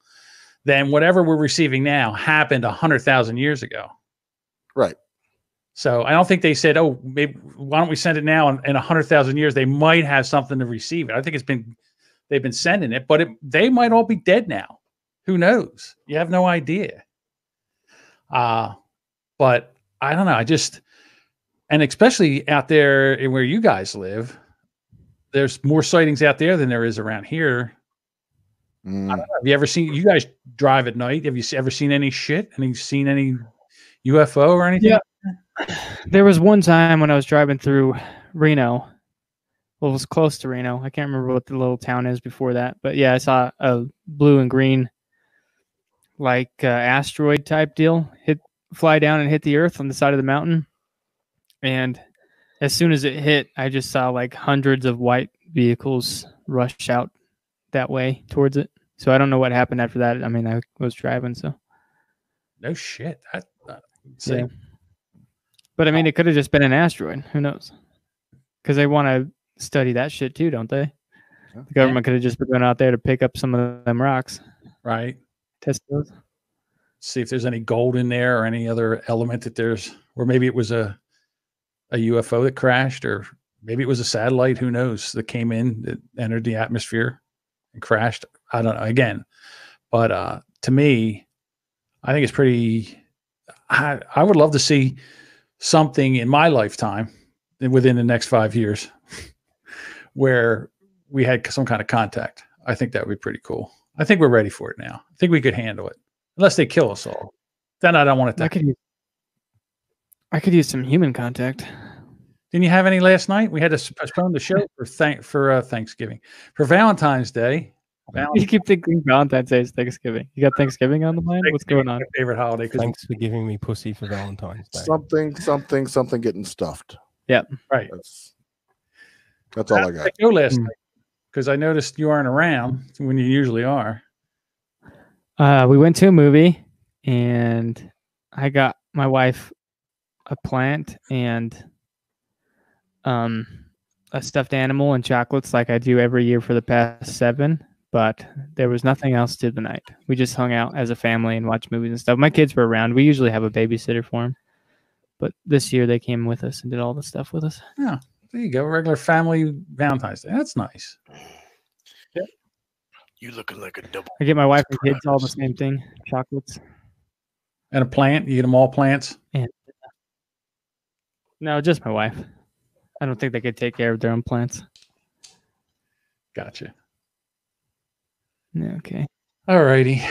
S1: then whatever we're receiving now happened 100,000 years ago.
S8: Right.
S1: So I don't think they said, "Oh, maybe why don't we send it now?" In 100,000 years, they might have something to receive it. I think they've been sending it, but they might all be dead now. Who knows? You have no idea. But I don't know. And especially out there where you guys live, there's more sightings out there than there is around here. I don't know. Have you ever seen? You guys drive at night. Have you ever seen any shit? Seen any UFO or anything?
S5: Yeah. There was one time when I was driving through Reno. Well, it was close to Reno. I can't remember what the little town is before that. But yeah, I saw a blue and green, like asteroid type deal fly down and hit the earth on the side of the mountain. And as soon as it hit, I just saw like hundreds of white vehicles rush out that way towards it. So I don't know what happened after that. I mean, I was driving, so.
S1: No shit.
S5: Yeah. But I mean, it could have just been an asteroid. Who knows? Because they want to study that shit too, don't they? The government could have just been going out there to pick up some of them rocks.
S1: Right.
S5: Test those.
S1: See if there's any gold in there or any other element that or maybe it was a UFO that crashed, or maybe it was a satellite, who knows, that came in, that entered the atmosphere and crashed. I don't know. Again, but to me, I think it's pretty, I would love to see something in my lifetime within the next 5 years where we had some kind of contact. I think that would be pretty cool. I think we're ready for it now. I think we could handle it, unless they kill us all. Then I don't want it.
S5: I could use some human contact.
S1: Didn't you have any last night? We had to postpone the show for Thanksgiving, for Valentine's Day.
S5: You keep thinking Valentine's Day is Thanksgiving. You got Thanksgiving on the mind? What's going on?
S1: My favorite holiday.
S2: Thanks for giving me pussy for Valentine's Day.
S8: Something getting stuffed.
S5: Yeah,
S1: right.
S8: That's all I got.
S1: Go last night, because I noticed you aren't around when you usually are.
S5: We went to a movie, and I got my wife a plant and a stuffed animal and chocolates, like I do every year for the past 7. But there was nothing else to the night. We just hung out as a family and watched movies and stuff. My kids were around. We usually have a babysitter for them, but this year they came with us and did all the stuff with us.
S1: Yeah, there you go. Regular family Valentine's Day. That's nice.
S3: Yeah. You looking like a double.
S5: I get my wife and kids all the same thing, chocolates.
S1: And a plant? You get them all plants?
S5: And no, just my wife. I don't think they could take care of their own plants.
S1: Gotcha.
S5: Okay.
S1: All righty.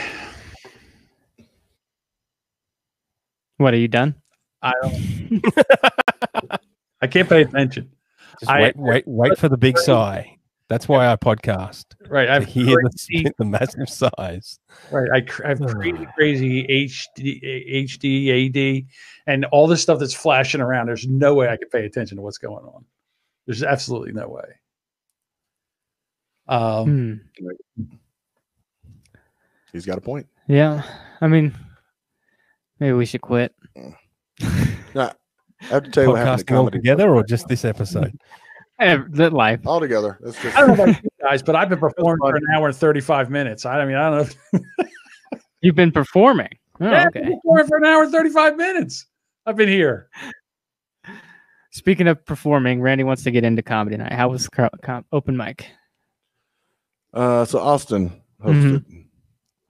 S5: What, are you done?
S1: I don't. I can't pay attention.
S2: Just wait for the big sigh. That's why I podcast.
S1: Right. I
S2: hear the massive sighs.
S1: Right. I have crazy HD, AD, and all this stuff that's flashing around. There's no way I can pay attention to what's going on. There's absolutely no way.
S8: He's got a point.
S5: Yeah. I mean, maybe we should quit.
S8: I have to tell you what happened to comedy
S2: together, or just this episode.
S5: Life
S8: all together. It's just...
S1: I don't know about you guys, but I've been performing for an hour and 35 minutes. I mean, I don't know.
S5: You've been performing. Oh,
S1: yeah,
S5: okay.
S1: I've been performing for an hour and 35 minutes. I've been here.
S5: Speaking of performing, Randy wants to get into comedy night. How was open mic?
S8: So Austin hosted,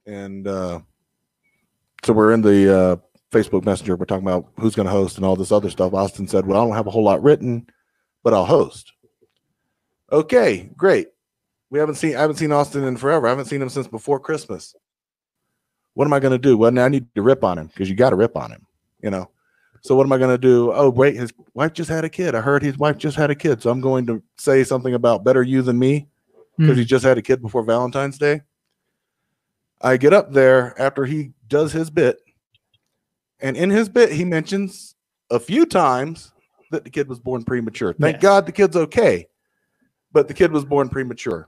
S8: and so we're in the Facebook Messenger. We're talking about who's going to host and all this other stuff. Austin said, "Well, I don't have a whole lot written, but I'll host." Okay, great. I haven't seen Austin in forever. I haven't seen him since before Christmas. What am I going to do? Well, now I need to rip on him, because you got to rip on him, you know. So what am I going to do? Oh, wait, his wife just had a kid. I heard his wife just had a kid. So I'm going to say something about better you than me, because he just had a kid before Valentine's Day. I get up there after he does his bit, and in his bit, he mentions a few times that the kid was born premature. Thank God the kid's okay, but the kid was born premature.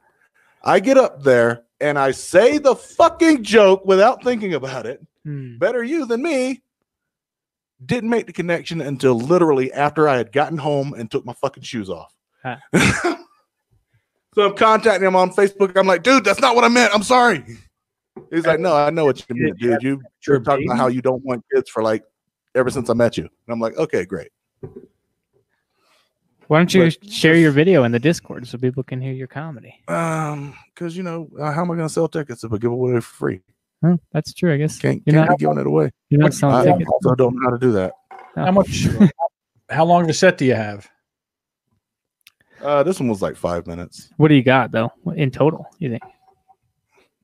S8: I get up there and I say the fucking joke without thinking about it. Better you than me. Didn't make the connection until literally after I had gotten home and took my fucking shoes off. So I'm contacting him on Facebook. I'm like, dude, that's not what I meant. I'm sorry. He's like, no, I know what you mean, dude. You're talking about how you don't want kids for like ever since I met you. And I'm like, okay, great.
S5: Why don't you share your video in the Discord so people can hear your comedy?
S8: Because how am I going to sell tickets if I give it away for free?
S5: Huh, that's true, I guess.
S8: Can't be giving it away.
S5: You're not selling tickets.
S8: I also don't know how to do that.
S1: How long of a set do you have?
S8: This one was like 5 minutes.
S5: What do you got though in total, you think?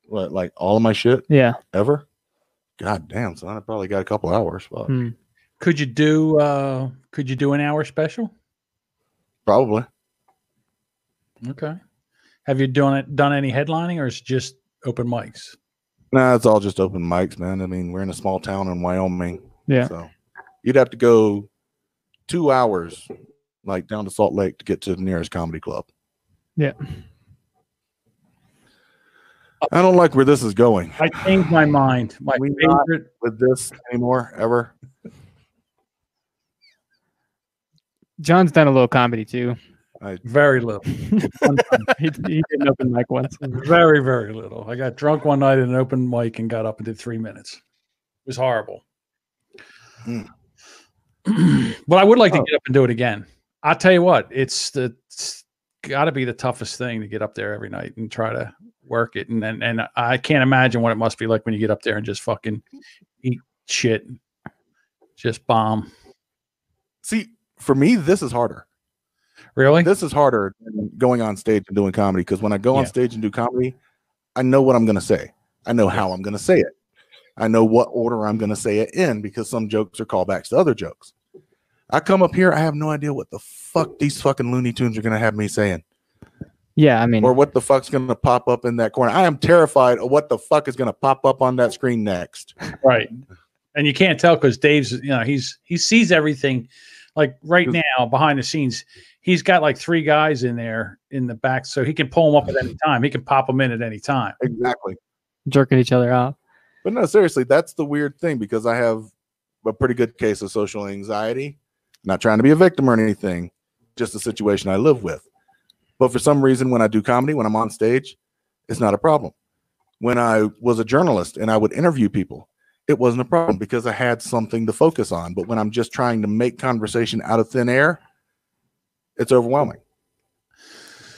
S8: What, like all of my shit?
S5: Yeah.
S8: Ever? God damn, son. I probably got a couple hours.
S1: Could you do an hour special?
S8: Probably.
S1: Okay. Have you done any headlining, or is it just open mics?
S8: Nah, it's all just open mics, man. I mean, we're in a small town in Wyoming.
S5: Yeah.
S8: So you'd have to go 2 hours, like down to Salt Lake, to get to the nearest comedy club.
S5: Yeah.
S8: I don't like where this is going.
S1: I changed my mind. My favorite
S8: with this anymore ever.
S5: John's done a little comedy too.
S1: Very little.
S5: he did an open mic once.
S1: Very, very little. I got drunk one night at an open mic and got up and did 3 minutes. It was horrible. But I would like to get up and do it again. I'll tell you what, it's got to be the toughest thing to get up there every night and try to work it. And I can't imagine what it must be like when you get up there and just fucking eat shit, just bomb.
S8: See, for me, this is harder.
S1: Really?
S8: This is harder than going on stage and doing comedy, because when I go on stage and do comedy, I know what I'm going to say. I know how I'm going to say it. I know what order I'm going to say it in, because some jokes are callbacks to other jokes. I come up here, I have no idea what the fuck these fucking Looney Tunes are going to have me saying.
S5: Yeah, I mean,
S8: or what the fuck's going to pop up in that corner. I am terrified of what the fuck is going to pop up on that screen next.
S1: Right. And you can't tell because Dave's, he sees everything. Like right now, behind the scenes, he's got like 3 guys in there in the back, so he can pull them up at any time. He can pop them in at any time.
S8: Exactly.
S5: Jerking each other out.
S8: But no, seriously, that's the weird thing, because I have a pretty good case of social anxiety. Not trying to be a victim or anything, just a situation I live with. But for some reason, when I do comedy, when I'm on stage, it's not a problem. When I was a journalist and I would interview people, it wasn't a problem because I had something to focus on. But when I'm just trying to make conversation out of thin air, it's overwhelming.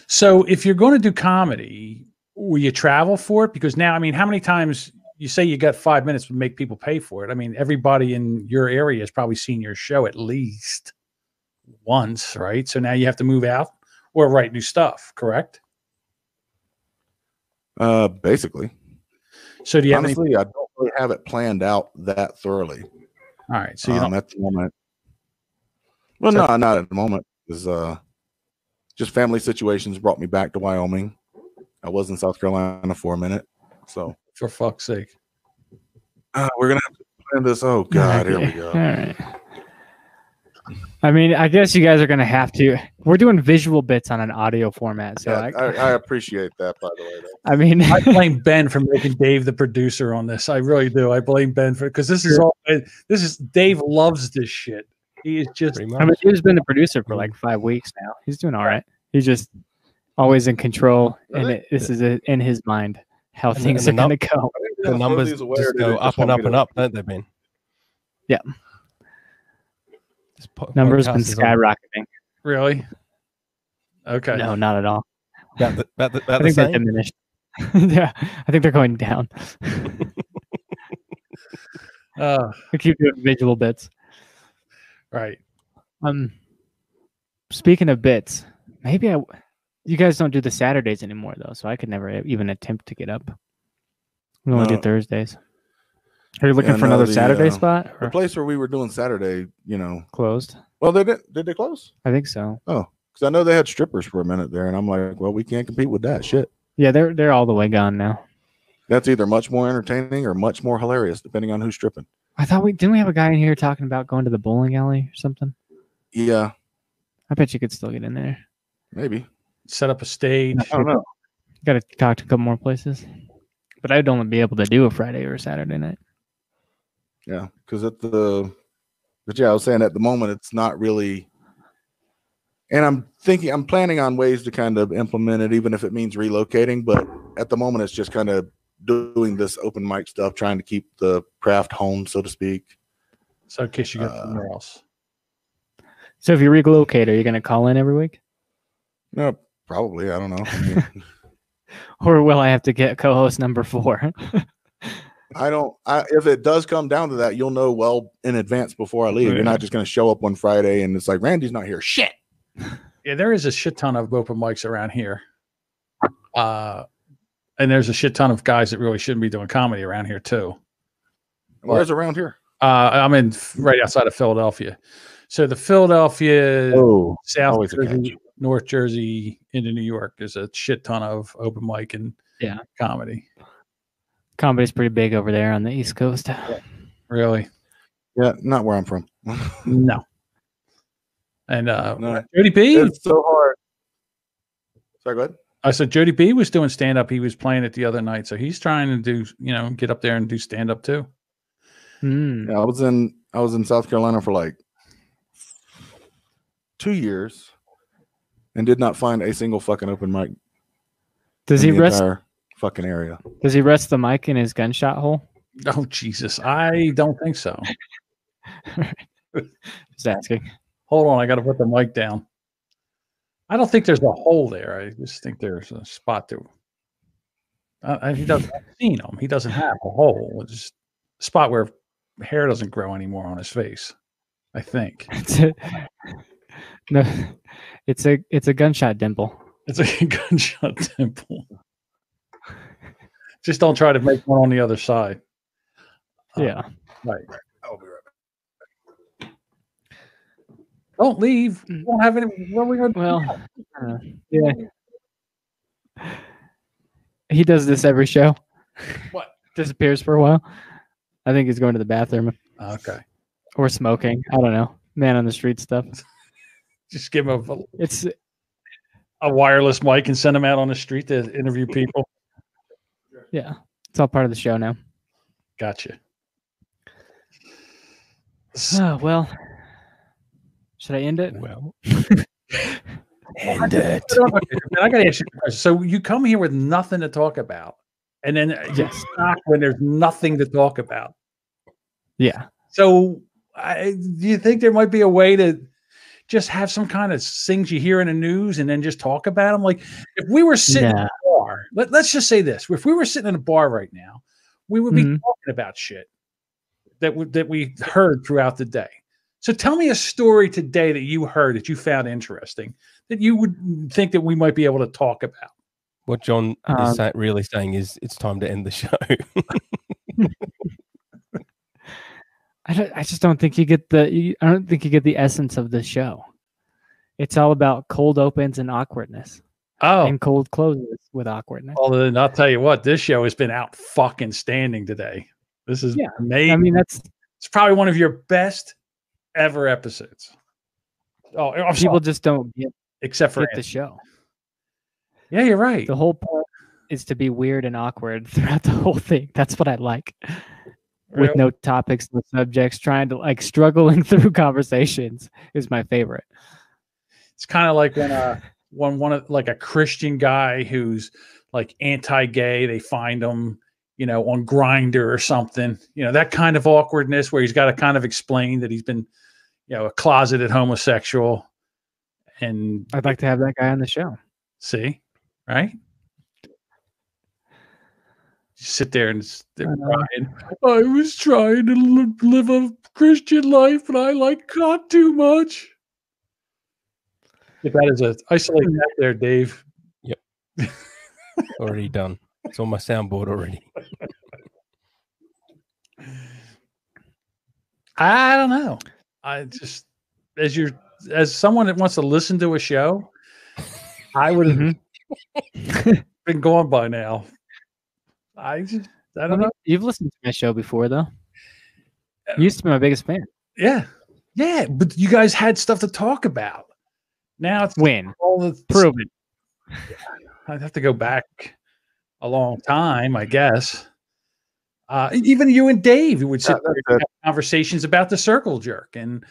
S1: So if you're going to do comedy, will you travel for it? Because now, I mean, how many times you say you got 5 minutes to make people pay for it. I mean, everybody in your area has probably seen your show at least once, right? So now you have to move out or write new stuff, correct?
S8: Basically.
S1: So do you
S8: honestly, I don't really have it planned out that thoroughly.
S1: All right. So you don't
S8: at the moment. Well, no, not at the moment. Because just family situations brought me back to Wyoming. I was in South Carolina for a minute. So
S1: for fuck's sake.
S8: We're gonna have to plan this. Oh God, here we go.
S5: All right. I mean, I guess you guys are gonna have to. We're doing visual bits on an audio format, so
S8: yeah, I appreciate that. By the way, though.
S5: I mean,
S1: I blame Ben for making Dave the producer on this. I really do. I blame Ben for because this is all. This is Dave loves this shit. He is just.
S5: I mean, he's been the producer for like 5 weeks now. He's doing all right. He's just always in control, and this is in his mind how things are gonna go.
S2: The numbers just go up and up and up, don't they, Ben?
S5: Yeah. Numbers been skyrocketing.
S1: Really? Okay.
S5: No, not at all.
S2: I
S5: think they're diminished. Yeah, I think they're going down. We keep doing visual bits.
S1: Right.
S5: Speaking of bits, maybe you guys don't do the Saturdays anymore though, so I could never even attempt to get up. We only do Thursdays. Are you looking for another Saturday spot?
S8: The place where we were doing Saturday,
S5: closed.
S8: Well, they did. Did they close?
S5: I think so.
S8: Oh, because I know they had strippers for a minute there, and I'm like, well, we can't compete with that shit.
S5: Yeah, they're all the way gone now.
S8: That's either much more entertaining or much more hilarious, depending on who's stripping.
S5: I thought didn't we have a guy in here talking about going to the bowling alley or something?
S8: Yeah,
S5: I bet you could still get in there.
S8: Maybe
S1: set up a stage.
S8: I don't know.
S5: Got to talk to a couple more places, but I'd only be able to do a Friday or a Saturday night.
S8: Yeah, because I was saying at the moment it's not really, and I'm planning on ways to kind of implement it, even if it means relocating. But at the moment, it's just kind of doing this open mic stuff, trying to keep the craft home, so to speak.
S1: So in case you go somewhere else.
S5: So if you relocate, are you going to call in every week?
S8: No, probably. I don't know.
S5: Or will I have to get co-host number 4?
S8: If it does come down to that, you'll know well in advance before I leave. You're not just going to show up one Friday and it's like, Randy's not here. Shit.
S1: Yeah, there is a shit ton of open mics around here. And there's a shit ton of guys that really shouldn't be doing comedy around here too.
S8: Where's around here?
S1: I'm in right outside of Philadelphia. So the Philadelphia, South Jersey, North Jersey into New York, there's a shit ton of open mic and comedy.
S5: Comedy's pretty big over there on the East Coast.
S1: Yeah. Really?
S8: Yeah, not where I'm from.
S1: No. And Jody B.
S8: It's so hard. Sorry, go ahead.
S1: I said Jody B was doing stand up. He was playing it the other night, so he's trying to do, get up there and do stand up too.
S8: Yeah, I was in South Carolina for like 2 years and did not find a single fucking open mic.
S5: Does he rest
S8: fucking area?
S5: Does he rest the mic in his gunshot hole?
S1: Oh Jesus, I don't think so.
S5: Just asking.
S1: Hold on, I got to put the mic down. I don't think there's a hole there. I just think there's a spot to. He doesn't. I've seen him. He doesn't have a hole. It's just a spot where hair doesn't grow anymore on his face. I think.
S5: No, it's a gunshot dimple.
S1: It's a gunshot dimple. Just don't try to make one on the other side.
S5: Yeah.
S1: Right.
S8: I'll be right back.
S1: Don't leave. We won't have any. What are we going to
S5: do? Yeah. He does this every show.
S1: What?
S5: Disappears for a while. I think he's going to the bathroom.
S1: Okay.
S5: Or smoking. I don't know. Man on the street stuff.
S1: Just give him a wireless mic and send him out on the street to interview people.
S5: Yeah. It's all part of the show now.
S1: Gotcha.
S5: Oh, well. Should I end it?
S2: Well.
S1: End it. I got to ask you a question. So you come here with nothing to talk about, and then you stop when there's nothing to talk about.
S5: Yeah.
S1: So do you think there might be a way to just have some kind of things you hear in the news and then just talk about them? Like if we were sitting in a bar, let's just say this. If we were sitting in a bar right now, we would be talking about shit that we heard throughout the day. So tell me a story today that you heard that you found interesting that you would think that we might be able to talk about.
S2: What John is really saying is it's time to end the show.
S5: I just don't think you get I don't think you get the essence of the show. It's all about cold opens and awkwardness.
S1: Oh,
S5: and cold closes with awkwardness.
S1: Well, then I'll tell you what, this show has been out fucking standing today. This is amazing.
S5: I mean, it's
S1: probably one of your best ever episodes. Oh,
S5: people just don't get
S1: the
S5: show.
S1: Yeah, you're right.
S5: The whole point is to be weird and awkward throughout the whole thing. That's what I like. With no topics, no subjects, trying to struggling through conversations is my favorite.
S1: It's kind of like when one of a Christian guy who's anti-gay, they find him, on Grindr or something, that kind of awkwardness where he's got to kind of explain that he's been, a closeted homosexual. And
S5: I'd like to have that guy on the show.
S1: See, right? You sit there and crying. I was trying to live a Christian life, and I like God too much. If that is isolate that there, Dave.
S2: Yep. Already done. It's on my soundboard already.
S1: I don't know. I just as someone that wants to listen to a show, I would have been gone by now. I don't know.
S5: You've listened to my show before, though. You used to be my biggest fan.
S1: Yeah. Yeah, but you guys had stuff to talk about. Now it's
S5: prove it.
S1: I'd have to go back a long time, I guess. Even you and Dave, you would sit there and have conversations about the Circle Jerk and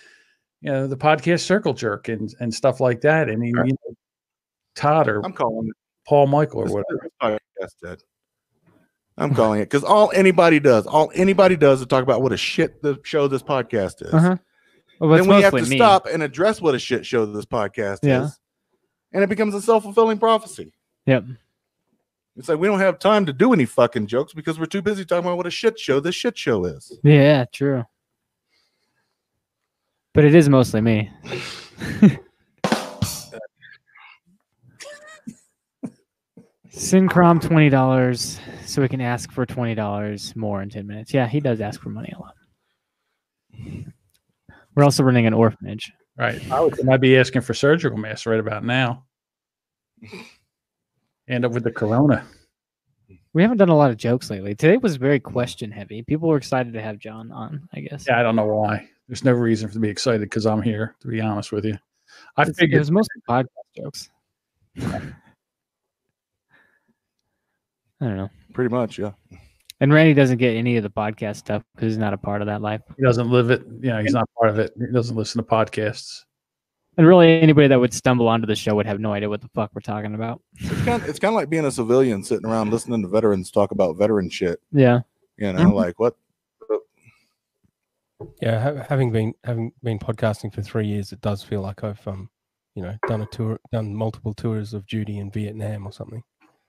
S1: the podcast Circle Jerk and stuff like that. I mean, Todd or
S8: I'm calling it
S1: Paul Michael or whatever.
S8: I'm calling it because all anybody does is talk about what a shit the show this podcast is.
S5: Well,
S8: then we have to stop and address what a shit show this podcast is, and it becomes a self-fulfilling prophecy.
S5: Yep.
S8: It's like we don't have time to do any fucking jokes because we're too busy talking about what a shit show this shit show is.
S5: Yeah, true. But it is mostly me. Syncrom $20 so we can ask for $20 more in 10 minutes. Yeah, he does ask for money a lot. We're also running an orphanage.
S1: Right. I might be asking for surgical masks right about now. End up with the corona.
S5: We haven't done a lot of jokes lately. Today was very question heavy. People were excited to have John on, I guess.
S1: Yeah, I don't know why. There's no reason to be excited because I'm here, to be honest with you. I figured
S5: it was mostly podcast jokes. I don't know.
S8: Pretty much, yeah.
S5: And Randy doesn't get any of the podcast stuff because he's not a part of that life.
S1: He doesn't live it. He's not part of it. He doesn't listen to podcasts.
S5: And really, anybody that would stumble onto the show would have no idea what the fuck we're talking about.
S8: It's kind of like being a civilian sitting around listening to veterans talk about veteran shit.
S5: Yeah.
S8: Like what?
S2: Yeah, having been podcasting for 3 years, it does feel like I've done multiple tours of duty in Vietnam or something.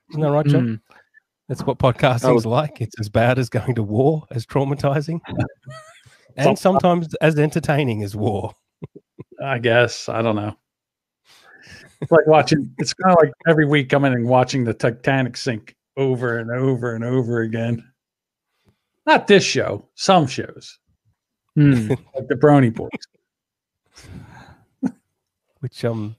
S2: Isn't that right, John? That's what podcasting's like. It's as bad as going to war, as traumatizing, and sometimes as entertaining as war.
S1: I guess. I don't know. It's like it's kind of like every week coming and watching the Titanic sink over and over and over again. Not this show, some shows. Like the Brownie Boys.
S2: Which, the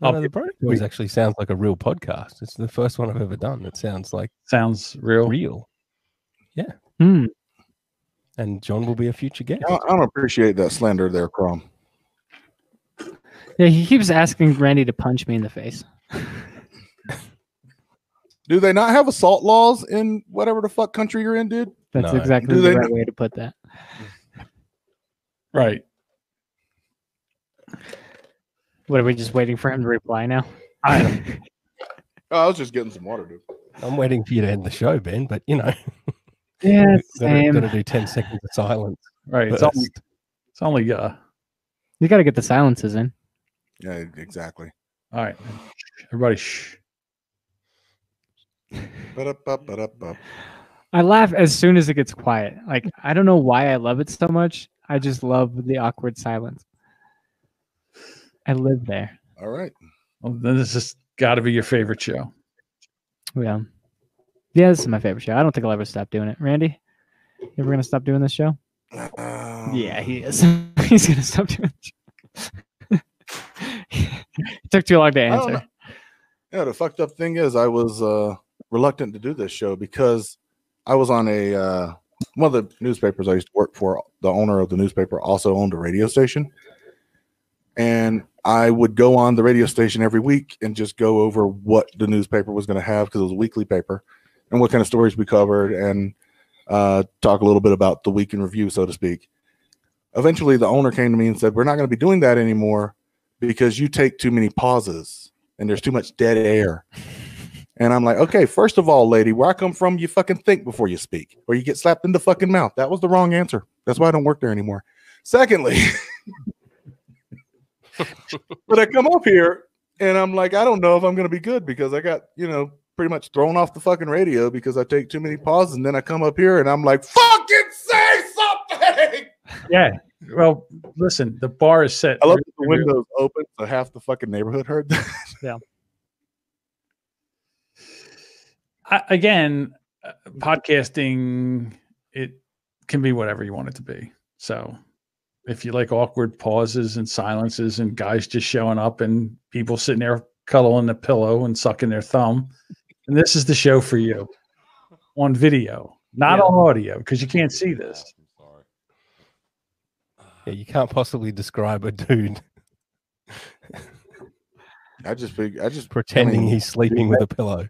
S2: Brownie Boys actually sounds like a real podcast. It's the first one I've ever done that sounds
S1: real.
S2: Real. Yeah. And John will be a future guest.
S8: I don't appreciate that slander there, Crom.
S5: Yeah, he keeps asking Randy to punch me in the face.
S8: Do they not have assault laws in whatever the fuck country you're in, dude?
S5: That's exactly the right way to put that.
S1: Right.
S5: What, are we just waiting for him to reply now?
S8: I was just getting some water, dude.
S2: I'm waiting for you to end the show, Ben, but
S5: Yeah,
S2: gotta do 10 seconds of silence.
S1: Right. It's only
S5: you gotta get the silences in.
S8: Yeah, exactly.
S1: All right. Everybody shh.
S8: Ba-da-ba-ba-da-ba.
S5: I laugh as soon as it gets quiet. Like, I don't know why I love it so much. I just love the awkward silence. I live there.
S8: All right.
S1: Well, then this has got to be your favorite show.
S5: Yeah. Yeah, this is my favorite show. I don't think I'll ever stop doing it. Randy, you ever going to stop doing this show? Yeah, he is. He's going to stop doing it. It took too long to answer.
S8: Yeah, the fucked up thing is I was reluctant to do this show because I was on a one of the newspapers I used to work for. The owner of the newspaper also owned a radio station. And I would go on the radio station every week and just go over what the newspaper was going to have, because it was a weekly paper, and what kind of stories we covered, and talk a little bit about the week in review, so to speak. Eventually, the owner came to me and said, we're not going to be doing that anymore because you take too many pauses and there's too much dead air. And I'm like, okay, first of all, lady, where I come from, you fucking think before you speak, or you get slapped in the fucking mouth. That was the wrong answer. That's why I don't work there anymore. Secondly, but I come up here and I'm like, I don't know if I'm going to be good because I got, pretty much thrown off the fucking radio because I take too many pauses. And then I come up here and I'm like, fucking say something.
S1: Yeah. Well, listen, the bar is set.
S8: I love that the windows open so half the fucking neighborhood heard that.
S5: Yeah.
S1: Again, podcasting, it can be whatever you want it to be. So if you like awkward pauses and silences and guys just showing up and people sitting there cuddling the pillow and sucking their thumb, and this is the show for you on video, not on audio, because you can't see this.
S2: Yeah, you can't possibly describe a dude pretending he's sleeping with a pillow.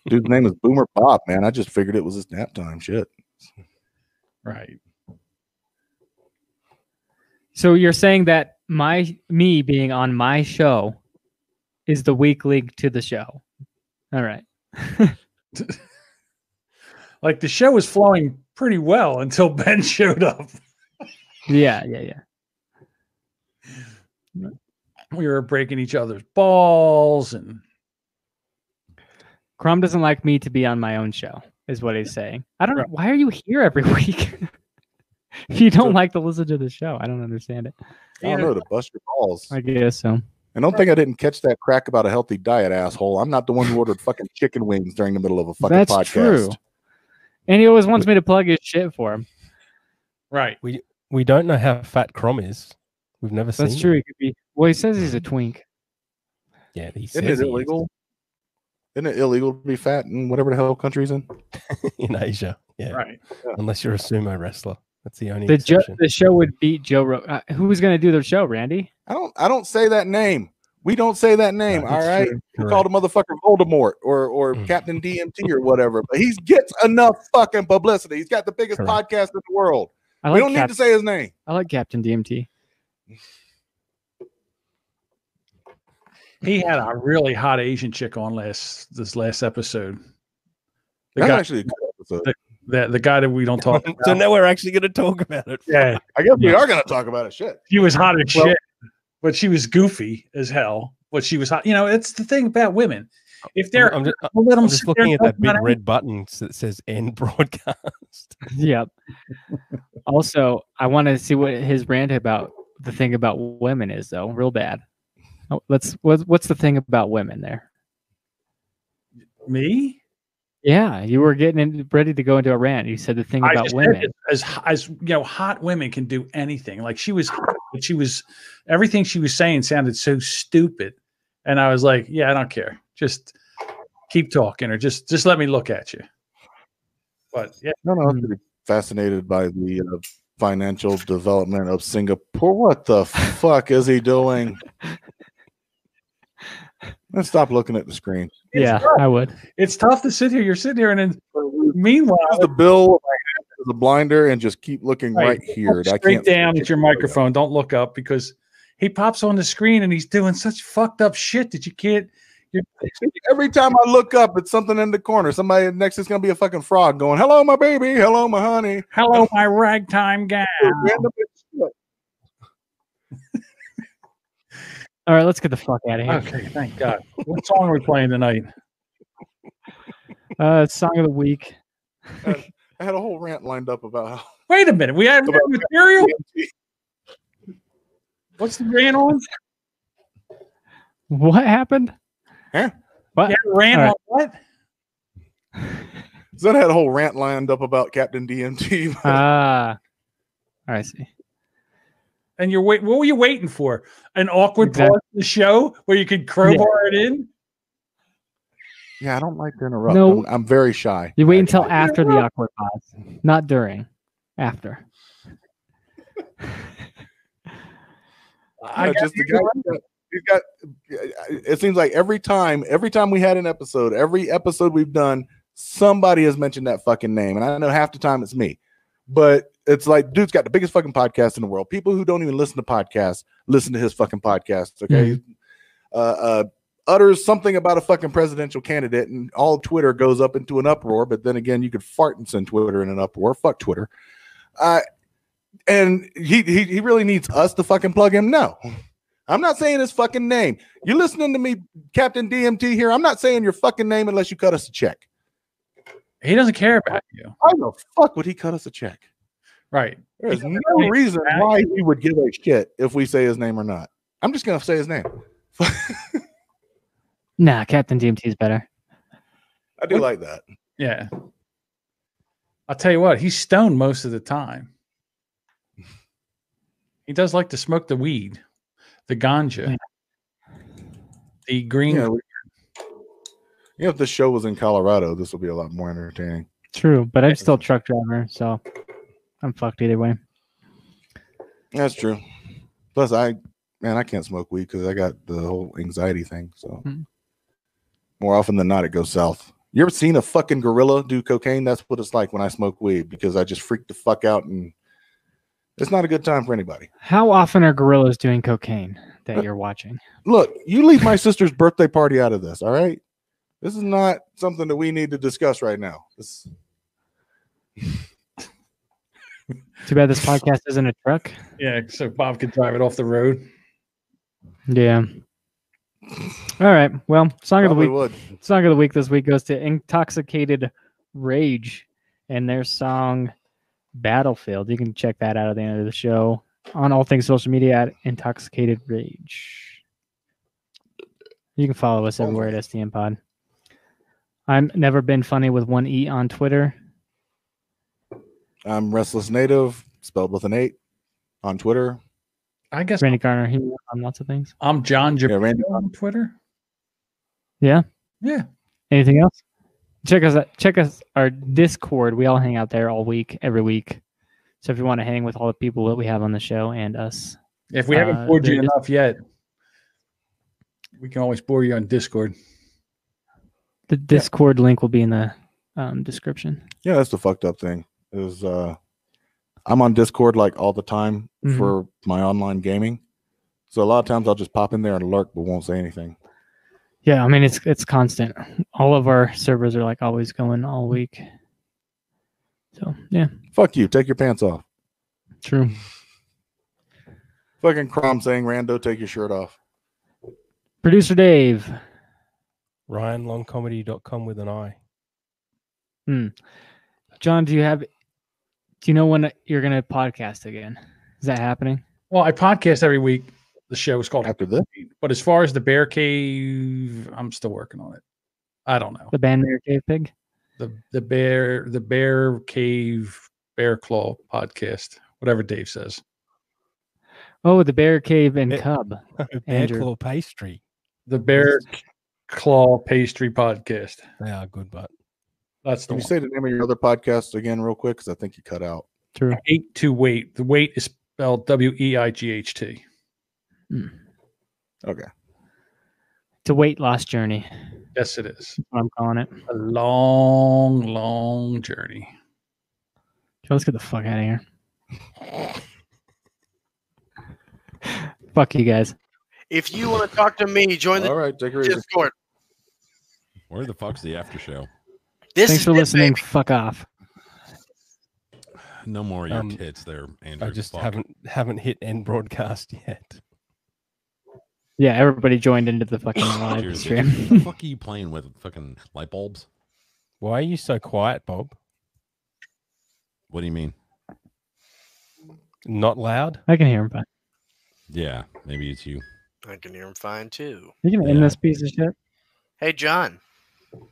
S8: Dude's name is Boomer Bob, man. I just figured it was his nap time. Shit.
S1: Right.
S5: So you're saying that me being on my show is the weak link to the show. All right.
S1: Like the show was flowing pretty well until Ben showed up.
S5: Yeah.
S1: We were breaking each other's balls, and
S5: Crom doesn't like me to be on my own show, is what he's saying. I don't know. Why are you here every week? If you don't like to listen to the show, I don't understand it.
S8: I don't know, to bust your balls.
S5: I guess so.
S8: And don't think I didn't catch that crack about a healthy diet, asshole. I'm not the one who ordered fucking chicken wings during the middle of a fucking
S5: That's
S8: podcast.
S5: True. And he always wants me to plug his shit for him.
S1: Right.
S2: We don't know how fat Crom is. We've never seen
S5: That's true.
S2: him.
S5: He could be. Well, he says he's a twink.
S2: Yeah, he
S8: Isn't
S2: says
S8: it
S2: he
S8: illegal? Isn't it illegal to be fat in whatever the hell country he's in?
S2: in Asia. Yeah.
S1: Right.
S2: Unless you're a sumo wrestler. That's the only
S5: The
S2: exception.
S5: the show would beat Joe Rogan. Who was going to do the show, Randy?
S8: I don't say that name. We don't say that name.
S2: No,
S8: all
S2: that's
S8: right.
S2: true.
S8: We called a motherfucker Voldemort or Captain DMT or whatever. But he gets enough fucking publicity. He's got the biggest podcast in the world. We don't need to say his name.
S5: I like Captain DMT.
S1: He had a really hot Asian chick on this last episode.
S8: That's actually a good episode.
S1: The guy that we don't talk about.
S2: So now we're actually going to talk about it.
S1: Yeah.
S8: I guess we are going to talk about it. Shit.
S1: She was hot as shit, but she was goofy as hell. But she was hot. It's the thing about women. If they're,
S2: I'm just looking at that big red button that says end broadcast.
S5: Yep. Also, I want to see what his rant about the thing about women is, though. Real bad. What's the thing about women there?
S1: Me?
S5: Yeah, you were ready to go into a rant. You said the thing about women.
S1: As hot women can do anything. Like she was everything she was saying sounded so stupid, and I was like, yeah, I don't care. Just keep talking, or just let me look at you. But yeah,
S8: no, I'm pretty fascinated by the financial development of Singapore. What the fuck is he doing? Let's stop looking at the screen.
S5: I would.
S1: It's tough to sit here. You're sitting here, and then meanwhile,
S8: the bill is a blinder, and just keep looking right here.
S1: I can't down at your microphone. Don't look up because he pops on the screen and he's doing such fucked up shit that you can't.
S8: Every time I look up, it's something in the corner. Somebody next is gonna be a fucking frog going, "Hello, my baby. Hello, my honey.
S1: Hello, my ragtime gal."
S5: All right, let's get the fuck out of here.
S1: Okay, thank God. What song are we playing tonight?
S5: Song of the week.
S8: I had a whole rant lined up about how.
S1: Wait a minute. We have material. What's the rant on?
S5: What happened?
S8: Huh?
S5: What?
S1: You have a rant
S5: All
S1: on what?
S8: Then I had a whole rant lined up about Captain DMT.
S5: I see.
S1: And what were you waiting for? An awkward
S5: Exactly.
S1: pause in the show where you could crowbar it in?
S8: Yeah, I don't like to interrupt.
S5: No.
S8: I'm very shy.
S5: You wait until after the awkward pause, not during. After.
S8: Just the guy. He's got. It seems like every time we had an episode, every episode we've done, somebody has mentioned that fucking name, and I know half the time it's me. But it's like, dude's got the biggest fucking podcast in the world. People who don't even listen to podcasts listen to his fucking podcasts. Okay, utters something about a fucking presidential candidate, and all Twitter goes up into an uproar. But then again, you could fart and send Twitter in an uproar. Fuck Twitter. And he really needs us to fucking plug him. No, I'm not saying his fucking name. You're listening to me, Captain DMT here. I'm not saying your fucking name unless you cut us a check.
S1: He doesn't care about you.
S8: Why the fuck would he cut us a check?
S1: Right.
S8: There's no reason why he would give a shit if we say his name or not. I'm just gonna say his name.
S5: Nah, Captain DMT is better.
S8: I do like that.
S1: Yeah. I'll tell you what, he's stoned most of the time. He does like to smoke the weed, the ganja, the green.
S8: Yeah, if the show was in Colorado, this would be a lot more entertaining.
S5: True, but I'm still a truck driver, so I'm fucked either way.
S8: That's true. Plus, I can't smoke weed because I got the whole anxiety thing. So more often than not, it goes south. You ever seen a fucking gorilla do cocaine? That's what it's like when I smoke weed, because I just freak the fuck out, and it's not a good time for anybody.
S5: How often are gorillas doing cocaine that you're watching?
S8: Look, you leave my sister's birthday party out of this, all right? This is not something that we need to discuss right now.
S5: Too bad this podcast isn't a truck.
S1: Yeah, so Bob could drive it off the road.
S5: Yeah. All right. Well, song
S8: Probably
S5: of the week.
S8: would.
S5: Song of the week this week goes to Intoxicated Rage and their song Battlefield. You can check that out at the end of the show on all things social media at Intoxicated Rage. You can follow us everywhere at STM Pod. I'm Never Been Funny with one E on Twitter.
S8: I'm Restless Native, spelled with an 8, on Twitter.
S1: I guess
S5: Randy Garner here on lots of things.
S1: I'm John Jamingo
S8: Randy
S1: on Twitter.
S5: Yeah.
S1: Yeah.
S5: Anything else? Check us our Discord. We all hang out there all week, every week. So if you want to hang with all the people that we have on the show and us.
S1: If we haven't bored you enough yet, we can always bore you on Discord.
S5: The Discord link will be in the description.
S8: Yeah, that's the fucked up thing. Is I'm on Discord like all the time for my online gaming. So a lot of times I'll just pop in there and lurk but won't say anything.
S5: Yeah, I mean it's constant. All of our servers are like always going all week. So yeah.
S8: Fuck you. Take your pants off.
S5: True.
S8: Fucking Crom saying, Rando, take your shirt off.
S5: Producer Dave.
S2: RyanLongComedy.com with an I.
S5: John, do you know when you're gonna podcast again? Is that happening?
S1: Well, I podcast every week. The show is called
S8: After this.
S1: But as far as the Bear Cave, I'm still working on it. I don't know.
S5: The band Bear Cave Pig?
S1: The Bear Cave Bear Claw podcast. Whatever Dave says.
S5: Oh, the Bear Cave and Cub.
S2: Bear Claw Pastry.
S1: The Bear Claw Pastry podcast.
S2: They are good, but
S1: that's the
S8: Can
S1: one.
S8: you say the name of your other podcast again real quick? Because I think you cut out.
S5: True.
S1: Hate to Wait. The Wait is spelled WEIGHT.
S8: Okay.
S5: It's a weight loss journey.
S1: Yes, it is.
S5: That's what I'm calling it.
S1: A long, long journey.
S5: Okay, let's get the fuck out of here. Fuck you guys.
S3: If you want to talk to me, join the
S8: All right, take it easy.
S3: Discord.
S7: Where the fuck's the after show?
S5: Thanks for listening. Fuck off.
S7: No more of your tits there, Andrew.
S2: I just haven't hit end broadcast yet.
S5: Yeah, everybody joined into the fucking live stream.
S7: What the fuck are you playing with? Fucking light bulbs?
S2: Why are you so quiet, Bob?
S7: What do you mean?
S2: Not loud?
S5: I can hear him fine.
S7: Yeah, maybe it's you.
S3: I can hear him fine too.
S5: You can end this piece of shit.
S3: Hey, John.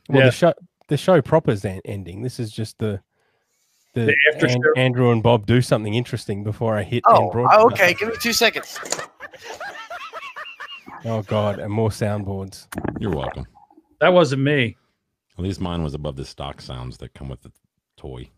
S2: Well, the show proper is ending. This is just the
S1: after show.
S2: Andrew and Bob do something interesting before I hit.
S3: Okay. Give me 2 seconds.
S2: Oh God, and more soundboards.
S7: You're welcome.
S1: That wasn't me.
S7: At least mine was above the stock sounds that come with the toy.